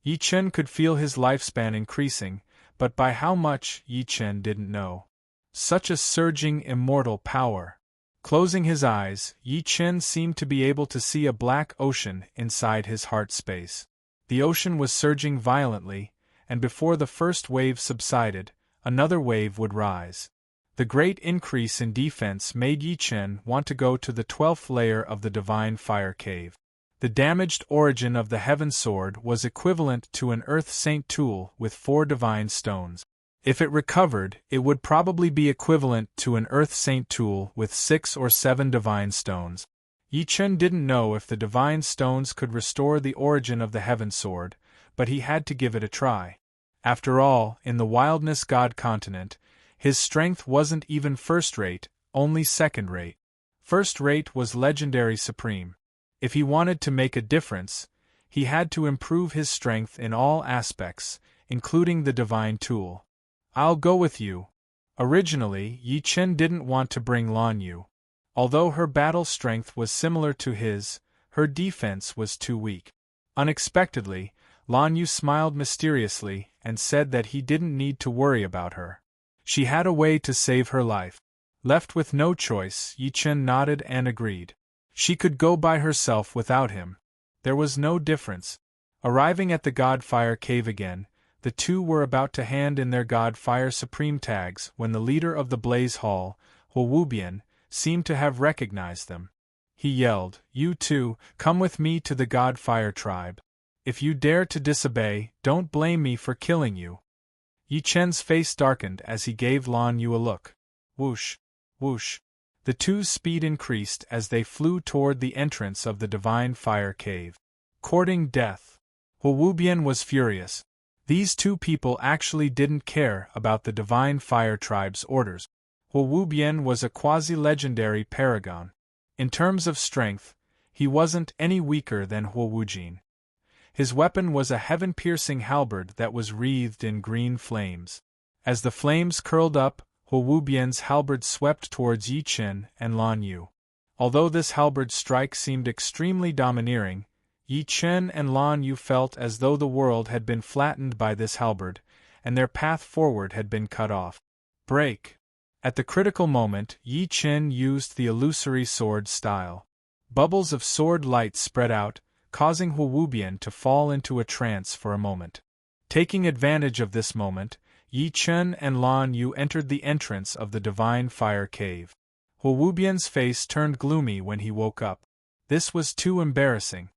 [SPEAKER 1] Yi Chen could feel his lifespan increasing, but by how much Yi Chen didn't know. Such a surging immortal power. Closing his eyes, Yi Chen seemed to be able to see a black ocean inside his heart space. The ocean was surging violently, and before the first wave subsided, another wave would rise. The great increase in defense made Yi Chen want to go to the 12th layer of the Divine Fire Cave. The damaged origin of the Heaven Sword was equivalent to an Earth Saint tool with 4 divine stones. If it recovered, it would probably be equivalent to an Earth Saint tool with 6 or 7 divine stones. Yi Chen didn't know if the divine stones could restore the origin of the Heaven Sword, but he had to give it a try. After all, in the Wildness God continent, his strength wasn't even first-rate, only second-rate. First-rate was legendary supreme. If he wanted to make a difference, he had to improve his strength in all aspects, including the divine tool. I'll go with you. Originally, Yi Chen didn't want to bring Lan Yu. Although her battle strength was similar to his, her defense was too weak. Unexpectedly, Lan Yu smiled mysteriously and said that he didn't need to worry about her. She had a way to save her life. Left with no choice, Yi Chen nodded and agreed. She could go by herself without him. There was no difference. Arriving at the Godfire Cave again, the two were about to hand in their Godfire Supreme tags when the leader of the Blaze Hall, Wubian, seemed to have recognized them. He yelled, "You two, come with me to the Godfire tribe. If you dare to disobey, don't blame me for killing you." Yi Chen's face darkened as he gave Lan Yu a look. Whoosh, whoosh. The two's speed increased as they flew toward the entrance of the Divine Fire Cave. Courting death. Wubian was furious. These two people actually didn't care about the Divine Fire Tribe's orders. Wubian was a quasi-legendary paragon. In terms of strength, he wasn't any weaker than Wujin. His weapon was a heaven-piercing halberd that was wreathed in green flames. As the flames curled up, Hu Wubian's halberd swept towards Yi Chen and Lan Yu. Although this halberd strike seemed extremely domineering, Yi Chen and Lan Yu felt as though the world had been flattened by this halberd, and their path forward had been cut off. Break! At the critical moment, Yi Chen used the illusory sword style. Bubbles of sword light spread out, causing Hu Wubian to fall into a trance for a moment. Taking advantage of this moment, Yi Chen and Lan Yu entered the entrance of the Divine Fire Cave. Hu Wubian's face turned gloomy when he woke up. This was too embarrassing.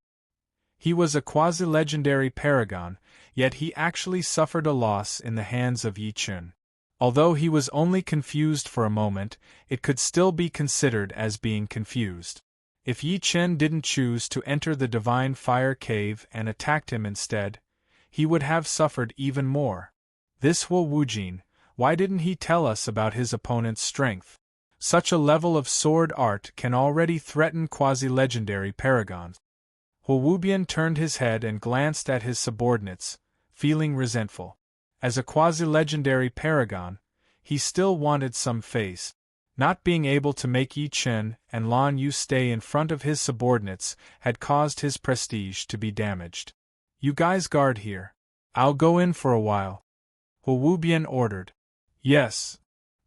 [SPEAKER 1] He was a quasi-legendary paragon, yet he actually suffered a loss in the hands of Yi Chen. Although he was only confused for a moment, it could still be considered as being confused. If Yi Chen didn't choose to enter the Divine Fire Cave and attacked him instead, he would have suffered even more. This Hu Wujin, why didn't he tell us about his opponent's strength? Such a level of sword art can already threaten quasi-legendary paragons. Hu Wubian turned his head and glanced at his subordinates, feeling resentful. As a quasi-legendary paragon, he still wanted some face. Not being able to make Yi Chen and Lan Yu stay in front of his subordinates had caused his prestige to be damaged. You guys guard here. I'll go in for a while. Hu Wubian ordered. Yes.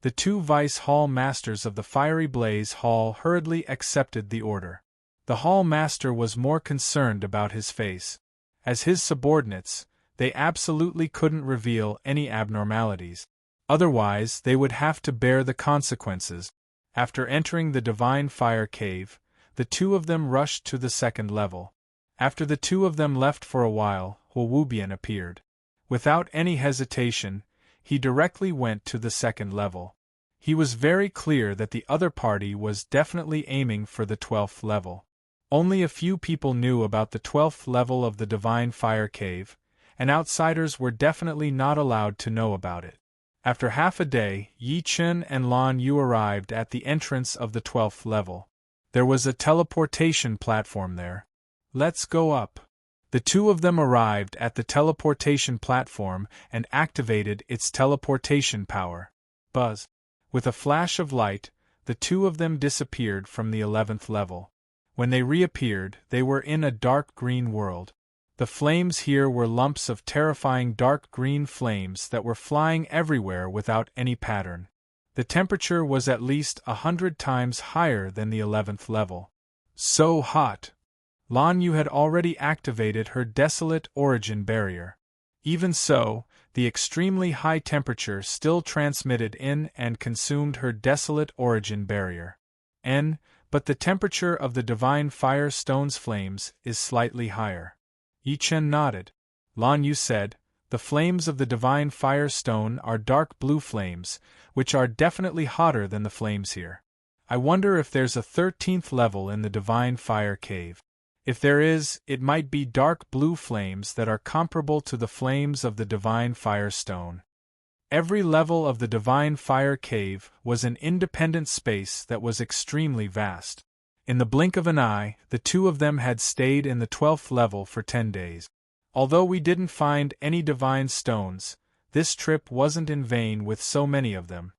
[SPEAKER 1] The two vice hall masters of the Fiery Blaze Hall hurriedly accepted the order. The hall master was more concerned about his face. As his subordinates, they absolutely couldn't reveal any abnormalities. Otherwise, they would have to bear the consequences. After entering the Divine Fire Cave, the two of them rushed to the second level. After the two of them left for a while, Hu Wubian appeared. Without any hesitation, he directly went to the second level. He was very clear that the other party was definitely aiming for the 12th level. Only a few people knew about the 12th level of the Divine Fire Cave, and outsiders were definitely not allowed to know about it. After half a day, Yi Chen and Lan Yu arrived at the entrance of the 12th level. There was a teleportation platform there. Let's go up. The two of them arrived at the teleportation platform and activated its teleportation power. Buzz. With a flash of light, the two of them disappeared from the 11th level. When they reappeared, they were in a dark green world. The flames here were lumps of terrifying dark green flames that were flying everywhere without any pattern. The temperature was at least 100 times higher than the 11th level. So hot! Lan Yu had already activated her desolate origin barrier. Even so, the extremely high temperature still transmitted in and consumed her desolate origin barrier. But the temperature of the Divine Fire Stone's flames is slightly higher. Yi Chen nodded. Lan Yu said, the flames of the Divine Fire Stone are dark blue flames, which are definitely hotter than the flames here. I wonder if there's a 13th level in the Divine Fire Cave. If there is, it might be dark blue flames that are comparable to the flames of the Divine Fire Stone. Every level of the Divine Fire Cave was an independent space that was extremely vast. In the blink of an eye, the two of them had stayed in the 12th level for 10 days. Although we didn't find any divine stones, this trip wasn't in vain with so many of them.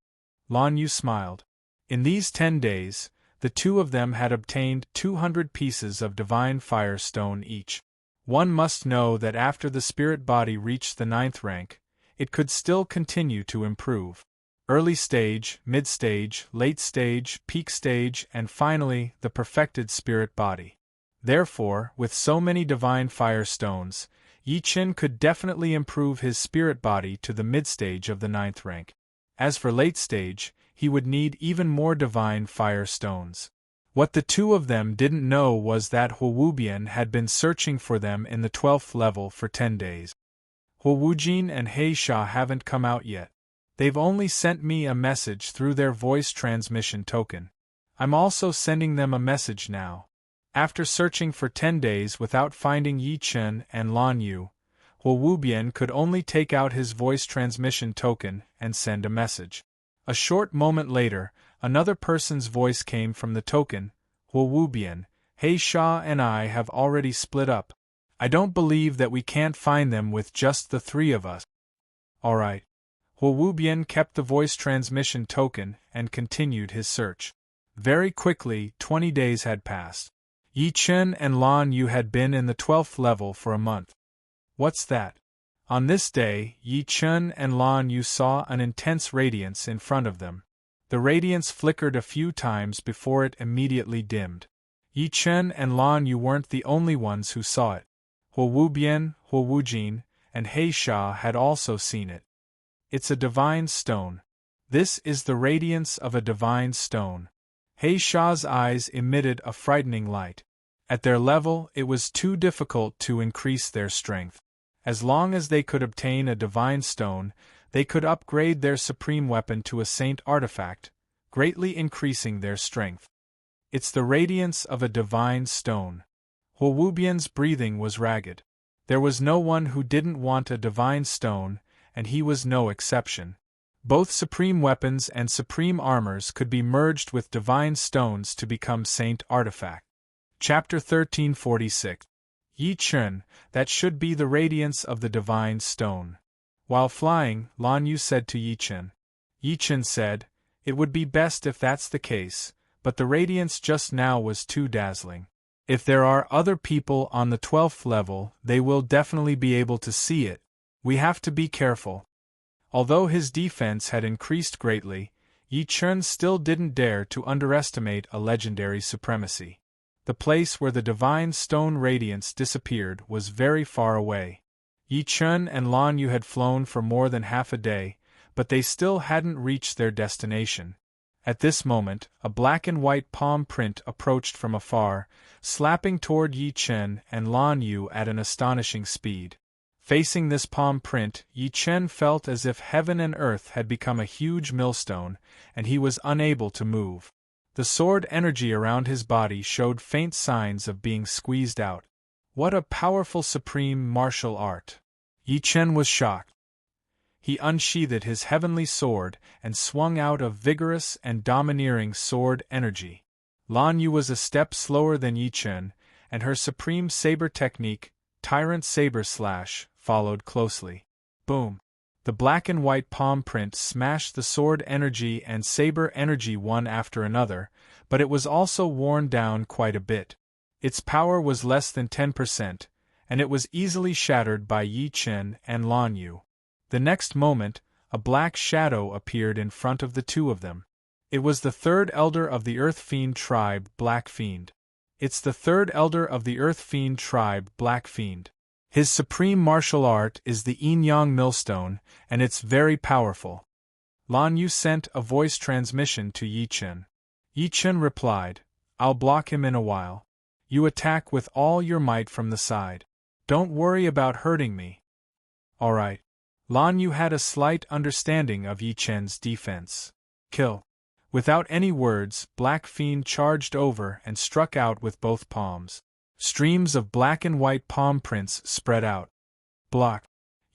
[SPEAKER 1] Lan Yu smiled. In these 10 days, the two of them had obtained 200 pieces of divine fire stone each. One must know that after the spirit body reached the 9th rank, it could still continue to improve. Early stage, mid-stage, late stage, peak stage, and finally, the perfected spirit body. Therefore, with so many divine fire stones, Yi Chen could definitely improve his spirit body to the mid-stage of the 9th rank. As for late stage, he would need even more divine fire stones. What the two of them didn't know was that Hu Wubian had been searching for them in the 12th level for 10 days. Hu Wujin and He Sha haven't come out yet. They've only sent me a message through their voice transmission token. I'm also sending them a message now. After searching for 10 days without finding Yi Chen and Lan Yu, Hu Wubian could only take out his voice transmission token and send a message. A short moment later, another person's voice came from the token. Hu Wubian, He Sha and I have already split up. I don't believe that we can't find them with just the three of us. Alright. Wubian kept the voice transmission token and continued his search. Very quickly, 20 days had passed. Yi Chen and Lan Yu had been in the 12th level for a month. What's that? On this day, Yi Chen and Lan Yu saw an intense radiance in front of them. The radiance flickered a few times before it immediately dimmed. Yi Chen and Lan Yu weren't the only ones who saw it. Wubian, Wujin, and He Sha had also seen it. It's a divine stone. This is the radiance of a divine stone. He Sha's eyes emitted a frightening light. At their level, it was too difficult to increase their strength. As long as they could obtain a divine stone, they could upgrade their supreme weapon to a saint artifact, greatly increasing their strength. It's the radiance of a divine stone. Wubian's breathing was ragged. There was no one who didn't want a divine stone, and he was no exception. Both supreme weapons and supreme armors could be merged with divine stones to become saint artifact. Chapter 1346. Yi Chen, that should be the radiance of the divine stone. While flying, Lan Yu said to Yi Chen. Yi Chen said, "It would be best if that's the case, but the radiance just now was too dazzling. If there are other people on the 12th level, they will definitely be able to see it. We have to be careful." Although his defense had increased greatly, Yi Chen still didn't dare to underestimate a legendary supremacy. The place where the divine stone radiance disappeared was very far away. Yi Chen and Lan Yu had flown for more than half a day, but they still hadn't reached their destination. At this moment, a black and white palm print approached from afar, slapping toward Yi Chen and Lan Yu at an astonishing speed. Facing this palm print, Yi Chen felt as if heaven and earth had become a huge millstone, and he was unable to move. The sword energy around his body showed faint signs of being squeezed out. What a powerful supreme martial art! Yi Chen was shocked. He unsheathed his heavenly sword and swung out a vigorous and domineering sword energy. Lan Yu was a step slower than Yi Chen, and her supreme saber technique, Tyrant Saber Slash, followed closely. Boom! The black and white palm print smashed the sword energy and saber energy one after another, but it was also worn down quite a bit. Its power was less than 10%, and it was easily shattered by Yi Chen and Lan Yu. The next moment, a black shadow appeared in front of the two of them. It was the third elder of the Earth Fiend tribe, Black Fiend. It's the third elder of the Earth Fiend tribe, Black Fiend. His supreme martial art is the Yin-Yang Millstone, and it's very powerful. Lan Yu sent a voice transmission to Yi Chen. Yi Chen replied, "I'll block him in a while. You attack with all your might from the side. Don't worry about hurting me." "All right." Lan Yu had a slight understanding of Yi Chen's defense. "Kill." Without any words, Black Fiend charged over and struck out with both palms. Streams of black and white palm prints spread out. Block.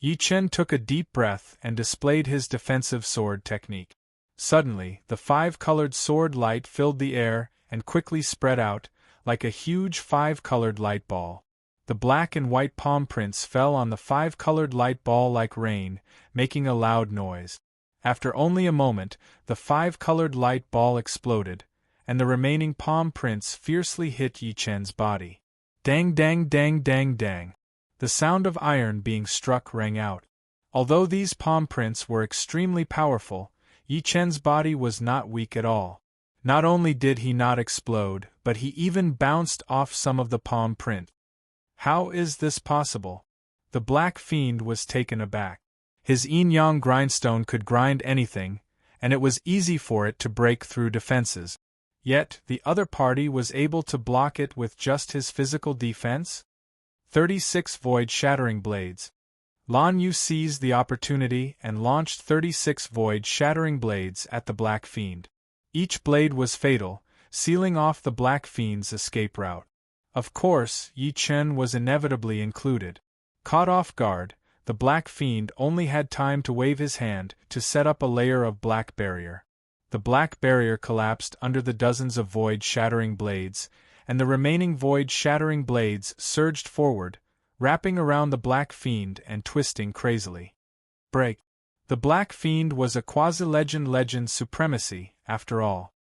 [SPEAKER 1] Yi Chen took a deep breath and displayed his defensive sword technique. Suddenly, the five-colored sword light filled the air and quickly spread out, like a huge five-colored light ball. The black and white palm prints fell on the five-colored light ball like rain, making a loud noise. After only a moment, the five-colored light ball exploded, and the remaining palm prints fiercely hit Yi Chen's body. Dang dang dang dang dang. The sound of iron being struck rang out. Although these palm prints were extremely powerful, Yi Chen's body was not weak at all. Not only did he not explode, but he even bounced off some of the palm print. How is this possible? The Black Fiend was taken aback. His yin-yang grindstone could grind anything, and it was easy for it to break through defenses. Yet, the other party was able to block it with just his physical defense? 36 void-shattering blades. Lan Yu seized the opportunity and launched 36 void-shattering blades at the Black Fiend. Each blade was fatal, sealing off the Black Fiend's escape route. Of course, Yi Chen was inevitably included. Caught off guard, the Black Fiend only had time to wave his hand to set up a layer of black barrier. The black barrier collapsed under the dozens of void-shattering blades, and the remaining void-shattering blades surged forward, wrapping around the Black Fiend and twisting crazily. Break! The Black Fiend was a quasi-legend supremacy, after all.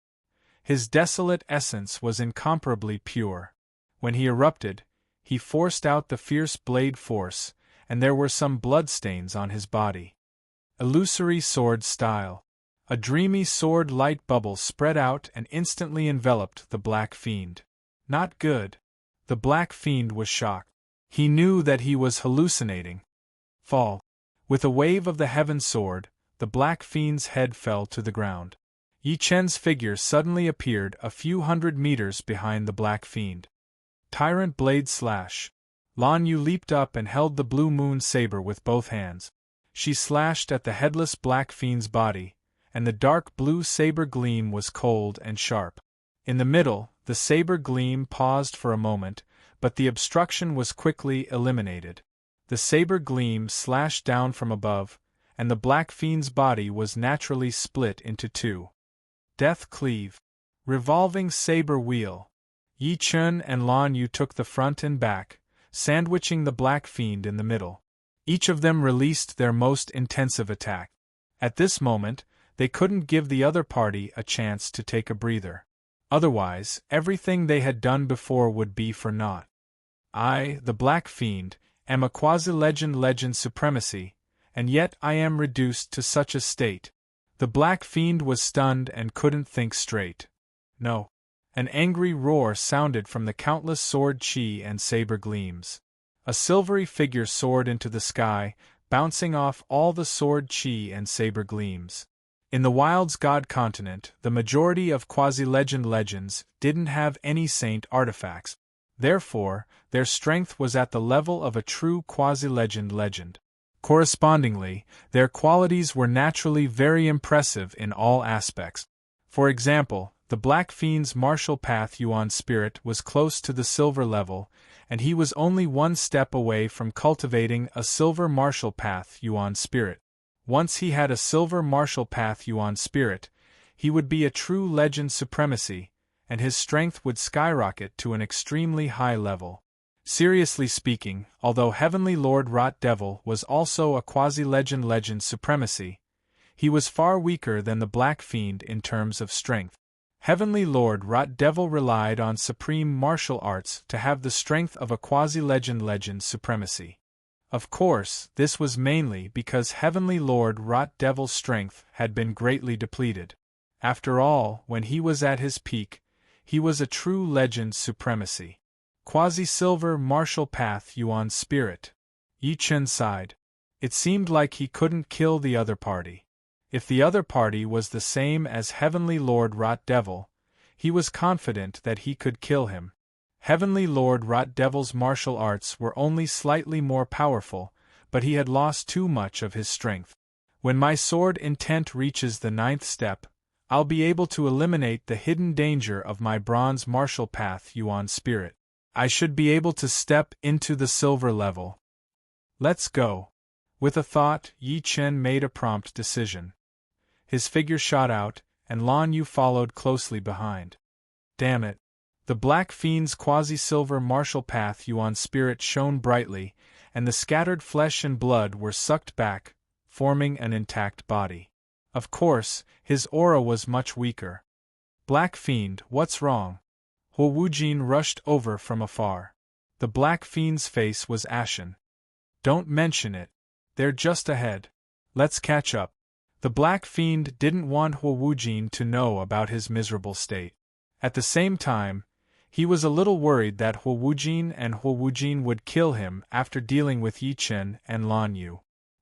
[SPEAKER 1] His desolate essence was incomparably pure. When he erupted, he forced out the fierce blade force, and there were some bloodstains on his body. Illusory sword style. A dreamy sword light bubble spread out and instantly enveloped the Black Fiend. Not good. The Black Fiend was shocked. He knew that he was hallucinating. Fall. With a wave of the heaven sword, the Black Fiend's head fell to the ground. Yi Chen's figure suddenly appeared a few hundred meters behind the Black Fiend. Tyrant blade slash. Lan Yu leaped up and held the blue moon saber with both hands. She slashed at the headless Black Fiend's body, and the dark blue saber gleam was cold and sharp. In the middle, the saber gleam paused for a moment, but the obstruction was quickly eliminated. The saber gleam slashed down from above, and the Black Fiend's body was naturally split into two. Death cleave. Revolving saber wheel. Yi Chen and Lan Yu took the front and back, sandwiching the Black Fiend in the middle. Each of them released their most intensive attack. At this moment, they couldn't give the other party a chance to take a breather. Otherwise, everything they had done before would be for naught. I, the Black Fiend, am a quasi-legend supremacy, and yet I am reduced to such a state. The Black Fiend was stunned and couldn't think straight. No. An angry roar sounded from the countless sword chi and saber gleams. A silvery figure soared into the sky, bouncing off all the sword chi and saber gleams. In the Wild's God continent, the majority of quasi-legends didn't have any saint artifacts. Therefore, their strength was at the level of a true quasi-legend. Correspondingly, their qualities were naturally very impressive in all aspects. For example, the Black Fiend's martial path Yuan spirit was close to the silver level, and he was only one step away from cultivating a silver martial path Yuan spirit. Once he had a silver martial path Yuan spirit, he would be a true legend supremacy, and his strength would skyrocket to an extremely high level. Seriously speaking, although Heavenly Lord Rot Devil was also a quasi-legend supremacy, he was far weaker than the Black Fiend in terms of strength. Heavenly Lord Rot Devil relied on supreme martial arts to have the strength of a quasi-legend supremacy. Of course, this was mainly because Heavenly Lord Rot Devil's strength had been greatly depleted. After all, when he was at his peak, he was a true legend supremacy. Quasi-silver martial path Yuan spirit. Yi Chen sighed. It seemed like he couldn't kill the other party. If the other party was the same as Heavenly Lord Rot Devil, he was confident that he could kill him. Heavenly Lord Rot Devil's martial arts were only slightly more powerful, but he had lost too much of his strength. When my sword intent reaches the 9th step, I'll be able to eliminate the hidden danger of my bronze martial path Yuan spirit. I should be able to step into the silver level. Let's go. With a thought, Yi Chen made a prompt decision. His figure shot out, and Lan Yu followed closely behind. Damn it. The Black Fiend's quasi-silver martial path Yuan spirit shone brightly, and the scattered flesh and blood were sucked back, forming an intact body. Of course, his aura was much weaker. Black Fiend, what's wrong? Huo Wujin rushed over from afar. The Black Fiend's face was ashen. Don't mention it. They're just ahead. Let's catch up. The Black Fiend didn't want Huo Wujin to know about his miserable state. At the same time, he was a little worried that Huo Wujin would kill him after dealing with Yi Chen and Lan Yu.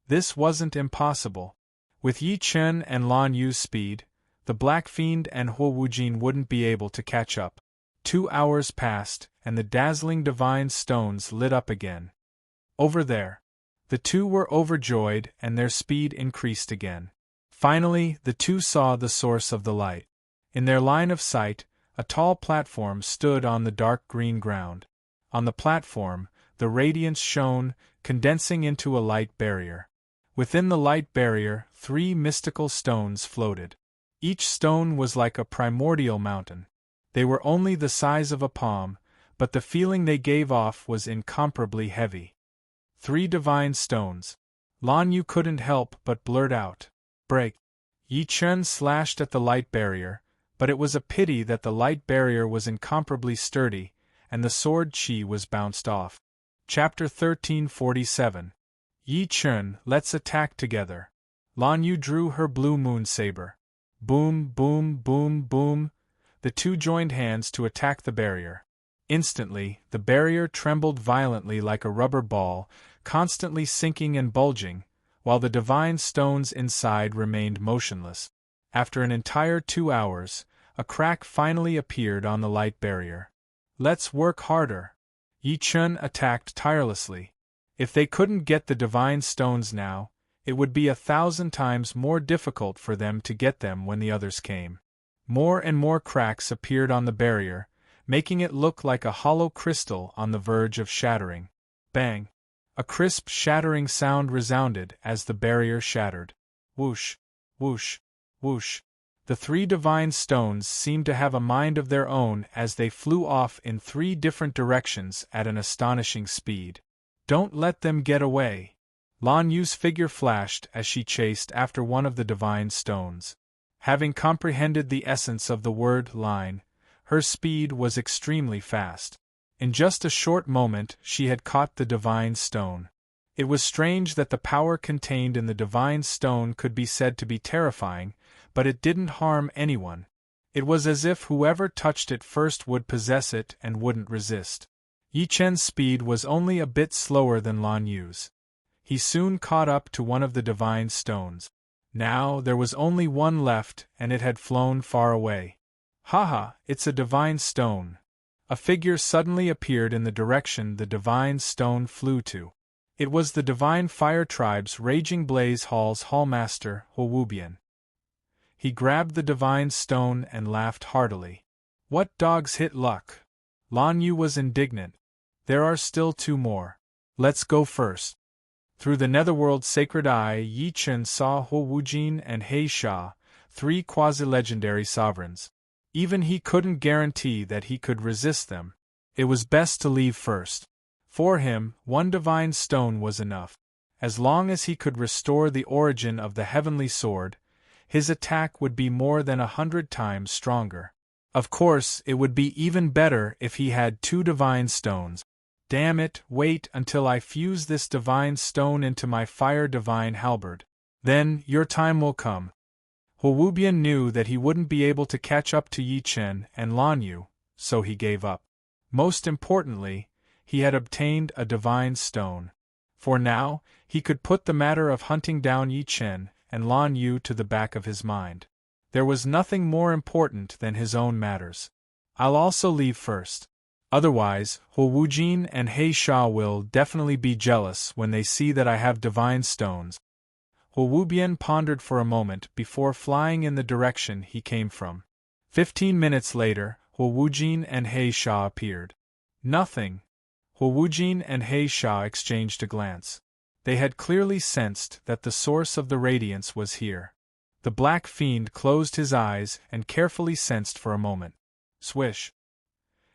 [SPEAKER 1] This wasn't impossible. With Yi Chen and Lan Yu's speed, the Black Fiend and Huo Wujin wouldn't be able to catch up. 2 hours passed, and the dazzling divine stones lit up again. Over there. The two were overjoyed, and their speed increased again. Finally, the two saw the source of the light. In their line of sight, a tall platform stood on the dark green ground. On the platform, the radiance shone, condensing into a light barrier. Within the light barrier, 3 mystical stones floated. Each stone was like a primordial mountain. They were only the size of a palm, but the feeling they gave off was incomparably heavy. 3 divine stones. Lan Yu couldn't help but blurt out, "Break!" Yi Chen slashed at the light barrier, but it was a pity that the light barrier was incomparably sturdy, and the sword chi was bounced off. Chapter 1347. Yi Chen, let's attack together. Lan Yu drew her blue moon saber. Boom, boom, boom, boom. The two joined hands to attack the barrier. Instantly, the barrier trembled violently like a rubber ball, constantly sinking and bulging, while the divine stones inside remained motionless. After an entire 2 hours, a crack finally appeared on the light barrier. Let's work harder. Yi Chen attacked tirelessly. If they couldn't get the divine stones now, it would be 1,000 times more difficult for them to get them when the others came. More and more cracks appeared on the barrier, making it look like a hollow crystal on the verge of shattering. Bang! A crisp shattering sound resounded as the barrier shattered. Whoosh! Whoosh! Whoosh! The 3 divine stones seemed to have a mind of their own as they flew off in 3 different directions at an astonishing speed. Don't let them get away! Lan Yu's figure flashed as she chased after one of the divine stones. Having comprehended the essence of the word line, her speed was extremely fast. In just a short moment she had caught the divine stone. It was strange that the power contained in the divine stone could be said to be terrifying, but it didn't harm anyone. It was as if whoever touched it first would possess it and wouldn't resist. Yi Chen's speed was only a bit slower than Lan Yu's. He soon caught up to one of the divine stones. Now there was only one left, and it had flown far away. Haha, it's a divine stone. A figure suddenly appeared in the direction the divine stone flew to. It was the divine fire tribe's Raging Blaze Hall's hallmaster, Huobian. He grabbed the divine stone and laughed heartily. What dog's hit luck? Lan Yu was indignant. There are still 2 more. Let's go first. Through the netherworld's sacred eye, Yi Chen saw Huojin and He Sha, 3 quasi-legendary sovereigns. Even he couldn't guarantee that he could resist them. It was best to leave first. For him, 1 divine stone was enough. As long as he could restore the origin of the heavenly sword, his attack would be more than 100 times stronger. Of course, it would be even better if he had 2 divine stones. Damn it, wait until I fuse this divine stone into my fire divine halberd. Then, your time will come. Huobian knew that he wouldn't be able to catch up to Yi Chen and Lan Yu, so he gave up. Most importantly, he had obtained a divine stone. For now, he could put the matter of hunting down Yi Chen and Lan Yu to the back of his mind. There was nothing more important than his own matters. I'll also leave first. Otherwise, Huojin and He Sha will definitely be jealous when they see that I have divine stones. Huobian pondered for a moment before flying in the direction he came from. 15 minutes later, Huojin and He Sha appeared. Nothing. Huojin and He Sha exchanged a glance. They had clearly sensed that the source of the radiance was here. The black fiend closed his eyes and carefully sensed for a moment. Swish.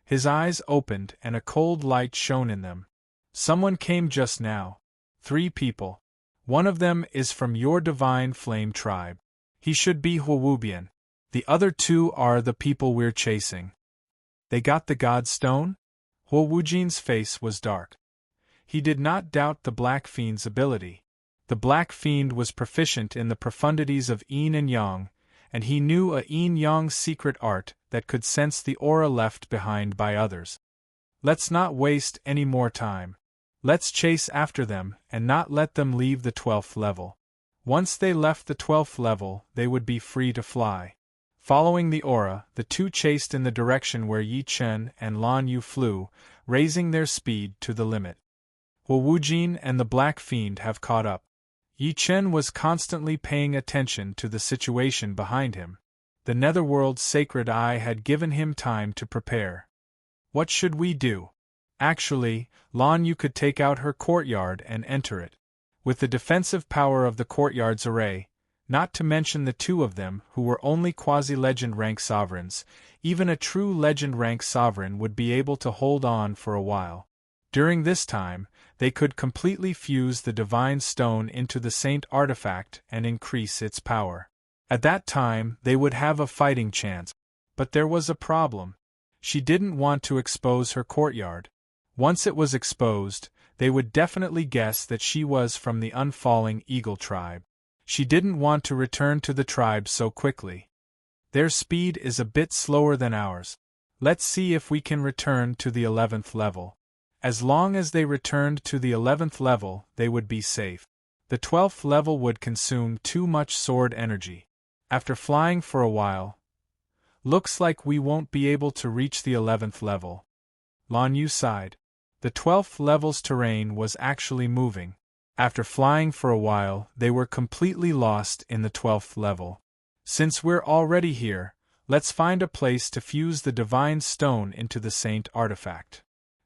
[SPEAKER 1] His eyes opened and a cold light shone in them. Someone came just now. 3 people. One of them is from your divine flame tribe. He should be Huobian. The other 2 are the people we're chasing. They got the God Stone? Huojin's face was dark. He did not doubt the Black Fiend's ability. The Black Fiend was proficient in the profundities of Yin and Yang, and he knew a Yin-Yang secret art that could sense the aura left behind by others. Let's not waste any more time. Let's chase after them and not let them leave the 12th level. Once they left the 12th level, they would be free to fly. Following the aura, the 2 chased in the direction where Yi Chen and Lan Yu flew, raising their speed to the limit. Huojin and the Black Fiend have caught up. Yi Chen was constantly paying attention to the situation behind him. The netherworld's sacred eye had given him time to prepare. What should we do? Actually, Lan Yu could take out her courtyard and enter it. With the defensive power of the courtyard's array, not to mention the 2 of them who were only quasi-legend rank sovereigns, even a true legend rank sovereign would be able to hold on for a while. During this time, they could completely fuse the divine stone into the saint artifact and increase its power. At that time, they would have a fighting chance. But there was a problem. She didn't want to expose her courtyard. Once it was exposed, they would definitely guess that she was from the unfalling eagle tribe. She didn't want to return to the tribe so quickly. Their speed is a bit slower than ours. Let's see if we can return to the 11th level. As long as they returned to the 11th level, they would be safe. The 12th level would consume too much sword energy. After flying for a while, looks like we won't be able to reach the 11th level. Lan Yu sighed. The 12th level's terrain was actually moving. After flying for a while, they were completely lost in the 12th level. Since we're already here, let's find a place to fuse the divine stone into the saint artifact.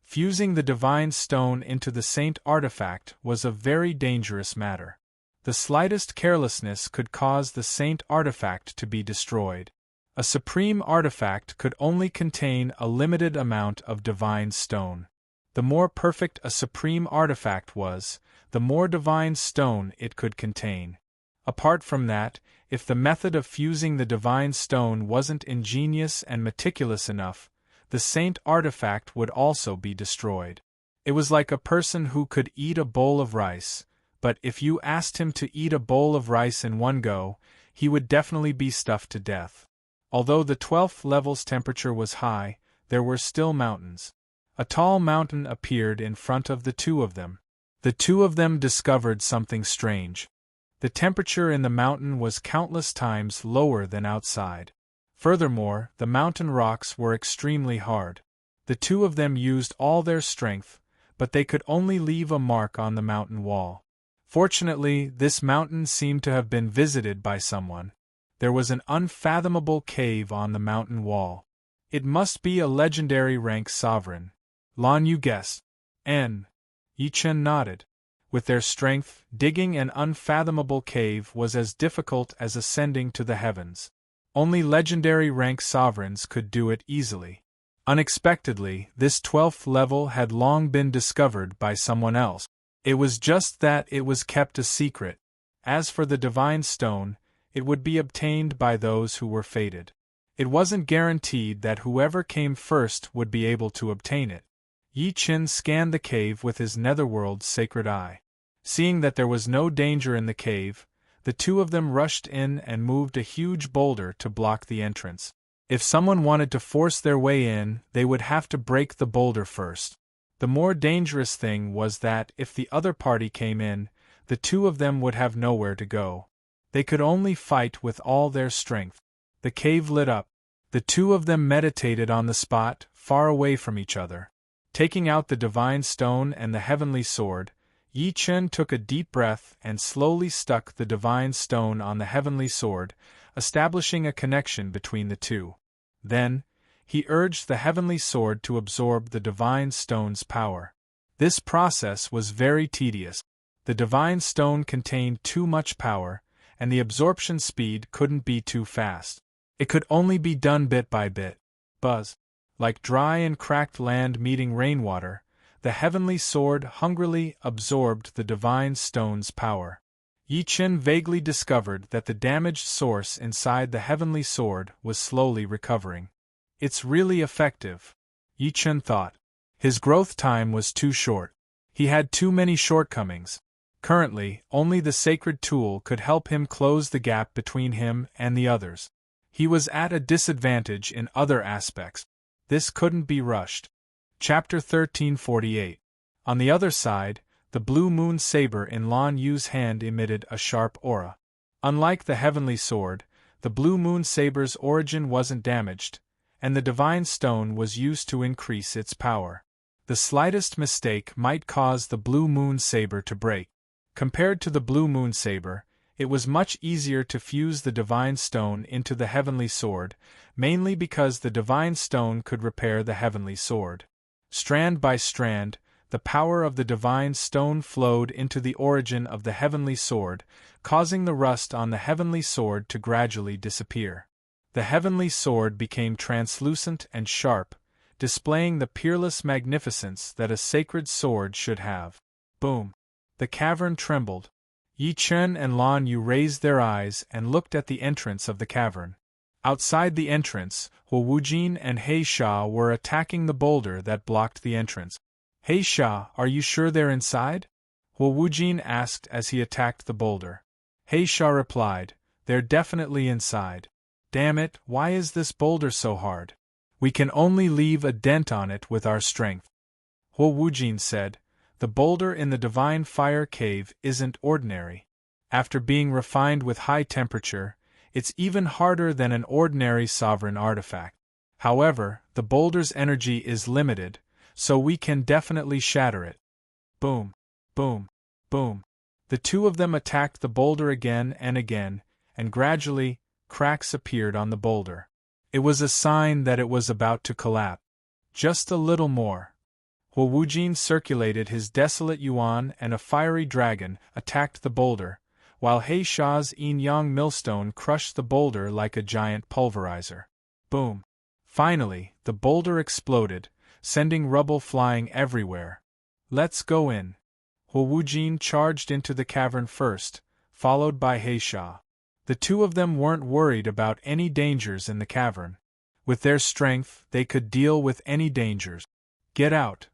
[SPEAKER 1] Fusing the divine stone into the saint artifact was a very dangerous matter. The slightest carelessness could cause the saint artifact to be destroyed. A supreme artifact could only contain a limited amount of divine stone. The more perfect a supreme artifact was, the more divine stone it could contain. Apart from that, if the method of fusing the divine stone wasn't ingenious and meticulous enough, the saint artifact would also be destroyed. It was like a person who could eat a bowl of rice, but if you asked him to eat a bowl of rice in one go, he would definitely be stuffed to death. Although the 12th level's temperature was high, there were still mountains. A tall mountain appeared in front of the two of them. The two of them discovered something strange. The temperature in the mountain was countless times lower than outside. Furthermore, the mountain rocks were extremely hard. The two of them used all their strength, but they could only leave a mark on the mountain wall. Fortunately, this mountain seemed to have been visited by someone. There was an unfathomable cave on the mountain wall. It must be a legendary rank sovereign. Lan Yu guessed. Yi Chen nodded. With their strength, digging an unfathomable cave was as difficult as ascending to the heavens. Only legendary rank sovereigns could do it easily. Unexpectedly, this 12th level had long been discovered by someone else. It was just that it was kept a secret. As for the divine stone, it would be obtained by those who were fated. It wasn't guaranteed that whoever came first would be able to obtain it. Yi Chen scanned the cave with his netherworld's sacred eye. Seeing that there was no danger in the cave, the two of them rushed in and moved a huge boulder to block the entrance. If someone wanted to force their way in, they would have to break the boulder first. The more dangerous thing was that if the other party came in, the two of them would have nowhere to go. They could only fight with all their strength. The cave lit up. The two of them meditated on the spot, far away from each other. Taking out the divine stone and the heavenly sword, Yi Chen took a deep breath and slowly stuck the divine stone on the heavenly sword, establishing a connection between the two. Then, he urged the heavenly sword to absorb the divine stone's power. This process was very tedious. The divine stone contained too much power, and the absorption speed couldn't be too fast. It could only be done bit by bit. Buzz. Like dry and cracked land meeting rainwater, the heavenly sword hungrily absorbed the divine stone's power. Yi Chen vaguely discovered that the damaged source inside the heavenly sword was slowly recovering. It's really effective, Yi Chen thought. His growth time was too short. He had too many shortcomings. Currently, only the sacred tool could help him close the gap between him and the others. He was at a disadvantage in other aspects. This couldn't be rushed. Chapter 1348. On the other side, the blue moon saber in Lan Yu's hand emitted a sharp aura. Unlike the heavenly sword, the blue moon saber's origin wasn't damaged, and the divine stone was used to increase its power. The slightest mistake might cause the blue moon saber to break. Compared to the blue moon saber, it was much easier to fuse the divine stone into the heavenly sword, mainly because the divine stone could repair the heavenly sword. Strand by strand, the power of the divine stone flowed into the origin of the heavenly sword, causing the rust on the heavenly sword to gradually disappear. The heavenly sword became translucent and sharp, displaying the peerless magnificence that a sacred sword should have. Boom. The cavern trembled. Yi Chen and Lan Yu raised their eyes and looked at the entrance of the cavern. Outside the entrance, Hu Wujin and He Sha were attacking the boulder that blocked the entrance. He Sha, are you sure they're inside? Hu Wujin asked as he attacked the boulder. He Sha replied, they're definitely inside. Damn it, why is this boulder so hard? We can only leave a dent on it with our strength. Hu Wujin said, the boulder in the Divine Fire Cave isn't ordinary. After being refined with high temperature, it's even harder than an ordinary sovereign artifact. However, the boulder's energy is limited, so we can definitely shatter it. Boom, boom, boom. The two of them attacked the boulder again, and gradually, cracks appeared on the boulder. It was a sign that it was about to collapse. Just a little more. Hu Wujin circulated his desolate yuan and a fiery dragon attacked the boulder, while He Sha's yin-yang millstone crushed the boulder like a giant pulverizer. Boom! Finally, the boulder exploded, sending rubble flying everywhere. Let's go in. Hu Wujin charged into the cavern first, followed by He Sha. The two of them weren't worried about any dangers in the cavern. With their strength, they could deal with any dangers. Get out!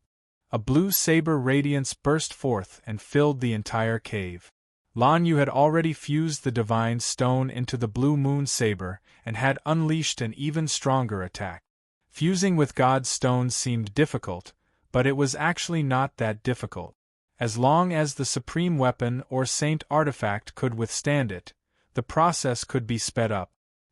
[SPEAKER 1] A blue saber radiance burst forth and filled the entire cave. Lan Yu had already fused the divine stone into the blue moon saber and had unleashed an even stronger attack. Fusing with God's stone seemed difficult, but it was actually not that difficult. As long as the supreme weapon or saint artifact could withstand it, the process could be sped up.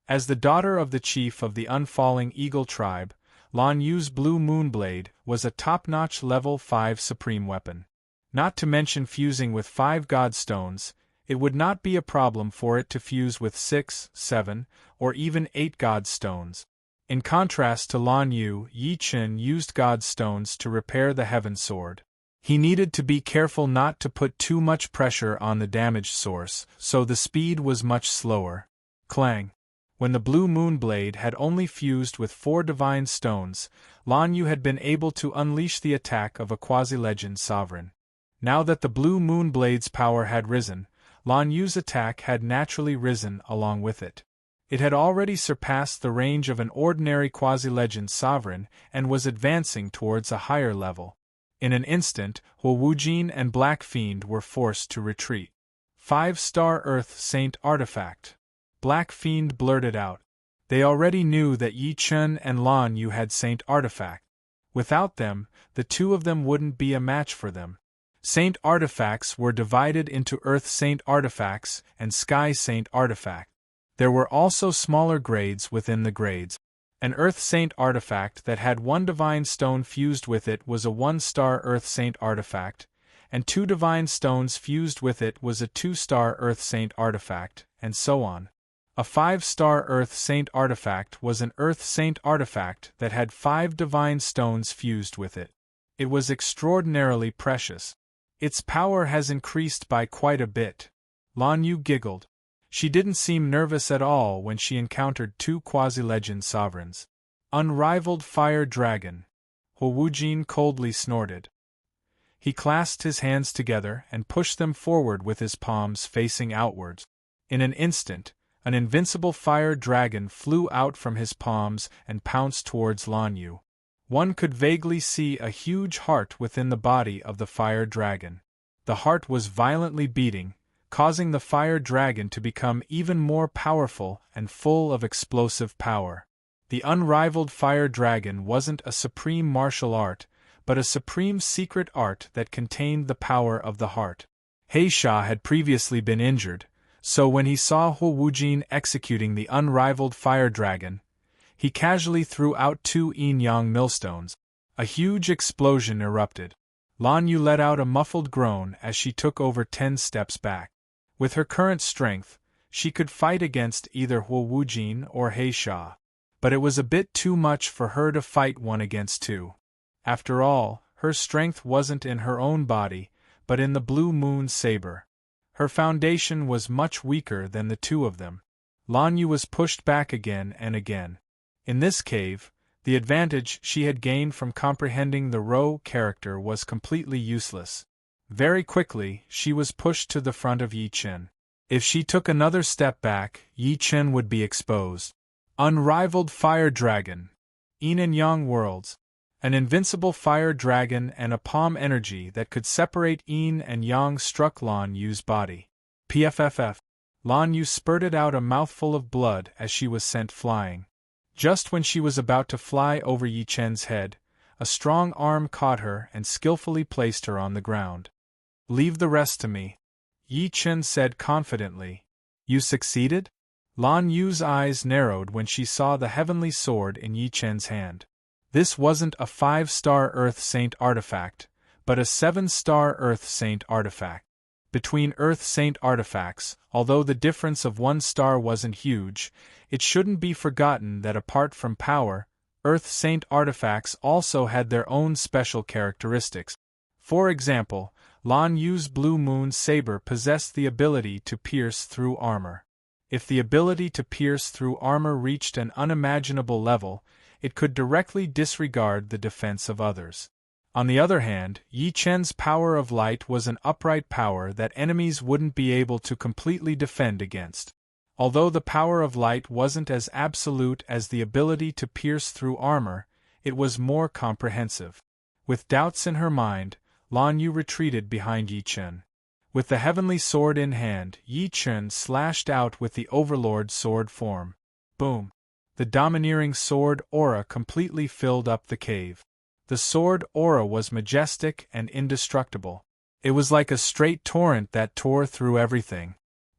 [SPEAKER 1] As the daughter of the chief of the unfalling eagle tribe, Lan Yu's blue moonblade was a top-notch level 5 supreme weapon. Not to mention fusing with 5 godstones, it would not be a problem for it to fuse with 6, 7, or even 8 godstones. In contrast to Lan Yu, Yi Chen used godstones to repair the heaven sword. He needed to be careful not to put too much pressure on the damaged source, so the speed was much slower. Clang! When the blue moonblade had only fused with 4 divine stones, Lan Yu had been able to unleash the attack of a quasi-legend sovereign. Now that the blue moonblade's power had risen, Lan Yu's attack had naturally risen along with it. It had already surpassed the range of an ordinary quasi-legend sovereign and was advancing towards a higher level. In an instant, Hu Wujin and Black Fiend were forced to retreat. 5-star Earth Saint Artifact. Black Fiend blurted out. They already knew that Yi Chen and Lan Yu had Saint Artifact. Without them, the two of them wouldn't be a match for them. Saint Artifacts were divided into Earth Saint Artifacts and Sky Saint Artifact. There were also smaller grades within the grades. An Earth Saint Artifact that had 1 divine stone fused with it was a 1-star Earth Saint Artifact, and 2 divine stones fused with it was a 2-star Earth Saint Artifact, and so on. A 5-star Earth Saint Artifact was an Earth Saint Artifact that had 5 divine stones fused with it. It was extraordinarily precious. Its power has increased by quite a bit. Lan Yu giggled. She didn't seem nervous at all when she encountered 2 quasi-legend sovereigns. Unrivaled fire dragon. Hu Wujin coldly snorted. He clasped his hands together and pushed them forward with his palms facing outwards. In an instant, an invincible fire dragon flew out from his palms and pounced towards Lan Yu. One could vaguely see a huge heart within the body of the fire dragon. The heart was violently beating, causing the fire dragon to become even more powerful and full of explosive power. The unrivaled fire dragon wasn't a supreme martial art, but a supreme secret art that contained the power of the heart. He Sha had previously been injured, so when he saw Hu Wujin executing the unrivaled fire dragon, he casually threw out 2 yin-yang millstones. A huge explosion erupted. Lan Yu let out a muffled groan as she took over 10 steps back. With her current strength, she could fight against either Hu Wujin or He Sha, but it was a bit too much for her to fight 1 against 2. After all, her strength wasn't in her own body, but in the blue moon saber. Her foundation was much weaker than the 2 of them. Lan Yu was pushed back again and again. In this cave, the advantage she had gained from comprehending the Ro character was completely useless. Very quickly, she was pushed to the front of Yi Chen. If she took another step back, Yi Chen would be exposed. Unrivaled fire dragon. Yin and Yang worlds. An invincible fire dragon and a palm energy that could separate Yin and Yang struck Lan Yu's body. PFFF. Lan Yu spurted out a mouthful of blood as she was sent flying. Just when she was about to fly over Yi Chen's head, a strong arm caught her and skillfully placed her on the ground. Leave the rest to me, Yi Chen said confidently. You succeeded? Lan Yu's eyes narrowed when she saw the heavenly sword in Yi Chen's hand. This wasn't a 5-star Earth Saint artifact, but a 7-star Earth Saint artifact. Between Earth Saint artifacts, although the difference of 1 star wasn't huge, it shouldn't be forgotten that apart from power, Earth Saint artifacts also had their own special characteristics. For example, Lan Yu's Blue Moon Saber possessed the ability to pierce through armor. If the ability to pierce through armor reached an unimaginable level, it could directly disregard the defense of others. On the other hand, Yi Chen's power of light was an upright power that enemies wouldn't be able to completely defend against. Although the power of light wasn't as absolute as the ability to pierce through armor, it was more comprehensive. With doubts in her mind, Lan Yu retreated behind Yi Chen. With the heavenly sword in hand, Yi Chen slashed out with the Overlord sword form. Boom! The domineering sword aura completely filled up the cave. The sword aura was majestic and indestructible. It was like a straight torrent that tore through everything.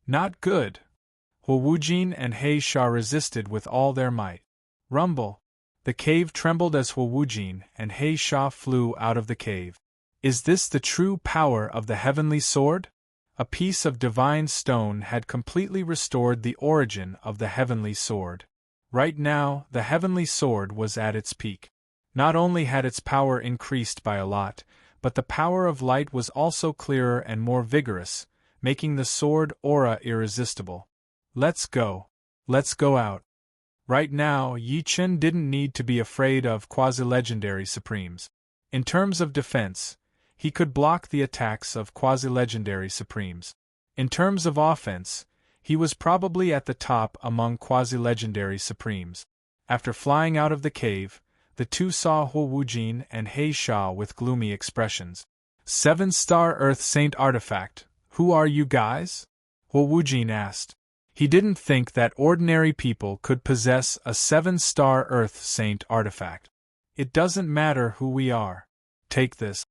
[SPEAKER 1] Not good. Hu Wujin and He Sha resisted with all their might. Rumble! The cave trembled as Hu Wujin and He Sha flew out of the cave. Is this the true power of the heavenly sword? A piece of divine stone had completely restored the origin of the heavenly sword. Right now, the heavenly sword was at its peak. Not only had its power increased by a lot, but the power of light was also clearer and more vigorous, making the sword aura irresistible. Let's go. Let's go out. Right now, Yi Chen didn't need to be afraid of quasi-legendary supremes. In terms of defense, he could block the attacks of quasi-legendary supremes. In terms of offense, he was probably at the top among quasi-legendary supremes. After flying out of the cave, the two saw Hu Wujin and He Sha with gloomy expressions. 7-star Earth Saint artifact, who are you guys? Hu Wujin asked. He didn't think that ordinary people could possess a 7-star Earth Saint artifact. It doesn't matter who we are. Take this.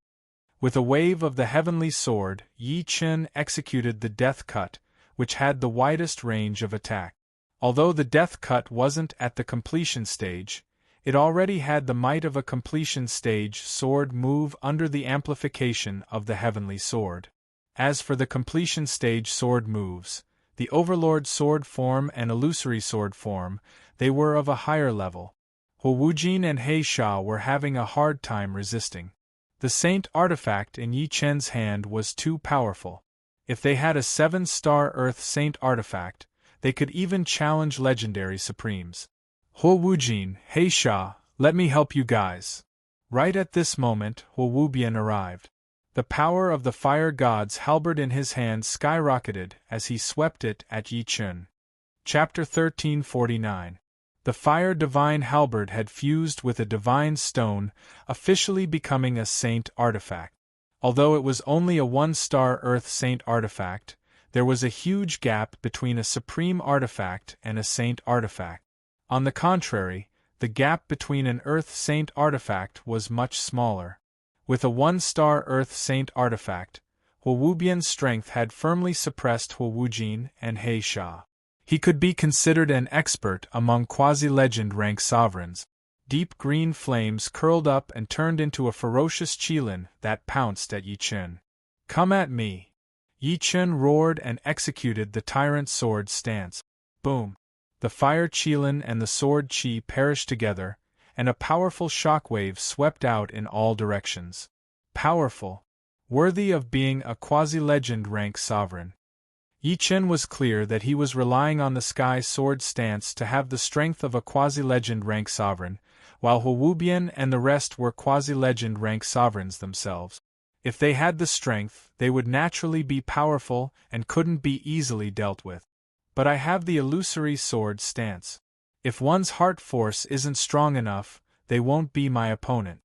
[SPEAKER 1] With a wave of the heavenly sword, Yi Chen executed the death cut, which had the widest range of attack. Although the death cut wasn't at the completion stage, it already had the might of a completion stage sword move under the amplification of the heavenly sword. As for the completion stage sword moves, the Overlord sword form and illusory sword form, they were of a higher level. Hu Wujin and He Sha were having a hard time resisting. The Saint artifact in Yi Chen's hand was too powerful. If they had a 7-star Earth Saint artifact, they could even challenge legendary supremes. Hu Wujin, He Sha, let me help you guys. Right at this moment, Hu Wubian arrived. The power of the fire god's halberd in his hand skyrocketed as he swept it at Yi Chen. Chapter 1349. The fire divine halberd had fused with a divine stone, officially becoming a saint artifact. Although it was only a 1-star Earth Saint artifact, there was a huge gap between a supreme artifact and a saint artifact. On the contrary, the gap between an Earth Saint artifact was much smaller. With a 1-star Earth Saint artifact, Hu Wubian's strength had firmly suppressed Hu Wujin and He Sha. He could be considered an expert among quasi-legend rank sovereigns. Deep green flames curled up and turned into a ferocious qilin that pounced at Yi Chen. Come at me! Yi Chen roared and executed the tyrant sword stance. Boom! The fire qilin and the sword qi perished together, and a powerful shockwave swept out in all directions. Powerful. Worthy of being a quasi-legend rank sovereign. Yi Chen was clear that he was relying on the sky sword stance to have the strength of a quasi-legend rank sovereign, while Hu Wubian and the rest were quasi-legend rank sovereigns themselves. If they had the strength, they would naturally be powerful and couldn't be easily dealt with. But I have the illusory sword stance. If one's heart force isn't strong enough, they won't be my opponent.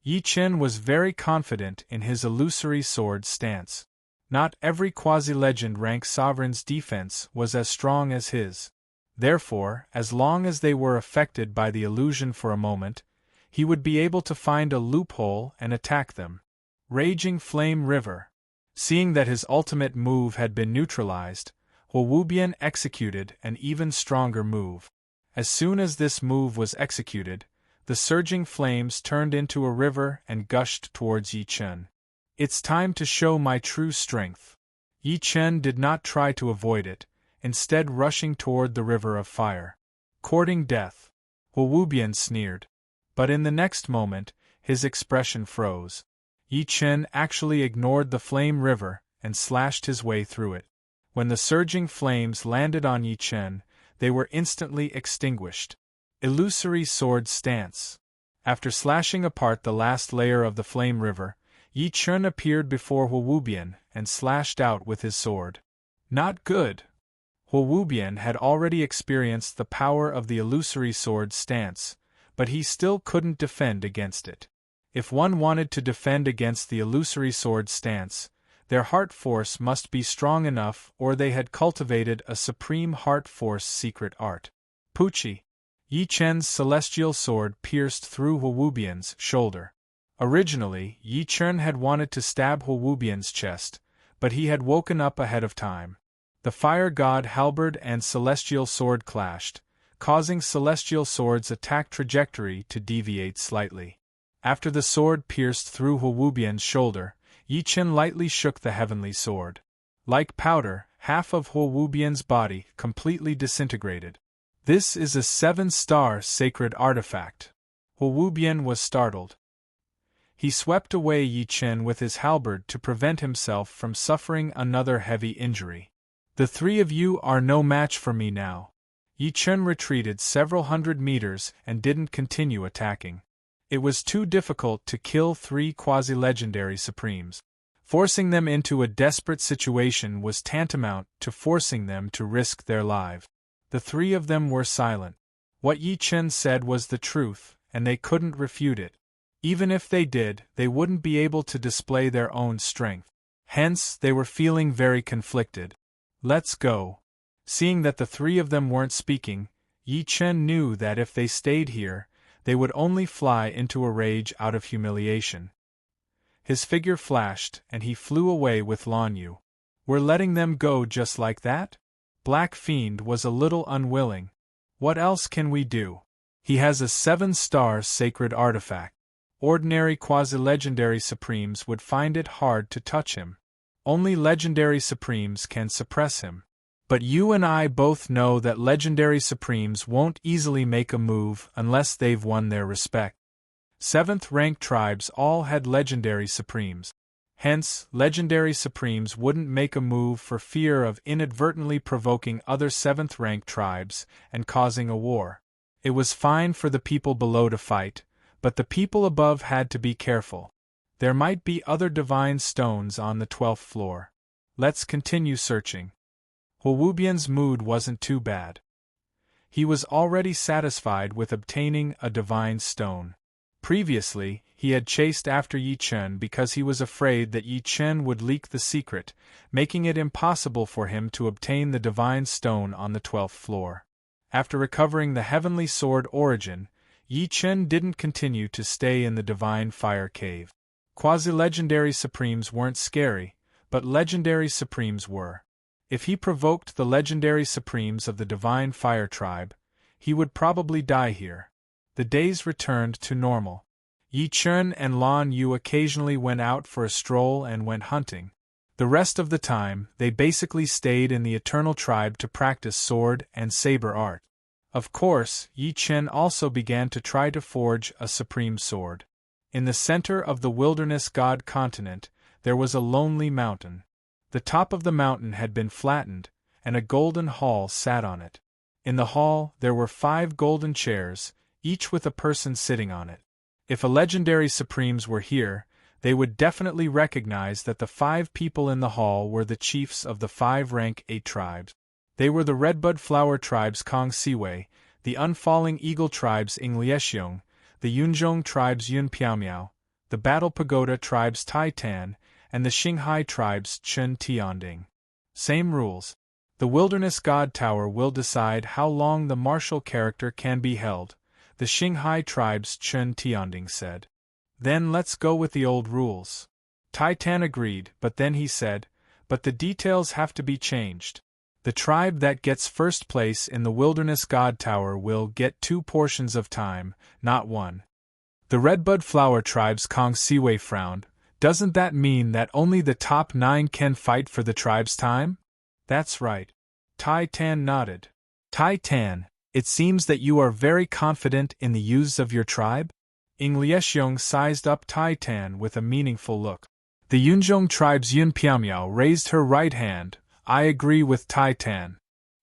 [SPEAKER 1] Yi Chen was very confident in his illusory sword stance. Not every quasi-legend rank sovereign's defense was as strong as his. Therefore, as long as they were affected by the illusion for a moment, he would be able to find a loophole and attack them. Raging Flame River. Seeing that his ultimate move had been neutralized, Wubian executed an even stronger move. As soon as this move was executed, the surging flames turned into a river and gushed towards Yi Chen. It's time to show my true strength. Yi Chen did not try to avoid it, instead rushing toward the river of fire. Courting death. Wubian sneered. But in the next moment, his expression froze. Yi Chen actually ignored the flame river and slashed his way through it. When the surging flames landed on Yi Chen, they were instantly extinguished. Illusory sword stance. After slashing apart the last layer of the flame river, Yi Chen appeared before Wubian and slashed out with his sword. Not good. Wubian had already experienced the power of the illusory sword stance, but he still couldn't defend against it. If one wanted to defend against the illusory sword stance, their heart force must be strong enough, or they had cultivated a supreme heart force secret art. Pucci. Yi Chen's celestial sword pierced through Wubian's shoulder. Originally, Yi Chen had wanted to stab Wubian's chest, but he had woken up ahead of time. The fire god halberd and celestial sword clashed, causing celestial sword's attack trajectory to deviate slightly. After the sword pierced through Wubian's shoulder, Yi Chen lightly shook the heavenly sword. Like powder, half of Wubian's body completely disintegrated. This is a 7-star sacred artifact. Wubian was startled. He swept away Yi Chen with his halberd to prevent himself from suffering another heavy injury. The three of you are no match for me now. Yi Chen retreated several hundred meters and didn't continue attacking. It was too difficult to kill 3 quasi-legendary supremes. Forcing them into a desperate situation was tantamount to forcing them to risk their lives. The 3 of them were silent. What Yi Chen said was the truth, and they couldn't refute it. Even if they did, they wouldn't be able to display their own strength. Hence, they were feeling very conflicted. Let's go. Seeing that the 3 of them weren't speaking, Yi Chen knew that if they stayed here, they would only fly into a rage out of humiliation. His figure flashed, and he flew away with Lan Yu. We're letting them go just like that? Black Fiend was a little unwilling. What else can we do? He has a 7-star sacred artifact. Ordinary quasi-legendary supremes would find it hard to touch him. Only legendary supremes can suppress him. But you and I both know that legendary supremes won't easily make a move unless they've won their respect. 7th-rank tribes all had legendary supremes. Hence, legendary supremes wouldn't make a move for fear of inadvertently provoking other 7th-rank tribes and causing a war. It was fine for the people below to fight, but the people above had to be careful. There might be other divine stones on the 12th floor. Let's continue searching. Wubian's mood wasn't too bad. He was already satisfied with obtaining a divine stone. Previously, he had chased after Yi Chen because he was afraid that Yi Chen would leak the secret, making it impossible for him to obtain the divine stone on the 12th floor. After recovering the heavenly sword origin, Yi Chen didn't continue to stay in the divine fire cave. Quasi-legendary supremes weren't scary, but legendary supremes were. If he provoked the legendary supremes of the divine fire tribe, he would probably die here. The days returned to normal. Yi Chen and Lan Yu occasionally went out for a stroll and went hunting. The rest of the time, they basically stayed in the Eternal Tribe to practice sword and saber art. Of course, Yi Chen also began to try to forge a supreme sword. In the center of the wilderness god continent, there was a lonely mountain. The top of the mountain had been flattened, and a golden hall sat on it. In the hall, there were 5 golden chairs, each with a person sitting on it. If a legendary supremes were here, they would definitely recognize that the 5 people in the hall were the chiefs of the 5 rank 8 tribes. They were the Redbud Flower tribes Kong Siwei, the Unfalling Eagle tribes Ing Liexiong, the Yunzhong tribes Yun Piaomiao, the Battle Pagoda tribes Tai Tan, and the Xinghai tribes Chen Tianding. Same rules. The Wilderness God Tower will decide how long the martial character can be held, the Xinghai tribes Chen Tianding said. Then let's go with the old rules. Tai Tan agreed, but then he said, but the details have to be changed. The tribe that gets first place in the Wilderness God Tower will get 2 portions of time, not 1. The Redbud Flower tribe's Kong Siwei frowned. Doesn't that mean that only the top 9 can fight for the tribe's time? That's right. Tai Tan nodded. Tai Tan, it seems that you are very confident in the youths of your tribe? Ing Liexiong sized up Tai Tan with a meaningful look. The Yunzhong tribe's Yun Piaomiao raised her right hand. I agree with Tai Tan.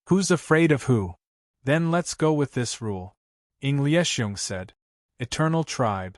[SPEAKER 1] Who's afraid of who? Then let's go with this rule. Ing Liexiong said. Eternal tribe.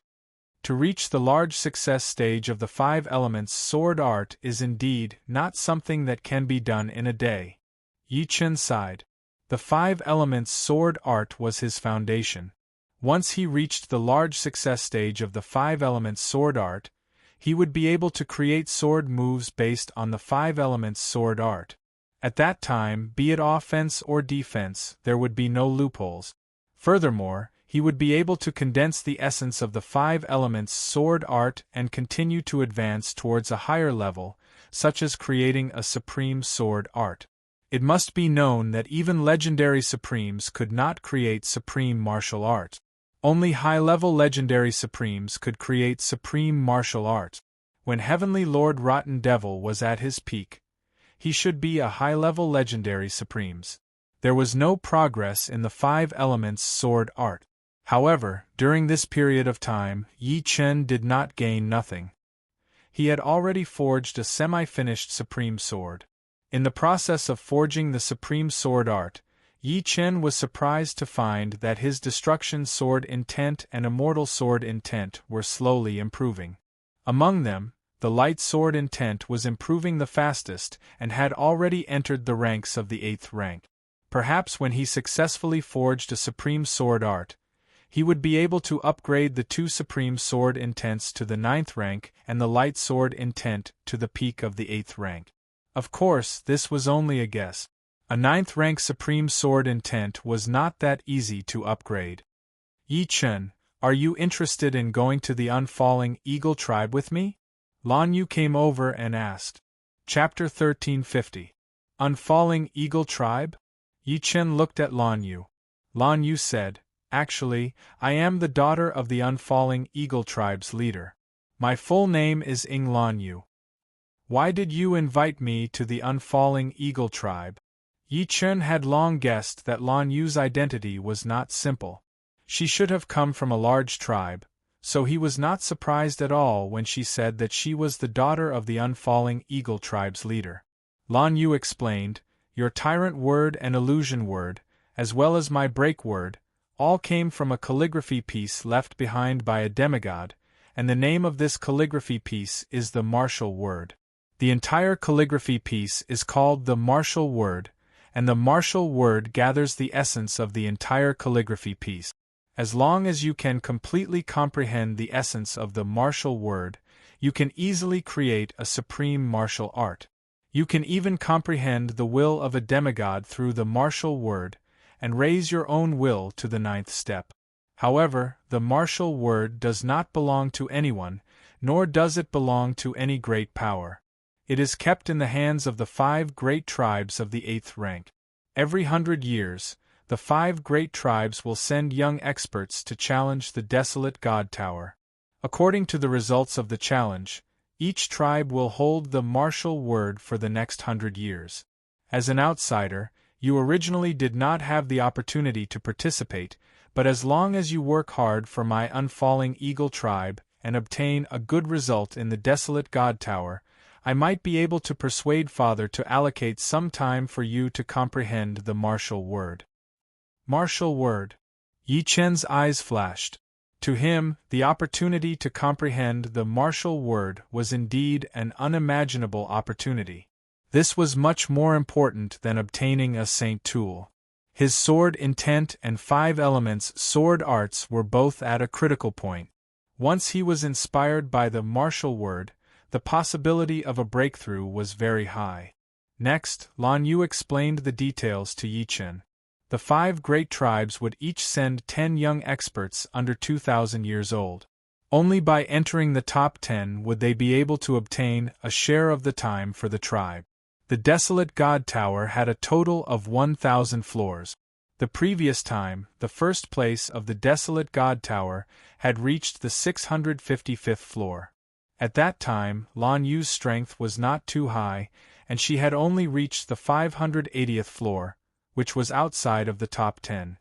[SPEAKER 1] To reach the large success stage of the 5 elements sword art is indeed not something that can be done in a day. Yi Chen sighed. The 5 elements sword art was his foundation. Once he reached the large success stage of the 5 elements sword art, he would be able to create sword moves based on the 5 elements sword art. At that time, be it offense or defense, there would be no loopholes. Furthermore, he would be able to condense the essence of the 5 elements sword art and continue to advance towards a higher level, such as creating a supreme sword art. It must be known that even legendary supremes could not create supreme martial art. Only high-level legendary supremes could create supreme martial art. When Heavenly Lord Rotten Devil was at his peak, he should be a high-level legendary supremes. There was no progress in the 5 elements sword art. However, during this period of time, Yi Chen did not gain nothing. He had already forged a semi-finished supreme sword. In the process of forging the supreme sword art, Yi Chen was surprised to find that his destruction sword intent and immortal sword intent were slowly improving. Among them, the light sword intent was improving the fastest and had already entered the ranks of the 8th rank. Perhaps when he successfully forged a supreme sword art, he would be able to upgrade the 2 supreme sword intents to the 9th rank and the light sword intent to the peak of the 8th rank. Of course, this was only a guess. A 9th rank supreme sword intent was not that easy to upgrade. Yi Chen, are you interested in going to the Unfalling Eagle tribe with me? Lan Yu came over and asked. Chapter 1350. Unfalling Eagle tribe? Yi Chen looked at Lan Yu. Lan Yu said, actually, I am the daughter of the Unfalling Eagle tribe's leader. My full name is Ing Lan Yu. Why did you invite me to the Unfalling Eagle tribe? Yi Chen had long guessed that Lan Yu's identity was not simple. She should have come from a large tribe, so he was not surprised at all when she said that she was the daughter of the Unfalling Eagle tribe's leader. Lan Yu explained, your tyrant word and illusion word, as well as my break word, all came from a calligraphy piece left behind by a demigod, and the name of this calligraphy piece is the martial word. The entire calligraphy piece is called the martial word, and the martial word gathers the essence of the entire calligraphy piece. As long as you can completely comprehend the essence of the martial word, you can easily create a supreme martial art. You can even comprehend the will of a demigod through the martial word, and raise your own will to the 9th step. However, the martial word does not belong to anyone, nor does it belong to any great power. It is kept in the hands of the 5 great tribes of the 8th rank. Every 100 years, the 5 great tribes will send young experts to challenge the desolate God Tower. According to the results of the challenge, each tribe will hold the martial word for the next 100 years. As an outsider, you originally did not have the opportunity to participate, but as long as you work hard for my Unfalling Eagle tribe and obtain a good result in the desolate God Tower, I might be able to persuade Father to allocate some time for you to comprehend the martial word. Martial word. Yi Chen's eyes flashed. To him, the opportunity to comprehend the martial word was indeed an unimaginable opportunity. This was much more important than obtaining a saint tool. His sword intent and 5 elements sword arts were both at a critical point. Once he was inspired by the martial word, the possibility of a breakthrough was very high. Next, Lan Yu explained the details to Yi Chen. The 5 great tribes would each send 10 young experts under 2,000 years old. Only by entering the top 10 would they be able to obtain a share of the time for the tribe. The desolate God Tower had a total of 1,000 floors. The previous time, the first place of the desolate God Tower had reached the 655th floor. At that time, Lan Yu's strength was not too high, and she had only reached the 580th floor, which was outside of the top 10.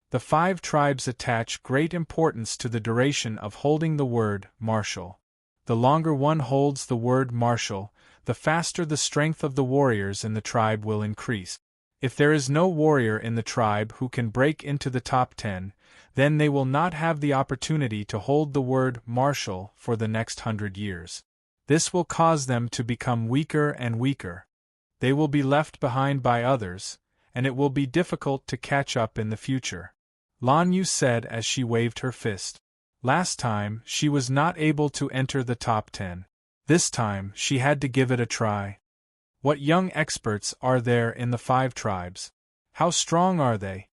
[SPEAKER 1] The 5 tribes attach great importance to the duration of holding the word martial. The longer one holds the word martial, the faster the strength of the warriors in the tribe will increase. If there is no warrior in the tribe who can break into the top 10, then they will not have the opportunity to hold the word martial for the next 100 years. This will cause them to become weaker and weaker. They will be left behind by others, and it will be difficult to catch up in the future. Lan Yu said as she waved her fist. Last time, she was not able to enter the top 10. This time, she had to give it a try. What young experts are there in the 5 tribes? How strong are they?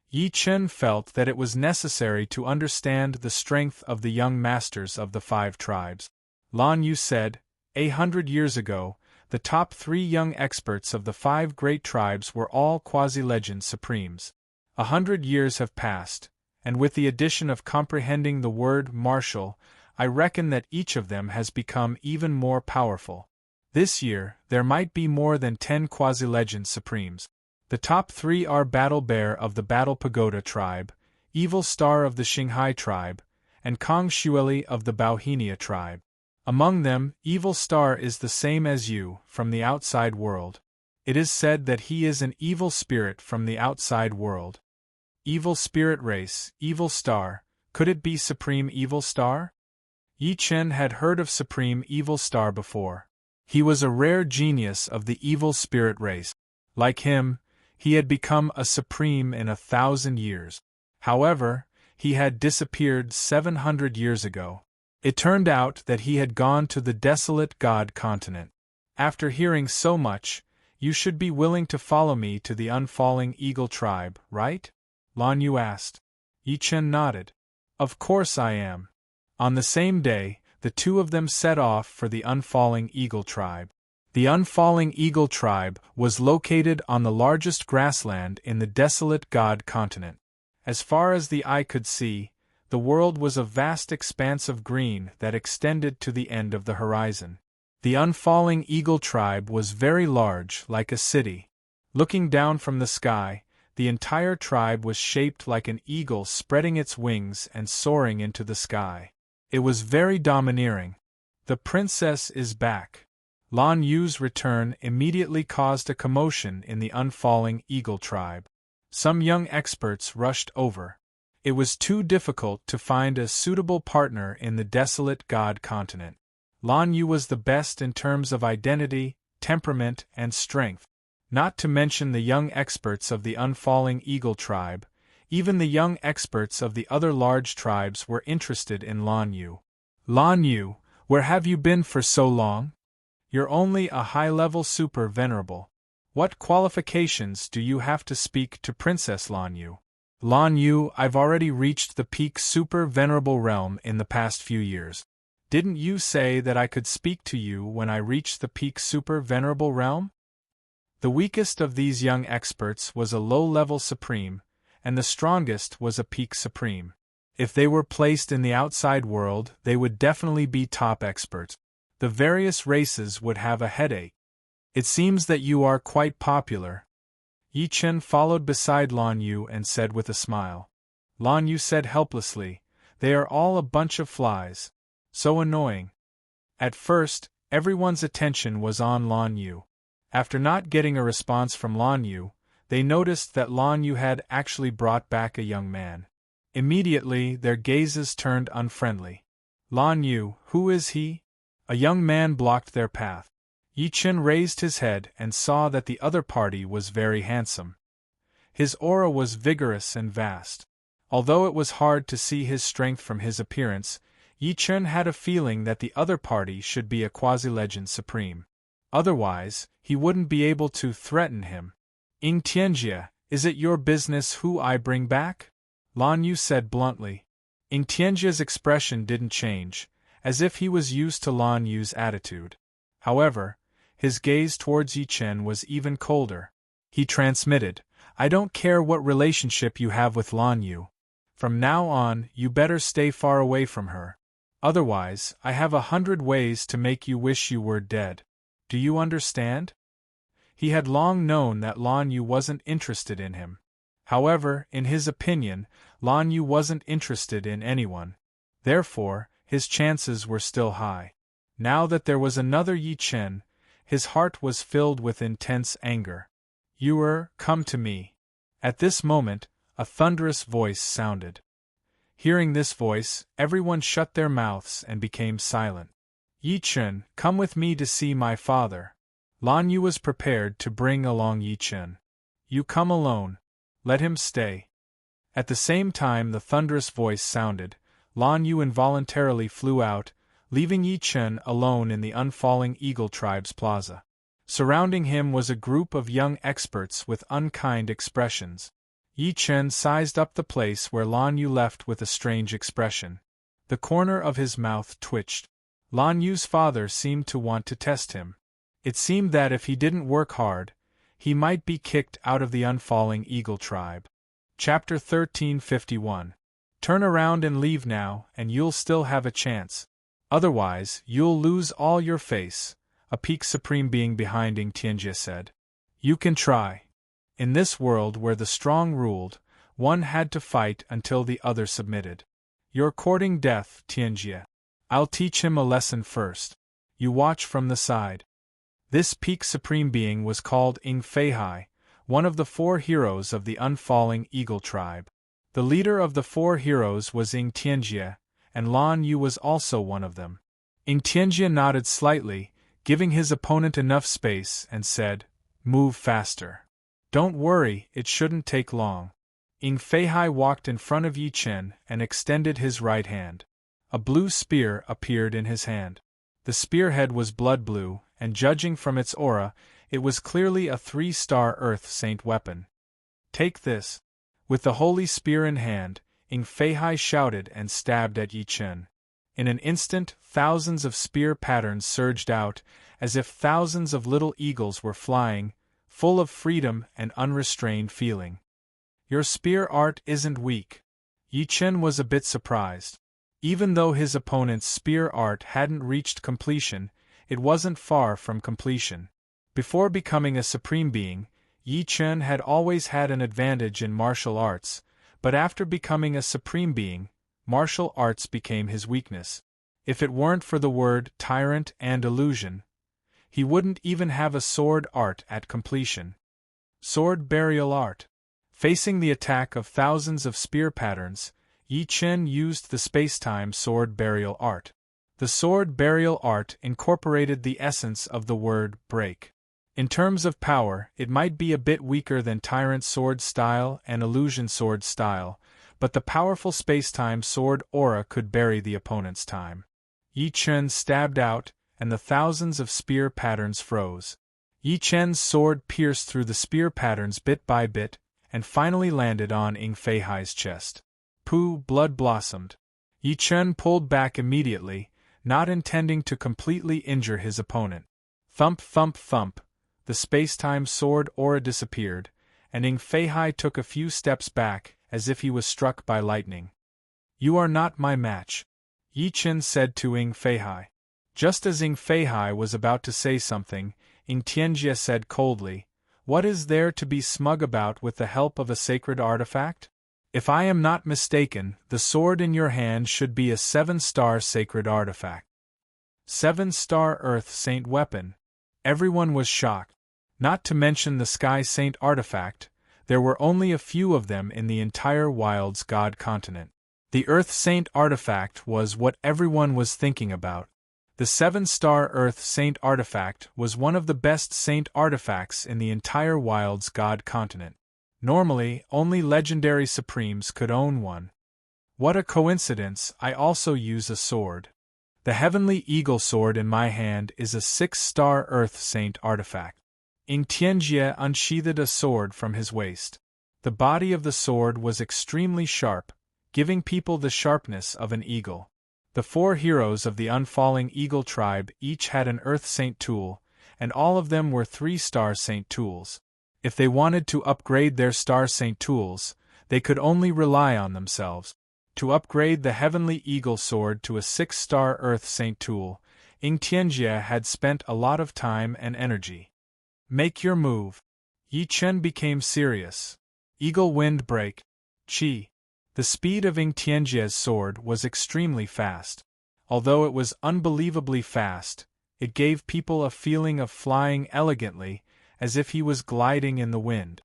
[SPEAKER 1] Yi Chen felt that it was necessary to understand the strength of the young masters of the 5 tribes. Lan Yu said, 100 years ago, the top 3 young experts of the 5 great tribes were all quasi-legend supremes. 100 years have passed, and with the addition of comprehending the word martial, I reckon that each of them has become even more powerful. This year, there might be more than 10 quasi-legend supremes. The top 3 are Battle Bear of the Battle Pagoda tribe, Evil Star of the Xinghai tribe, and Kong Xueli of the Bauhinia tribe. Among them, Evil Star is the same as you, from the outside world. It is said that he is an evil spirit from the outside world. Evil spirit race, Evil Star, could it be Supreme Evil Star? Yi Chen had heard of Supreme Evil Star before. He was a rare genius of the evil spirit race. Like him, he had become a supreme in 1,000 years. However, he had disappeared 700 years ago. It turned out that he had gone to the desolate God continent. After hearing so much, you should be willing to follow me to the unfalling eagle tribe, right? Lan Yu asked. Yi Chen nodded. Of course I am. On the same day, the 2 of them set off for the unfalling eagle tribe. The unfalling eagle tribe was located on the largest grassland in the desolate God continent. As far as the eye could see, the world was a vast expanse of green that extended to the end of the horizon. The unfalling eagle tribe was very large, like a city. Looking down from the sky, the entire tribe was shaped like an eagle spreading its wings and soaring into the sky. It was very domineering. The princess is back. Lan Yu's return immediately caused a commotion in the unfalling eagle tribe. Some young experts rushed over. It was too difficult to find a suitable partner in the desolate God continent. Lan Yu was the best in terms of identity, temperament, and strength. Not to mention the young experts of the unfalling eagle tribe, even the young experts of the other large tribes were interested in Lan Yu. Lan Yu, where have you been for so long? You're only a high-level super venerable. What qualifications do you have to speak to Princess Lan Yu? Lan Yu, I've already reached the peak super venerable realm in the past few years. Didn't you say that I could speak to you when I reached the peak super venerable realm? The weakest of these young experts was a low-level supreme, and the strongest was a peak supreme. If they were placed in the outside world, they would definitely be top experts. The various races would have a headache. It seems that you are quite popular. Yi Chen followed beside Lan Yu and said with a smile. Lan Yu said helplessly, they are all a bunch of flies. So annoying. At first, everyone's attention was on Lan Yu. After not getting a response from Lan Yu, they noticed that Lan Yu had actually brought back a young man. Immediately, their gazes turned unfriendly. Lan Yu, who is he? A young man blocked their path. Yi Chen raised his head and saw that the other party was very handsome. His aura was vigorous and vast. Although it was hard to see his strength from his appearance, Yi Chen had a feeling that the other party should be a quasi-legend supreme. Otherwise, he wouldn't be able to threaten him. "Ying Tianjie, is it your business who I bring back?" Lan Yu said bluntly. Ying Tianjie's expression didn't change, as if he was used to Lan Yu's attitude. However, his gaze towards Yi Chen was even colder. He transmitted, "I don't care what relationship you have with Lan Yu. From now on, you better stay far away from her. Otherwise, I have 100 ways to make you wish you were dead. Do you understand?" He had long known that Lan Yu wasn't interested in him. However, in his opinion, Lan Yu wasn't interested in anyone. Therefore, his chances were still high. Now that there was another Yi Chen, his heart was filled with intense anger. Come to me." At this moment, a thunderous voice sounded. Hearing this voice, everyone shut their mouths and became silent. "Yi Chen, come with me to see my father." Lan Yu was prepared to bring along Yi Chen. "You come alone. Let him stay." At the same time the thunderous voice sounded, Lan Yu involuntarily flew out, leaving Yi Chen alone in the Unfalling Eagle Tribe's plaza. Surrounding him was a group of young experts with unkind expressions. Yi Chen sized up the place where Lan Yu left with a strange expression. The corner of his mouth twitched. Lan Yu's father seemed to want to test him. It seemed that if he didn't work hard, he might be kicked out of the Unfalling Eagle Tribe. Chapter 1351. Turn around and leave now, and you'll still have a chance. Otherwise, you'll lose all your face, a peak supreme being behind Ying Tianjie said. You can try. In this world where the strong ruled, one had to fight until the other submitted. You're courting death, Tianjie. I'll teach him a lesson first. You watch from the side. This peak supreme being was called Ying Feihai, one of the 4 heroes of the Unfalling Eagle Tribe. The leader of the 4 heroes was Ying Tianjie, and Lan Yu was also one of them. Ying Tianjie nodded slightly, giving his opponent enough space, and said, "Move faster." "Don't worry, it shouldn't take long." Ying Feihai walked in front of Yi Chen and extended his right hand. A blue spear appeared in his hand. The spearhead was blood blue, and judging from its aura, it was clearly a 3-star Earth Saint weapon. "Take this." With the holy spear in hand, Ying Feihai shouted and stabbed at Yi Chen. In an instant, thousands of spear patterns surged out, as if thousands of little eagles were flying, full of freedom and unrestrained feeling. "Your spear art isn't weak." Yi Chen was a bit surprised. Even though his opponent's spear art hadn't reached completion, it wasn't far from completion. Before becoming a supreme being, Yi Chen had always had an advantage in martial arts, but after becoming a supreme being, martial arts became his weakness. If it weren't for the word tyrant and illusion, he wouldn't even have a sword art at completion. Sword burial art. Facing the attack of thousands of spear patterns, Yi Chen used the spacetime sword burial art. The sword burial art incorporated the essence of the word break. In terms of power, it might be a bit weaker than Tyrant Sword style and Illusion Sword style, but the powerful spacetime sword aura could bury the opponent's time. Yi Chen stabbed out, and the thousands of spear patterns froze. Yi Chen's sword pierced through the spear patterns bit by bit, and finally landed on Ying Feihai's chest. Blood blossomed. Yi Chen pulled back immediately, not intending to completely injure his opponent. Thump thump thump. The spacetime sword aura disappeared, and Ying Feihai took a few steps back, as if he was struck by lightning. "You are not my match," Yi Chen said to Ying Feihai. Just as Ying Feihai was about to say something, Ying Tianjie said coldly, "What is there to be smug about with the help of a sacred artifact? If I am not mistaken, the sword in your hand should be a 7-star sacred artifact." 7-star Earth Saint weapon. Everyone was shocked. Not to mention the Sky Saint artifact, There were only a few of them in the entire Wild's God continent. The Earth Saint artifact was what everyone was thinking about. The 7-star Earth Saint artifact was one of the best Saint artifacts in the entire Wild's God continent. Normally, only legendary Supremes could own one. What a coincidence, I also use a sword. The Heavenly Eagle sword in my hand is a 6-star Earth Saint artifact. Ing Tianjie unsheathed a sword from his waist. The body of the sword was extremely sharp, giving people the sharpness of an eagle. The 4 heroes of the Unfalling Eagle tribe each had an Earth Saint tool, and all of them were 3-star Saint tools. If they wanted to upgrade their Star Saint tools, they could only rely on themselves. To upgrade the Heavenly Eagle sword to a 6-star Earth Saint tool, Ing Tianjie had spent a lot of time and energy. Make your move. Yi Chen became serious. Eagle Wind Break. Qi. The speed of Ing Tianjie's sword was extremely fast. Although it was unbelievably fast, it gave people a feeling of flying elegantly, as if he was gliding in the wind.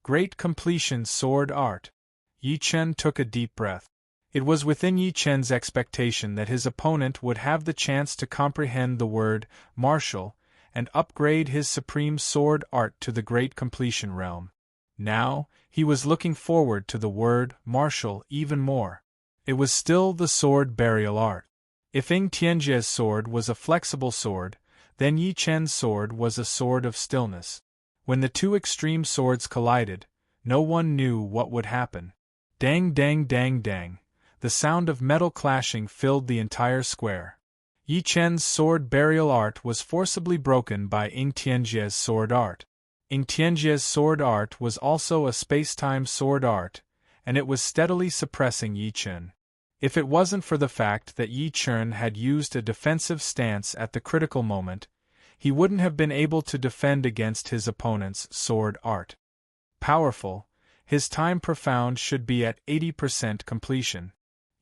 [SPEAKER 1] Great completion sword art. Yi Chen took a deep breath. It was within Yi Chen's expectation that his opponent would have the chance to comprehend the word martial and upgrade his supreme sword art to the great completion realm. Now, he was looking forward to the word martial even more. It was still the sword burial art. If Ing Tianjie's sword was a flexible sword, then Yi Chen's sword was a sword of stillness. When the two extreme swords collided, no one knew what would happen. Dang dang dang dang. The sound of metal clashing filled the entire square. Yi Chen's sword burial art was forcibly broken by Ing Tianjie's sword art. Ing Tianjie's sword art was also a space-time sword art, and it was steadily suppressing Yi Chen. If it wasn't for the fact that Yi Chen had used a defensive stance at the critical moment, he wouldn't have been able to defend against his opponent's sword art. Powerful, his time profound should be at 80% completion.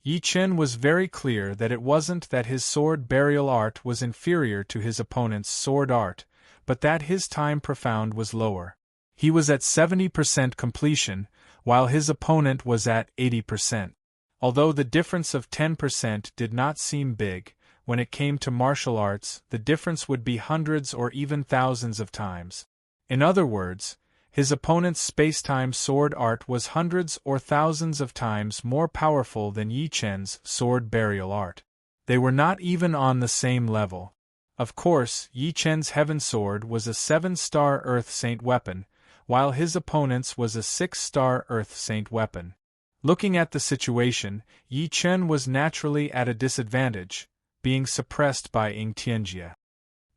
[SPEAKER 1] Yi Chen was very clear that it wasn't that his sword burial art was inferior to his opponent's sword art, but that his time profound was lower. He was at 70% completion, while his opponent was at 80%. Although the difference of 10% did not seem big, when it came to martial arts, the difference would be hundreds or even thousands of times. In other words, his opponent's space-time sword art was hundreds or thousands of times more powerful than Yi Chen's sword burial art. They were not even on the same level. Of course, Yi Chen's Heaven Sword was a 7-star Earth Saint weapon, while his opponent's was a 6-star Earth Saint weapon. Looking at the situation, Yi Chen was naturally at a disadvantage, being suppressed by Ing Tianjie.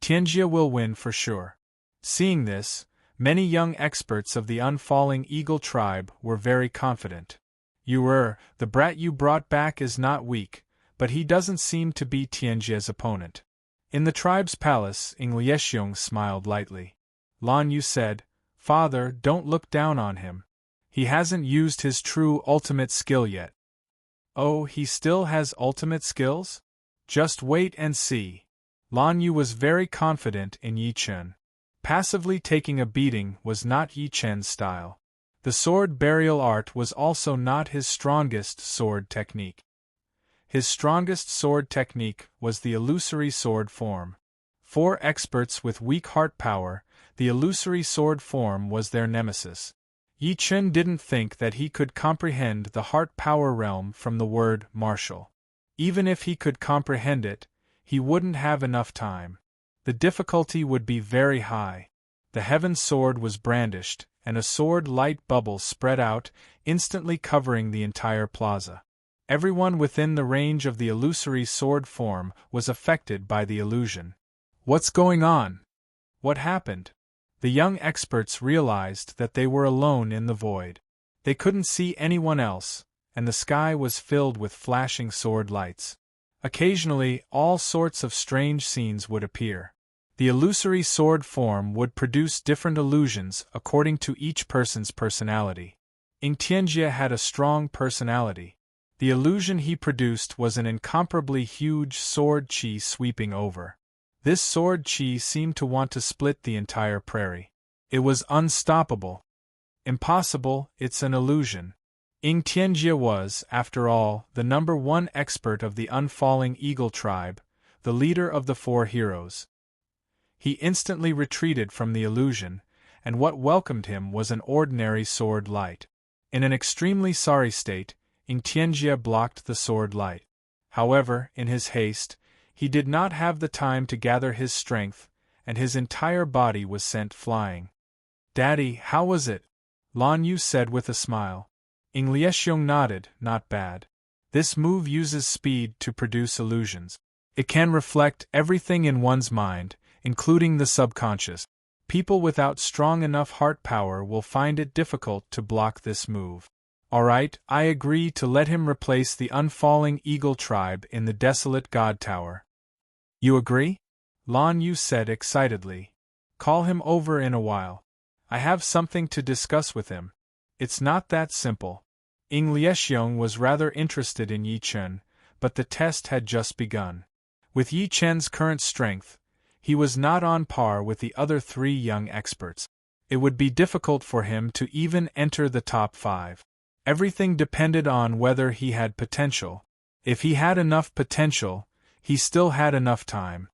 [SPEAKER 1] Tianjie will win for sure. Seeing this, many young experts of the Unfalling Eagle tribe were very confident. The brat you brought back is not weak, but he doesn't seem to be Tianjie's opponent. In the tribe's palace, Ing Liexiong smiled lightly. Lan Yu said, "Father, don't look down on him. He hasn't used his true ultimate skill yet." "Oh, he still has ultimate skills? Just wait and see." Lan Yu was very confident in Yi Chen. Passively taking a beating was not Yi Chen's style. The sword burial art was also not his strongest sword technique. His strongest sword technique was the illusory sword form. For experts with weak heart power, the illusory sword form was their nemesis. Yi Chen didn't think that he could comprehend the heart power realm from the word martial. Even if he could comprehend it, he wouldn't have enough time. The difficulty would be very high. The Heaven Sword was brandished, and a sword light bubble spread out, instantly covering the entire plaza. Everyone within the range of the illusory sword form was affected by the illusion. What's going on? What happened? The young experts realized that they were alone in the void. They couldn't see anyone else, and the sky was filled with flashing sword lights. Occasionally, all sorts of strange scenes would appear. The illusory sword form would produce different illusions according to each person's personality. Ing Tianjie had a strong personality. The illusion he produced was an incomparably huge sword qi sweeping over. This sword qi seemed to want to split the entire prairie. It was unstoppable. Impossible, it's an illusion. Ing Tianjie was, after all, the #1 expert of the unfalling eagle tribe, the leader of the 4 heroes. He instantly retreated from the illusion, and what welcomed him was an ordinary sword light. In an extremely sorry state, Ing Tianjie blocked the sword light. However, in his haste, he did not have the time to gather his strength, and his entire body was sent flying. "Daddy, how was it?" Lan Yu said with a smile. Ing Liexiong nodded. "Not bad. This move uses speed to produce illusions. It can reflect everything in one's mind, including the subconscious. People without strong enough heart power will find it difficult to block this move. Alright, I agree to let him replace the unfalling eagle tribe in the desolate god tower." "You agree?" Lan Yu said excitedly. "Call him over in a while. I have something to discuss with him." "It's not that simple." Ing Liexiong was rather interested in Yi Chen, but the test had just begun. With Yi Chen's current strength, he was not on par with the other 3 young experts. It would be difficult for him to even enter the top 5. Everything depended on whether he had potential. If he had enough potential, he still had enough time.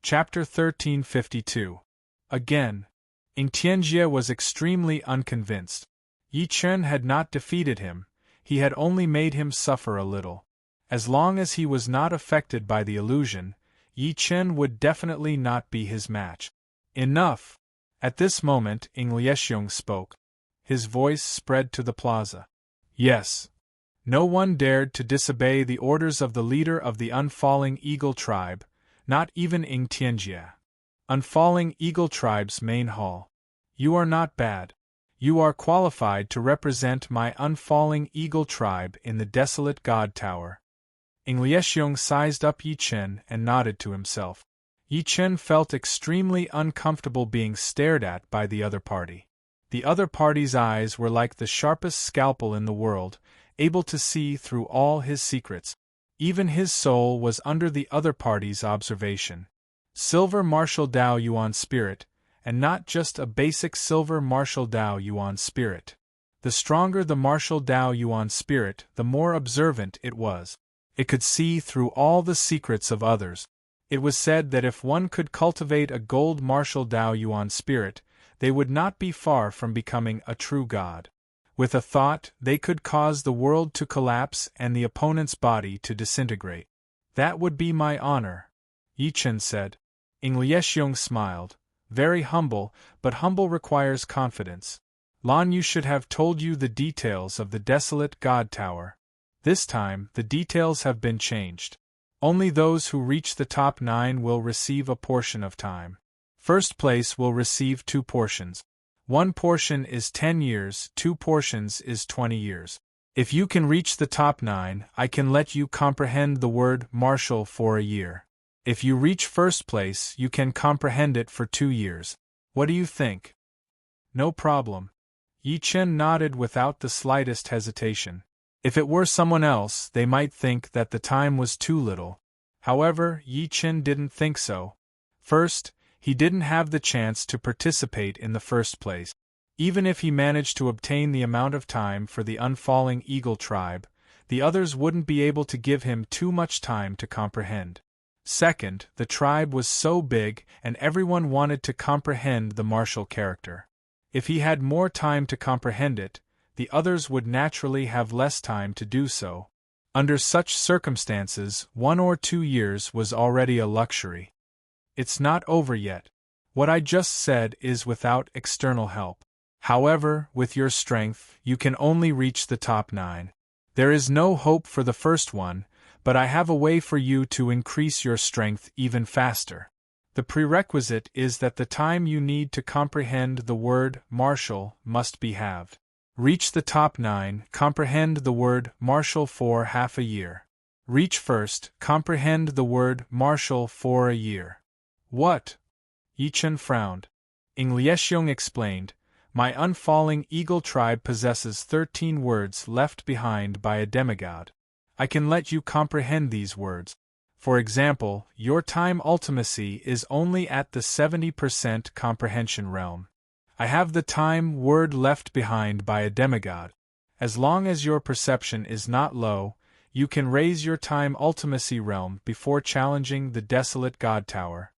[SPEAKER 1] Chapter 1352. Again, Ing Tianjie was extremely unconvinced. Yi Chen had not defeated him, he had only made him suffer a little. As long as he was not affected by the illusion, Yi Chen would definitely not be his match. "Enough!" At this moment Ing Liexiong spoke. His voice spread to the plaza. Yes. No one dared to disobey the orders of the leader of the unfalling eagle tribe, not even Ing Tianjie. Unfalling eagle tribe's main hall. "You are not bad. You are qualified to represent my unfalling eagle tribe in the desolate god tower." Ing Liexiong sized up Yi Chen and nodded to himself. Yi Chen felt extremely uncomfortable being stared at by the other party. The other party's eyes were like the sharpest scalpel in the world, able to see through all his secrets. Even his soul was under the other party's observation. Silver martial Dao Yuan spirit, and not just a basic silver martial Dao Yuan spirit. The stronger the martial Dao Yuan spirit, the more observant it was. It could see through all the secrets of others. It was said that if one could cultivate a gold martial Dao Yuan spirit, they would not be far from becoming a true god. With a thought, they could cause the world to collapse and the opponent's body to disintegrate. "That would be my honor," Yi Chen said. Ing Liexiong smiled. "Very humble, but humble requires confidence. Lan Yu should have told you the details of the desolate god tower. This time, the details have been changed. Only those who reach the top 9 will receive a portion of time. First place will receive 2 portions. 1 portion is 10 years, 2 portions is 20 years. If you can reach the top 9, I can let you comprehend the word martial for a year. If you reach first place, you can comprehend it for 2 years. What do you think?" "No problem." Yi Chen nodded without the slightest hesitation. If it were someone else, they might think that the time was too little. However, Yi Chen didn't think so. First, he didn't have the chance to participate in the first place. Even if he managed to obtain the amount of time for the unfalling eagle tribe, the others wouldn't be able to give him too much time to comprehend. Second, the tribe was so big and everyone wanted to comprehend the martial character. If he had more time to comprehend it, the others would naturally have less time to do so. Under such circumstances, 1 or 2 years was already a luxury. It's not over yet. What I just said is without external help. However, with your strength, you can only reach the top 9. There is no hope for the first one, but I have a way for you to increase your strength even faster. The prerequisite is that the time you need to comprehend the word martial must be halved. Reach the top 9, comprehend the word martial for half a year. Reach first, comprehend the word martial for a year. What? Yi Chen frowned. Ing Liexiong explained, my unfalling eagle tribe possesses 13 words left behind by a demigod. I can let you comprehend these words. For example, your time ultimacy is only at the 70% comprehension realm. I have the time word left behind by a demigod. As long as your perception is not low, you can raise your time ultimacy realm before challenging the desolate god tower.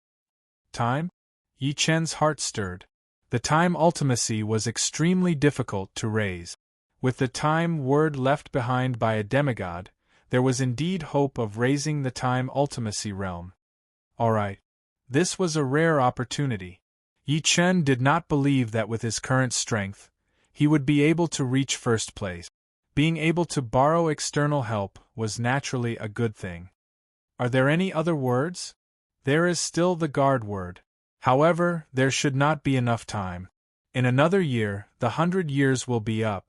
[SPEAKER 1] Time? Yi Chen's heart stirred. The time ultimacy was extremely difficult to raise. With the time word left behind by a demigod, there was indeed hope of raising the time ultimacy realm. Alright. This was a rare opportunity. Yi Chen did not believe that with his current strength, he would be able to reach first place. Being able to borrow external help was naturally a good thing. Are there any other words? There is still the guard word. However, there should not be enough time. In another year, the 100 years will be up.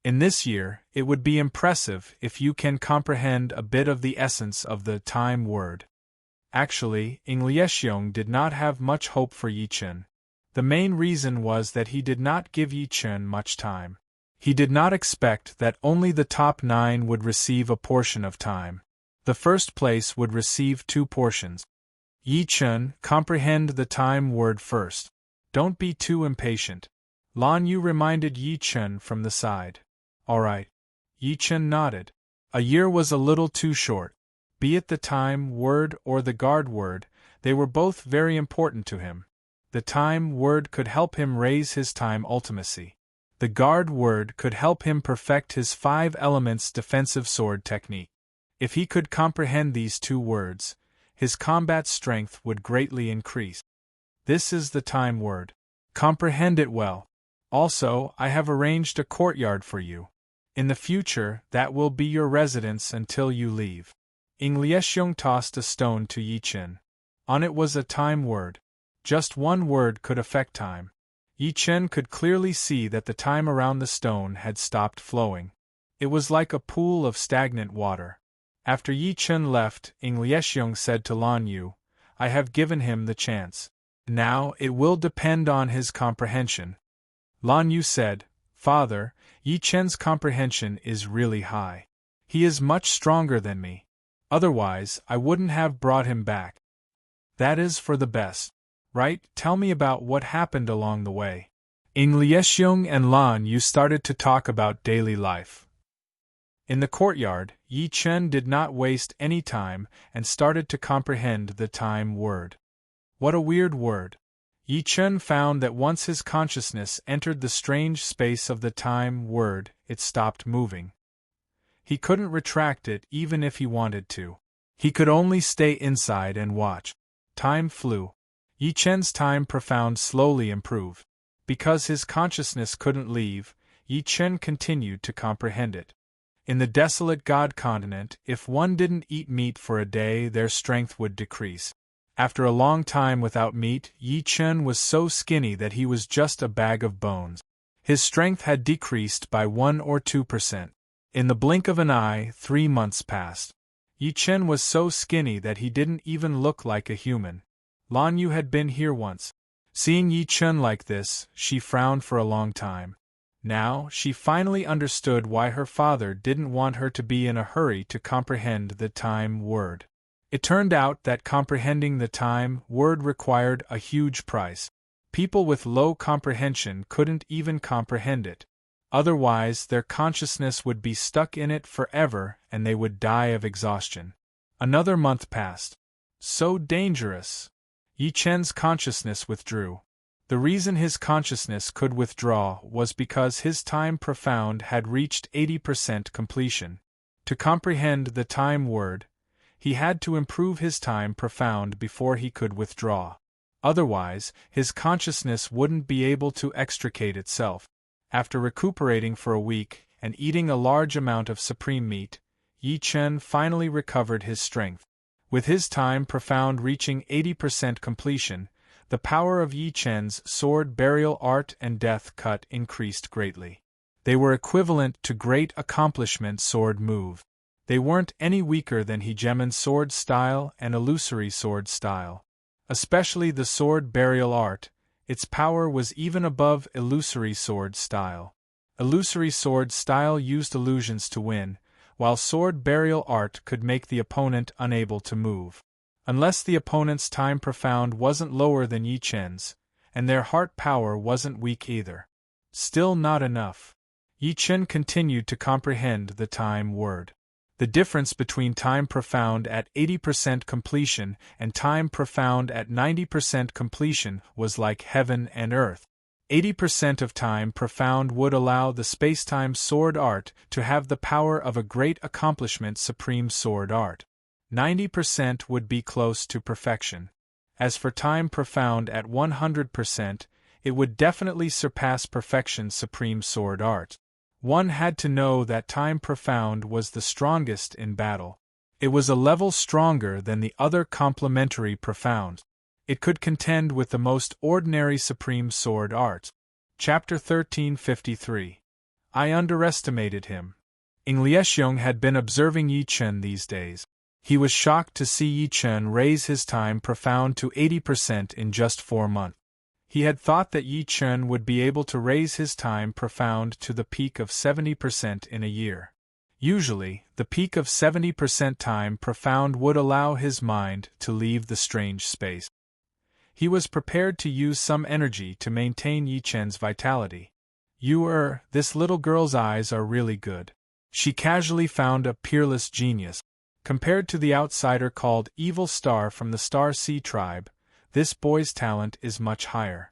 [SPEAKER 1] In this year, it would be impressive if you can comprehend a bit of the essence of the time word. Actually, Ing Liexiong did not have much hope for Yi Chen. The main reason was that he did not give Yi Chen much time. He did not expect that only the top 9 would receive a portion of time. The first place would receive 2 portions. Yi Chen, comprehend the time word first. Don't be too impatient. Lan Yu reminded Yi Chen from the side. Alright. Yi Chen nodded. A year was a little too short. Be it the time word or the guard word, they were both very important to him. The time word could help him raise his time ultimacy. The guard word could help him perfect his 5 elements defensive sword technique. If he could comprehend these 2 words, his combat strength would greatly increase. This is the time word. Comprehend it well. Also, I have arranged a courtyard for you. In the future, that will be your residence until you leave. Ing Liexiong tossed a stone to Yi Chen. On it was a time word. Just one word could affect time. Yi Chen could clearly see that the time around the stone had stopped flowing. It was like a pool of stagnant water. After Yi Chen left, Ing Liexiong said to Lan Yu, I have given him the chance. Now it will depend on his comprehension. Lan Yu said, Father, Yi Chen's comprehension is really high. He is much stronger than me. Otherwise, I wouldn't have brought him back. That is for the best. Right? Tell me about what happened along the way. Ing Liexiong and Lan Yu started to talk about daily life. In the courtyard, Yi Chen did not waste any time and started to comprehend the time word. What a weird word. Yi Chen found that once his consciousness entered the strange space of the time word, it stopped moving. He couldn't retract it even if he wanted to. He could only stay inside and watch. Time flew. Yi Chen's time profound slowly improved. Because his consciousness couldn't leave, Yi Chen continued to comprehend it. In the desolate god continent, if one didn't eat meat for a day, their strength would decrease. After a long time without meat, Yi Chen was so skinny that he was just a bag of bones. His strength had decreased by 1 or 2%. In the blink of an eye, 3 months passed. Yi Chen was so skinny that he didn't even look like a human. Lan Yu had been here once. Seeing Yi Chen like this, she frowned for a long time. Now, she finally understood why her father didn't want her to be in a hurry to comprehend the time word. It turned out that comprehending the time word required a huge price. People with low comprehension couldn't even comprehend it. Otherwise, their consciousness would be stuck in it forever and they would die of exhaustion. Another month passed. So dangerous. Yi Chen's consciousness withdrew. The reason his consciousness could withdraw was because his time profound had reached 80% completion. To comprehend the time word, he had to improve his time profound before he could withdraw. Otherwise, his consciousness wouldn't be able to extricate itself. After recuperating for a week and eating a large amount of supreme meat, Yi Chen finally recovered his strength. With his time profound reaching 80% completion, the power of Yi Chen's sword burial art and death cut increased greatly. They were equivalent to great accomplishment sword move. They weren't any weaker than Hegemon's sword style and illusory sword style. Especially the sword burial art, its power was even above illusory sword style. Illusory sword style used illusions to win, while sword burial art could make the opponent unable to move. Unless the opponent's time profound wasn't lower than Yi Chen's, and their heart power wasn't weak either. Still not enough. Yi Chen continued to comprehend the time word. The difference between time profound at 80% completion and time profound at 90% completion was like heaven and earth. 80% of time profound would allow the spacetime sword art to have the power of a great accomplishment supreme sword art. 90% would be close to perfection. As for time profound at 100%, it would definitely surpass perfection supreme sword art. One had to know that time profound was the strongest in battle. It was a level stronger than the other complementary profound. It could contend with the most ordinary supreme sword art. Chapter 1353. I underestimated him. Ing Liexiong had been observing Yi Chen these days. He was shocked to see Yi Chen raise his time profound to 80% in just 4 months. He had thought that Yi Chen would be able to raise his time profound to the peak of 70% in a year. Usually, the peak of 70% time profound would allow his mind to leave the strange space. He was prepared to use some energy to maintain Yi Chen's vitality. This little girl's eyes are really good. She casually found a peerless genius. Compared to the outsider called Evil Star from the Star Sea tribe, this boy's talent is much higher.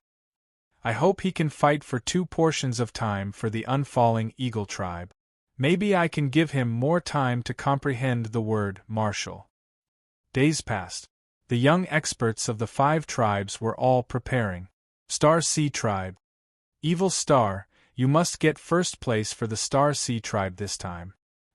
[SPEAKER 1] I hope he can fight for 2 portions of time for the unfalling Eagle tribe. Maybe I can give him more time to comprehend the word martial. Days passed. The young experts of the 5 tribes were all preparing. Star Sea tribe. Evil Star, you must get first place for the Star Sea tribe this time.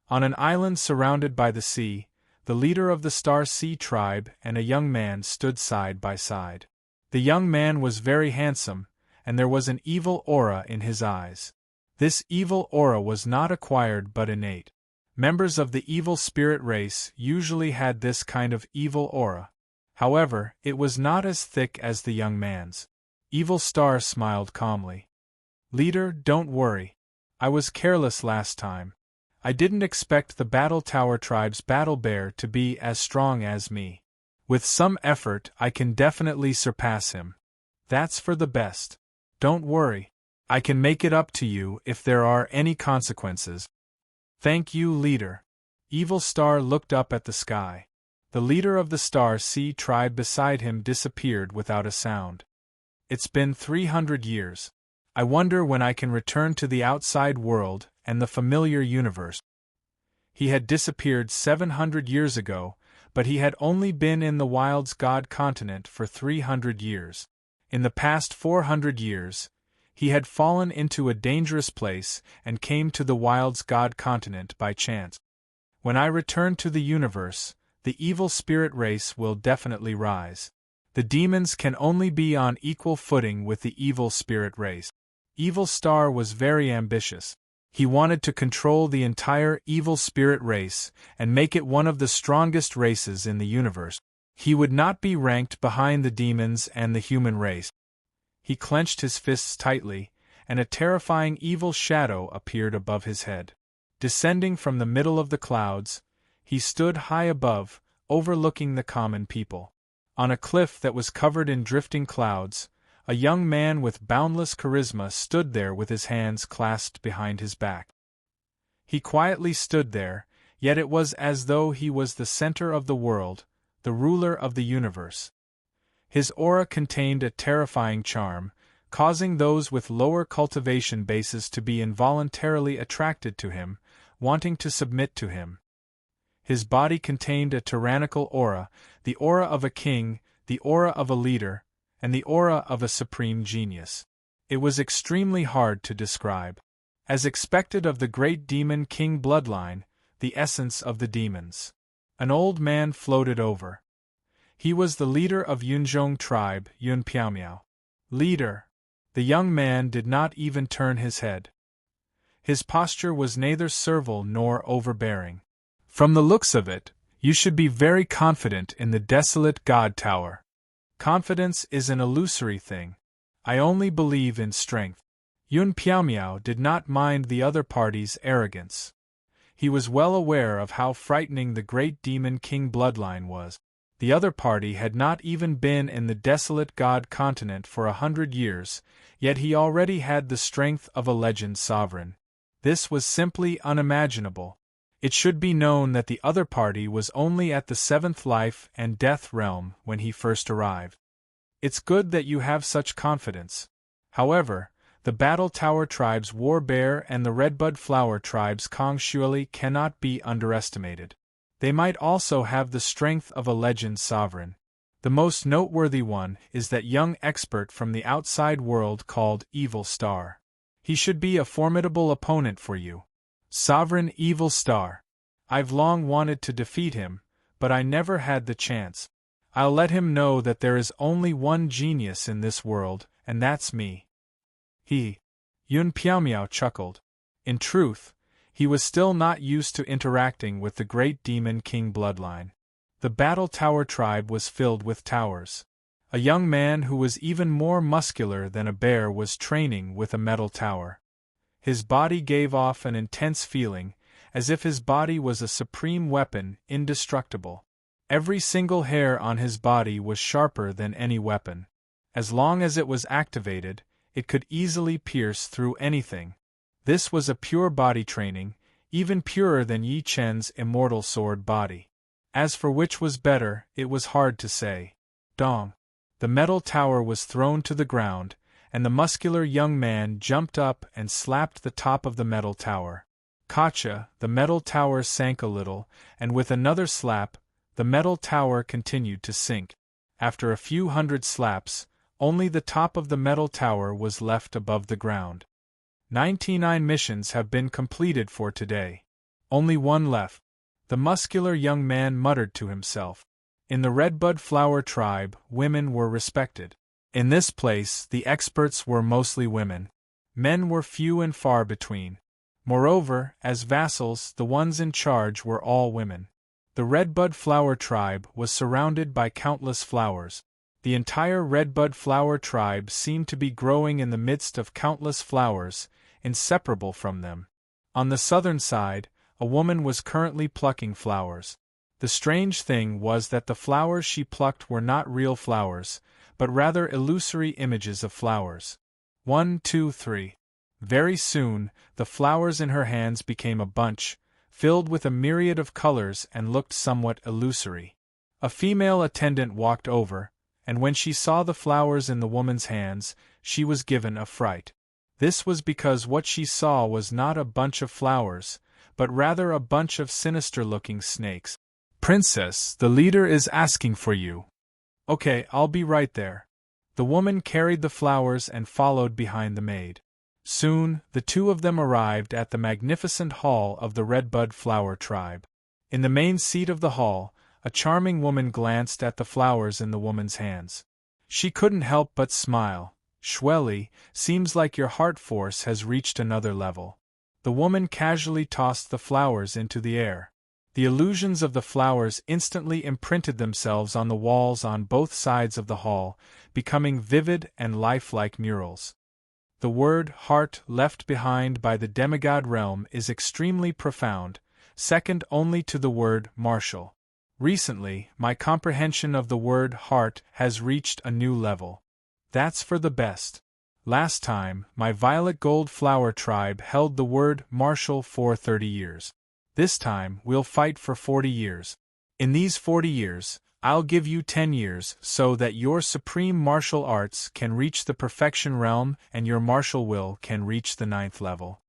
[SPEAKER 1] On an island surrounded by the sea, the leader of the Star Sea tribe and a young man stood side by side. The young man was very handsome, and there was an evil aura in his eyes. This evil aura was not acquired but innate. Members of the evil spirit race usually had this kind of evil aura. However, it was not as thick as the young man's. Evil Star smiled calmly. Leader, don't worry. I was careless last time. I didn't expect the Battle Tower tribe's battle bear to be as strong as me. With some effort, I can definitely surpass him. That's for the best. Don't worry. I can make it up to you if there are any consequences. Thank you, leader. Evil Star looked up at the sky. The leader of the Star Sea tribe beside him disappeared without a sound. It's been 300 years. I wonder when I can return to the outside world and the familiar universe. He had disappeared 700 years ago, but he had only been in the Wild's God continent for 300 years. In the past 400 years, he had fallen into a dangerous place and came to the Wild's God continent by chance. When I return to the universe, the evil spirit race will definitely rise. The demons can only be on equal footing with the evil spirit race. Evil Star was very ambitious. He wanted to control the entire evil spirit race and make it one of the strongest races in the universe. He would not be ranked behind the demons and the human race. He clenched his fists tightly, and a terrifying evil shadow appeared above his head. Descending from the middle of the clouds, he stood high above, overlooking the common people. On a cliff that was covered in drifting clouds, a young man with boundless charisma stood there with his hands clasped behind his back. He quietly stood there, yet it was as though he was the center of the world, the ruler of the universe. His aura contained a terrifying charm, causing those with lower cultivation bases to be involuntarily attracted to him, wanting to submit to him. His body contained a tyrannical aura, the aura of a king, the aura of a leader, and the aura of a supreme genius. It was extremely hard to describe. As expected of the great demon king bloodline, the essence of the demons. An old man floated over. He was the leader of Yunzhong tribe, Yun Piaomiao. Leader. The young man did not even turn his head. His posture was neither servile nor overbearing. From the looks of it, you should be very confident in the desolate God Tower. Confidence is an illusory thing. I only believe in strength. Yun Piaomiao did not mind the other party's arrogance. He was well aware of how frightening the great demon king bloodline was. The other party had not even been in the desolate god continent for 100 years, yet he already had the strength of a legend sovereign. This was simply unimaginable. It should be known that the other party was only at the 7th life and death realm when he first arrived. It's good that you have such confidence. However, the Battle Tower tribe's War Bear and the Redbud Flower tribe's Kong Shuali cannot be underestimated. They might also have the strength of a legend sovereign. The most noteworthy one is that young expert from the outside world called Evil Star. He should be a formidable opponent for you. Sovereign Evil Star. I've long wanted to defeat him, but I never had the chance. I'll let him know that there is only one genius in this world, and that's me. Yun Piaomiao chuckled. In truth, he was still not used to interacting with the great Demon King bloodline. The Battle Tower tribe was filled with towers. A young man who was even more muscular than a bear was training with a metal tower. His body gave off an intense feeling, as if his body was a supreme weapon, indestructible. Every single hair on his body was sharper than any weapon. As long as it was activated, it could easily pierce through anything. This was a pure body training, even purer than Yi Chen's immortal sword body. As for which was better, it was hard to say. Dong! The metal tower was thrown to the ground, and the muscular young man jumped up and slapped the top of the metal tower. Gotcha! The metal tower sank a little, and with another slap, the metal tower continued to sink. After a few hundred slaps, only the top of the metal tower was left above the ground. 99 missions have been completed for today. Only one left. The muscular young man muttered to himself. In the Redbud Flower tribe, women were respected. In this place, the experts were mostly women. Men were few and far between. Moreover, as vassals, the ones in charge were all women. The Redbud Flower tribe was surrounded by countless flowers. The entire Redbud Flower tribe seemed to be growing in the midst of countless flowers, inseparable from them. On the southern side, a woman was currently plucking flowers. The strange thing was that the flowers she plucked were not real flowers, but rather illusory images of flowers. 1, 2, 3. Very soon, the flowers in her hands became a bunch, filled with a myriad of colors and looked somewhat illusory. A female attendant walked over, and when she saw the flowers in the woman's hands, she was given a fright. This was because what she saw was not a bunch of flowers, but rather a bunch of sinister-looking snakes. Princess, the leader is asking for you. Okay, I'll be right there. The woman carried the flowers and followed behind the maid. Soon, the two of them arrived at the magnificent hall of the Redbud Flower tribe. In the main seat of the hall, a charming woman glanced at the flowers in the woman's hands. She couldn't help but smile. Shuali, seems like your heart force has reached another level. The woman casually tossed the flowers into the air. The illusions of the flowers instantly imprinted themselves on the walls on both sides of the hall, becoming vivid and lifelike murals. The word heart left behind by the demigod realm is extremely profound, second only to the word martial. Recently, my comprehension of the word heart has reached a new level. That's for the best. Last time, my Violet Gold Flower tribe held the word martial for 30 years. This time, we'll fight for 40 years. In these 40 years, I'll give you 10 years so that your supreme martial arts can reach the perfection realm and your martial will can reach the 9th level.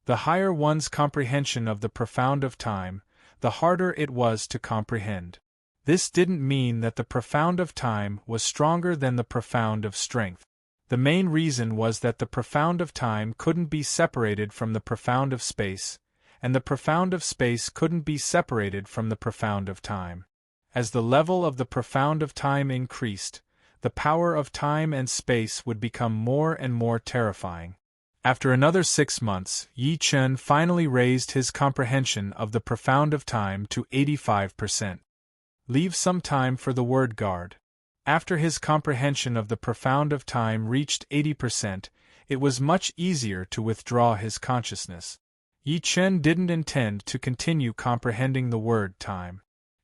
[SPEAKER 1] The higher one's comprehension of the profound of time, the harder it was to comprehend. This didn't mean that the profound of time was stronger than the profound of strength. The main reason was that the profound of time couldn't be separated from the profound of space, and the profound of space couldn't be separated from the profound of time. As the level of the profound of time increased, the power of time and space would become more and more terrifying. After another 6 months, Yi Chen finally raised his comprehension of the profound of time to 85%. Leave some time for the word guard. After his comprehension of the profound of time reached 80%, it was much easier to withdraw his consciousness. Yi Chen didn't intend to continue comprehending the word time.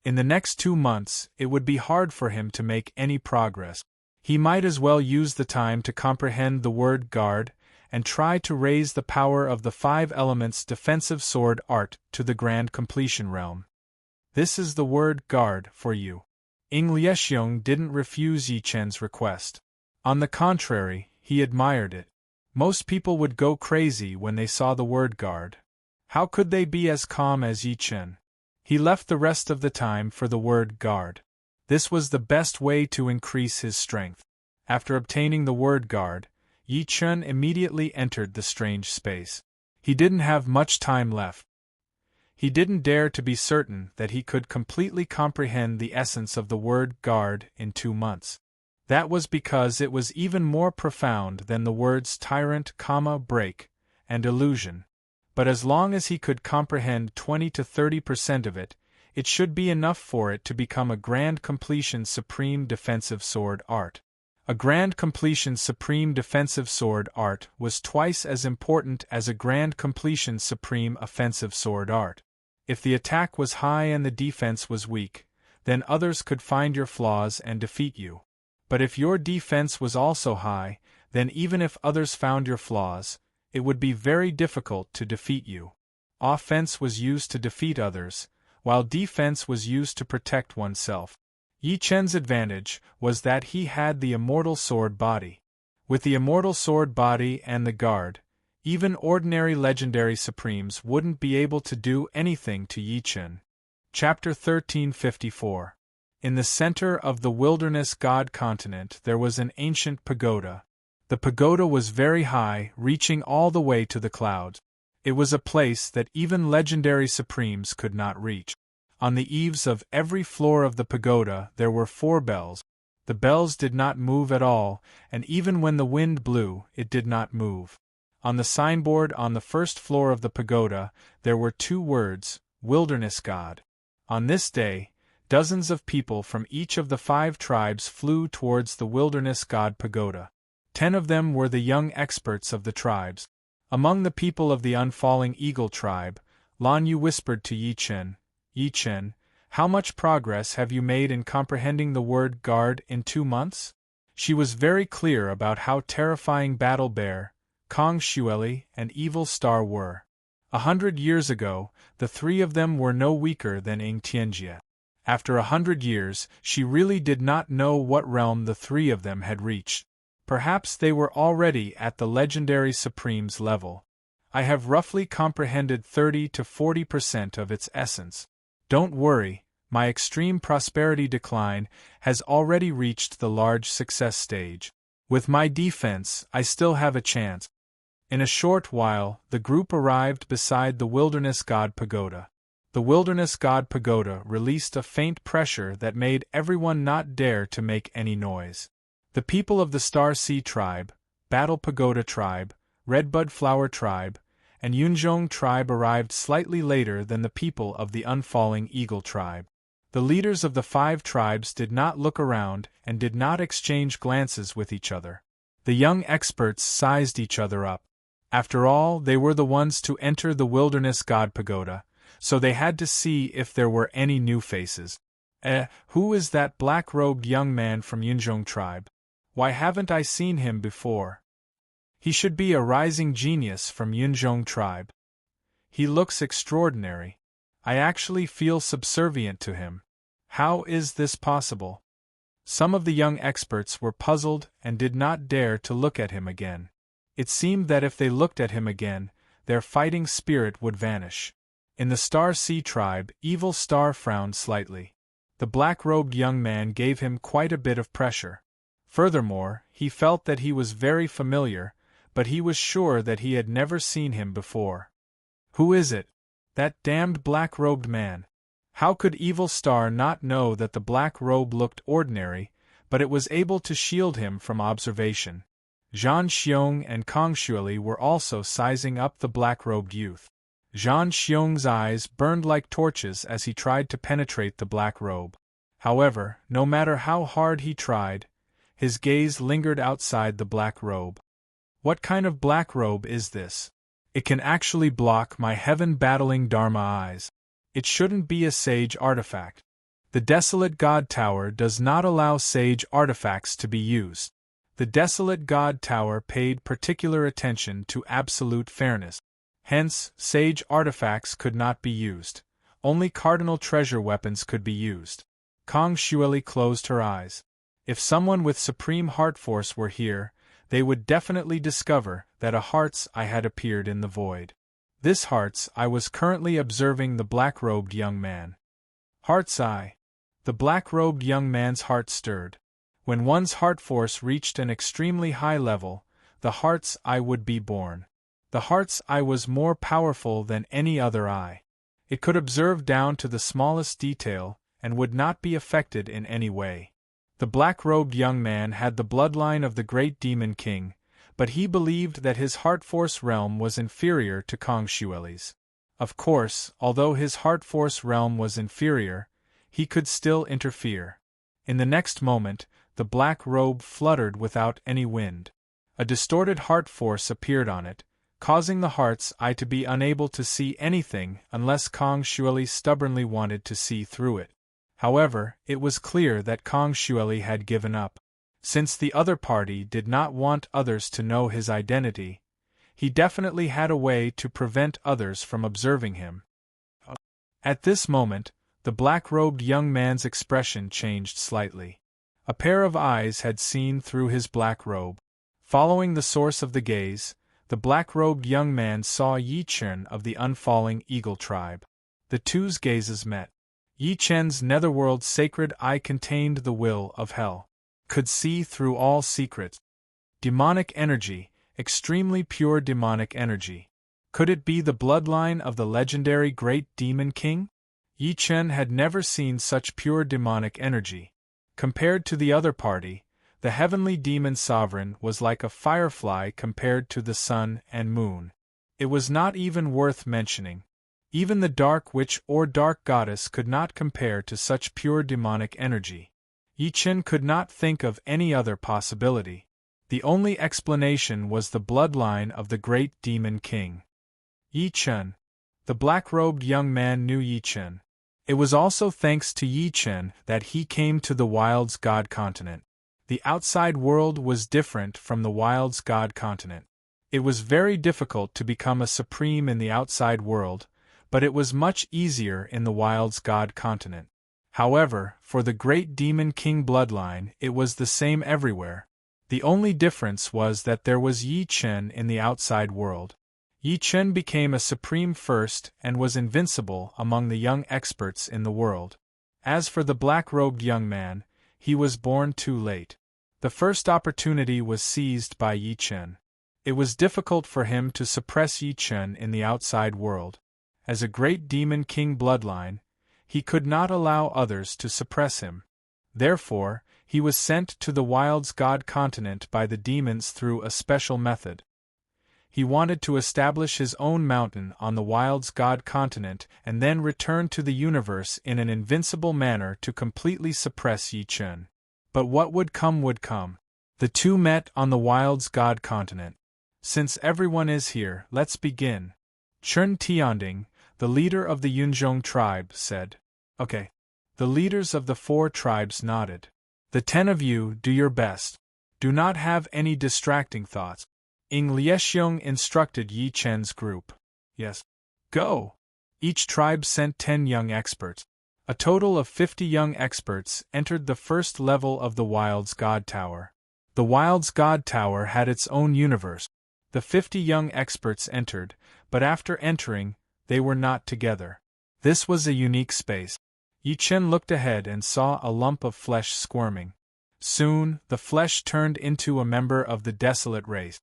[SPEAKER 1] In the next 2 months, it would be hard for him to make any progress. He might as well use the time to comprehend the word guard, and try to raise the power of the 5 elements defensive sword art to the grand completion realm. This is the word guard for you. Ing Liexiong didn't refuse Yi Chen's request. On the contrary, he admired it. Most people would go crazy when they saw the word guard. How could they be as calm as Yi Chen? He left the rest of the time for the word guard. This was the best way to increase his strength. After obtaining the word guard, Yi Chen immediately entered the strange space. He didn't have much time left. He didn't dare to be certain that he could completely comprehend the essence of the word guard in 2 months. That was because it was even more profound than the words tyrant, break, and illusion. But as long as he could comprehend 20 to 30% of it, it should be enough for it to become a grand completion supreme defensive sword art. A grand completion supreme defensive sword art was twice as important as a grand completion supreme offensive sword art. If the attack was high and the defense was weak, then others could find your flaws and defeat you. But if your defense was also high, then even if others found your flaws, it would be very difficult to defeat you. Offense was used to defeat others, while defense was used to protect oneself. Yi Chen's advantage was that he had the immortal sword body. With the immortal sword body and the guard, even ordinary legendary supremes wouldn't be able to do anything to Yi Chen. Chapter 1354. In the center of the wilderness god continent there was an ancient pagoda. The pagoda was very high, reaching all the way to the clouds. It was a place that even legendary supremes could not reach. On the eaves of every floor of the pagoda there were 4 bells. The bells did not move at all, and even when the wind blew, it did not move. On the signboard on the first floor of the pagoda, there were 2 words, Wilderness God. On this day, dozens of people from each of the 5 tribes flew towards the Wilderness God pagoda. 10 of them were the young experts of the tribes. Among the people of the Unfalling Eagle tribe, Lan Yu whispered to Yi Chen, Yi Chen, how much progress have you made in comprehending the word guard in 2 months? She was very clear about how terrifying Battle Bear, Kong Xueli, and Evil Star were. 100 years ago, the 3 of them were no weaker than Ing Tianjie. After 100 years, she really did not know what realm the 3 of them had reached. Perhaps they were already at the legendary supreme's level. I have roughly comprehended 30 to 40% of its essence. Don't worry, my extreme prosperity decline has already reached the large success stage. With my defense, I still have a chance. In a short while, the group arrived beside the Wilderness God Pagoda. The Wilderness God Pagoda released a faint pressure that made everyone not dare to make any noise. The people of the Star Sea tribe, Battle Pagoda tribe, Redbud Flower tribe, and Yunzhong tribe arrived slightly later than the people of the Unfalling Eagle tribe. The leaders of the 5 tribes did not look around and did not exchange glances with each other. The young experts sized each other up. After all, they were the ones to enter the Wilderness God Pagoda, so they had to see if there were any new faces. Who is that black-robed young man from Yunzhong tribe? Why haven't I seen him before? He should be a rising genius from Yunzhong tribe. He looks extraordinary. I actually feel subservient to him. How is this possible? Some of the young experts were puzzled and did not dare to look at him again. It seemed that if they looked at him again, their fighting spirit would vanish. In the Star Sea tribe, Evil Star frowned slightly. The black-robed young man gave him quite a bit of pressure. Furthermore, he felt that he was very familiar, but he was sure that he had never seen him before. Who is it? That damned black-robed man. How could Evil Star not know that the black robe looked ordinary, but it was able to shield him from observation? Zhan Xiong and Kong Xueli were also sizing up the black-robed youth. Zhan Xiong's eyes burned like torches as he tried to penetrate the black robe. However, no matter how hard he tried, his gaze lingered outside the black robe. What kind of black robe is this? It can actually block my heaven-battling Dharma eyes. It shouldn't be a sage artifact. The Desolate God Tower does not allow sage artifacts to be used. The Desolate God Tower paid particular attention to absolute fairness. Hence, sage artifacts could not be used. Only cardinal treasure weapons could be used. Kong Xueli closed her eyes. If someone with supreme heart force were here, they would definitely discover that a heart's eye had appeared in the void. This heart's eye was currently observing the black-robed young man. Heart's eye. The black-robed young man's heart stirred. When one's heart force reached an extremely high level, the heart's eye would be born. The heart's eye was more powerful than any other eye. It could observe down to the smallest detail, and would not be affected in any way. The black-robed young man had the bloodline of the great demon king, but he believed that his heart force realm was inferior to Kong Xueli's. Of course, although his heart force realm was inferior, he could still interfere. In the next moment, the black robe fluttered without any wind. A distorted heart force appeared on it, causing the heart's eye to be unable to see anything unless Kong Xueli stubbornly wanted to see through it. However, it was clear that Kong Xueli had given up. Since the other party did not want others to know his identity, he definitely had a way to prevent others from observing him. At this moment, the black-robed young man's expression changed slightly. A pair of eyes had seen through his black robe. Following the source of the gaze, the black-robed young man saw Yi Chen of the Unfalling Eagle tribe. The two's gazes met. Yi Chen's netherworld sacred eye contained the will of hell. Could see through all secrets. Demonic energy, extremely pure demonic energy. Could it be the bloodline of the legendary Great Demon King? Yi Chen had never seen such pure demonic energy. Compared to the other party, the heavenly demon sovereign was like a firefly compared to the sun and moon. It was not even worth mentioning. Even the dark witch or dark goddess could not compare to such pure demonic energy. Yi Chen could not think of any other possibility. The only explanation was the bloodline of the great demon king. Yi Chen. The black-robed young man knew Yi Chen. It was also thanks to Yi Chen that he came to the Wild's God continent. The outside world was different from the Wild's God continent. It was very difficult to become a supreme in the outside world, but it was much easier in the Wild's God continent. However, for the Great Demon King bloodline, it was the same everywhere. The only difference was that there was Yi Chen in the outside world. Yi Chen became a supreme first and was invincible among the young experts in the world. As for the black-robed young man, he was born too late. The first opportunity was seized by Yi Chen. It was difficult for him to suppress Yi Chen in the outside world. As a Great Demon King bloodline, he could not allow others to suppress him. Therefore, he was sent to the Wild's God continent by the demons through a special method. He wanted to establish his own mountain on the Wild's God continent and then return to the universe in an invincible manner to completely suppress Yi Chen. But what would come would come. The two met on the Wild's God continent. Since everyone is here, let's begin. Chen Tianding, the leader of the Yunzhong tribe, said. Okay. The leaders of the 4 tribes nodded. The 10 of you, do your best. Do not have any distracting thoughts. Ing Liexiong instructed Yi Chen's group. Yes. Go! Each tribe sent 10 young experts. A total of 50 young experts entered the first level of the Wild's God Tower. The Wild's God Tower had its own universe. The 50 young experts entered, but after entering, they were not together. This was a unique space. Yi Chen looked ahead and saw a lump of flesh squirming. Soon, the flesh turned into a member of the desolate race.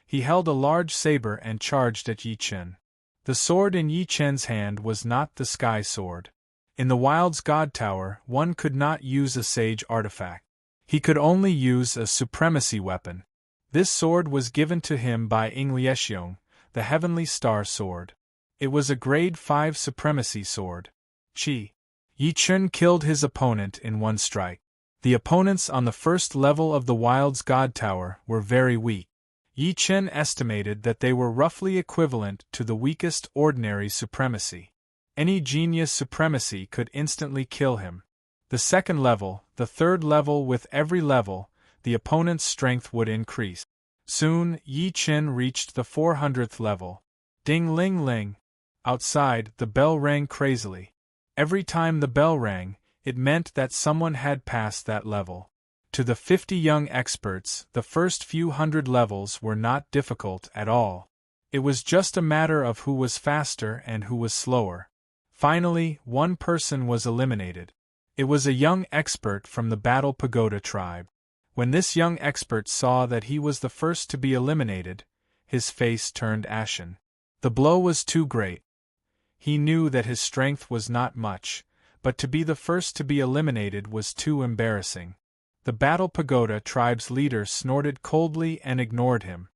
[SPEAKER 1] He held a large saber and charged at Yi Chen. The sword in Yi Chen's hand was not the sky sword. In the Wild's God Tower, one could not use a sage artifact. He could only use a supremacy weapon. This sword was given to him by Ing Liexiong, the Heavenly Star Sword. It was a grade 5 supremacy sword. Yi Chen killed his opponent in one strike. The opponents on the first level of the Wild's God Tower were very weak. Yi Chen estimated that they were roughly equivalent to the weakest ordinary supremacy. Any genius supremacy could instantly kill him. The second level, the third level, with every level, the opponent's strength would increase. Soon, Yi Qin reached the 400th level. Ding-ling-ling. Outside, the bell rang crazily. Every time the bell rang, it meant that someone had passed that level. To the 50 young experts, the first few hundred levels were not difficult at all. It was just a matter of who was faster and who was slower. Finally, one person was eliminated. It was a young expert from the Battle Pagoda tribe. When this young expert saw that he was the first to be eliminated, his face turned ashen. The blow was too great. He knew that his strength was not much, but to be the first to be eliminated was too embarrassing. The Battle Pagoda tribe's leader snorted coldly and ignored him.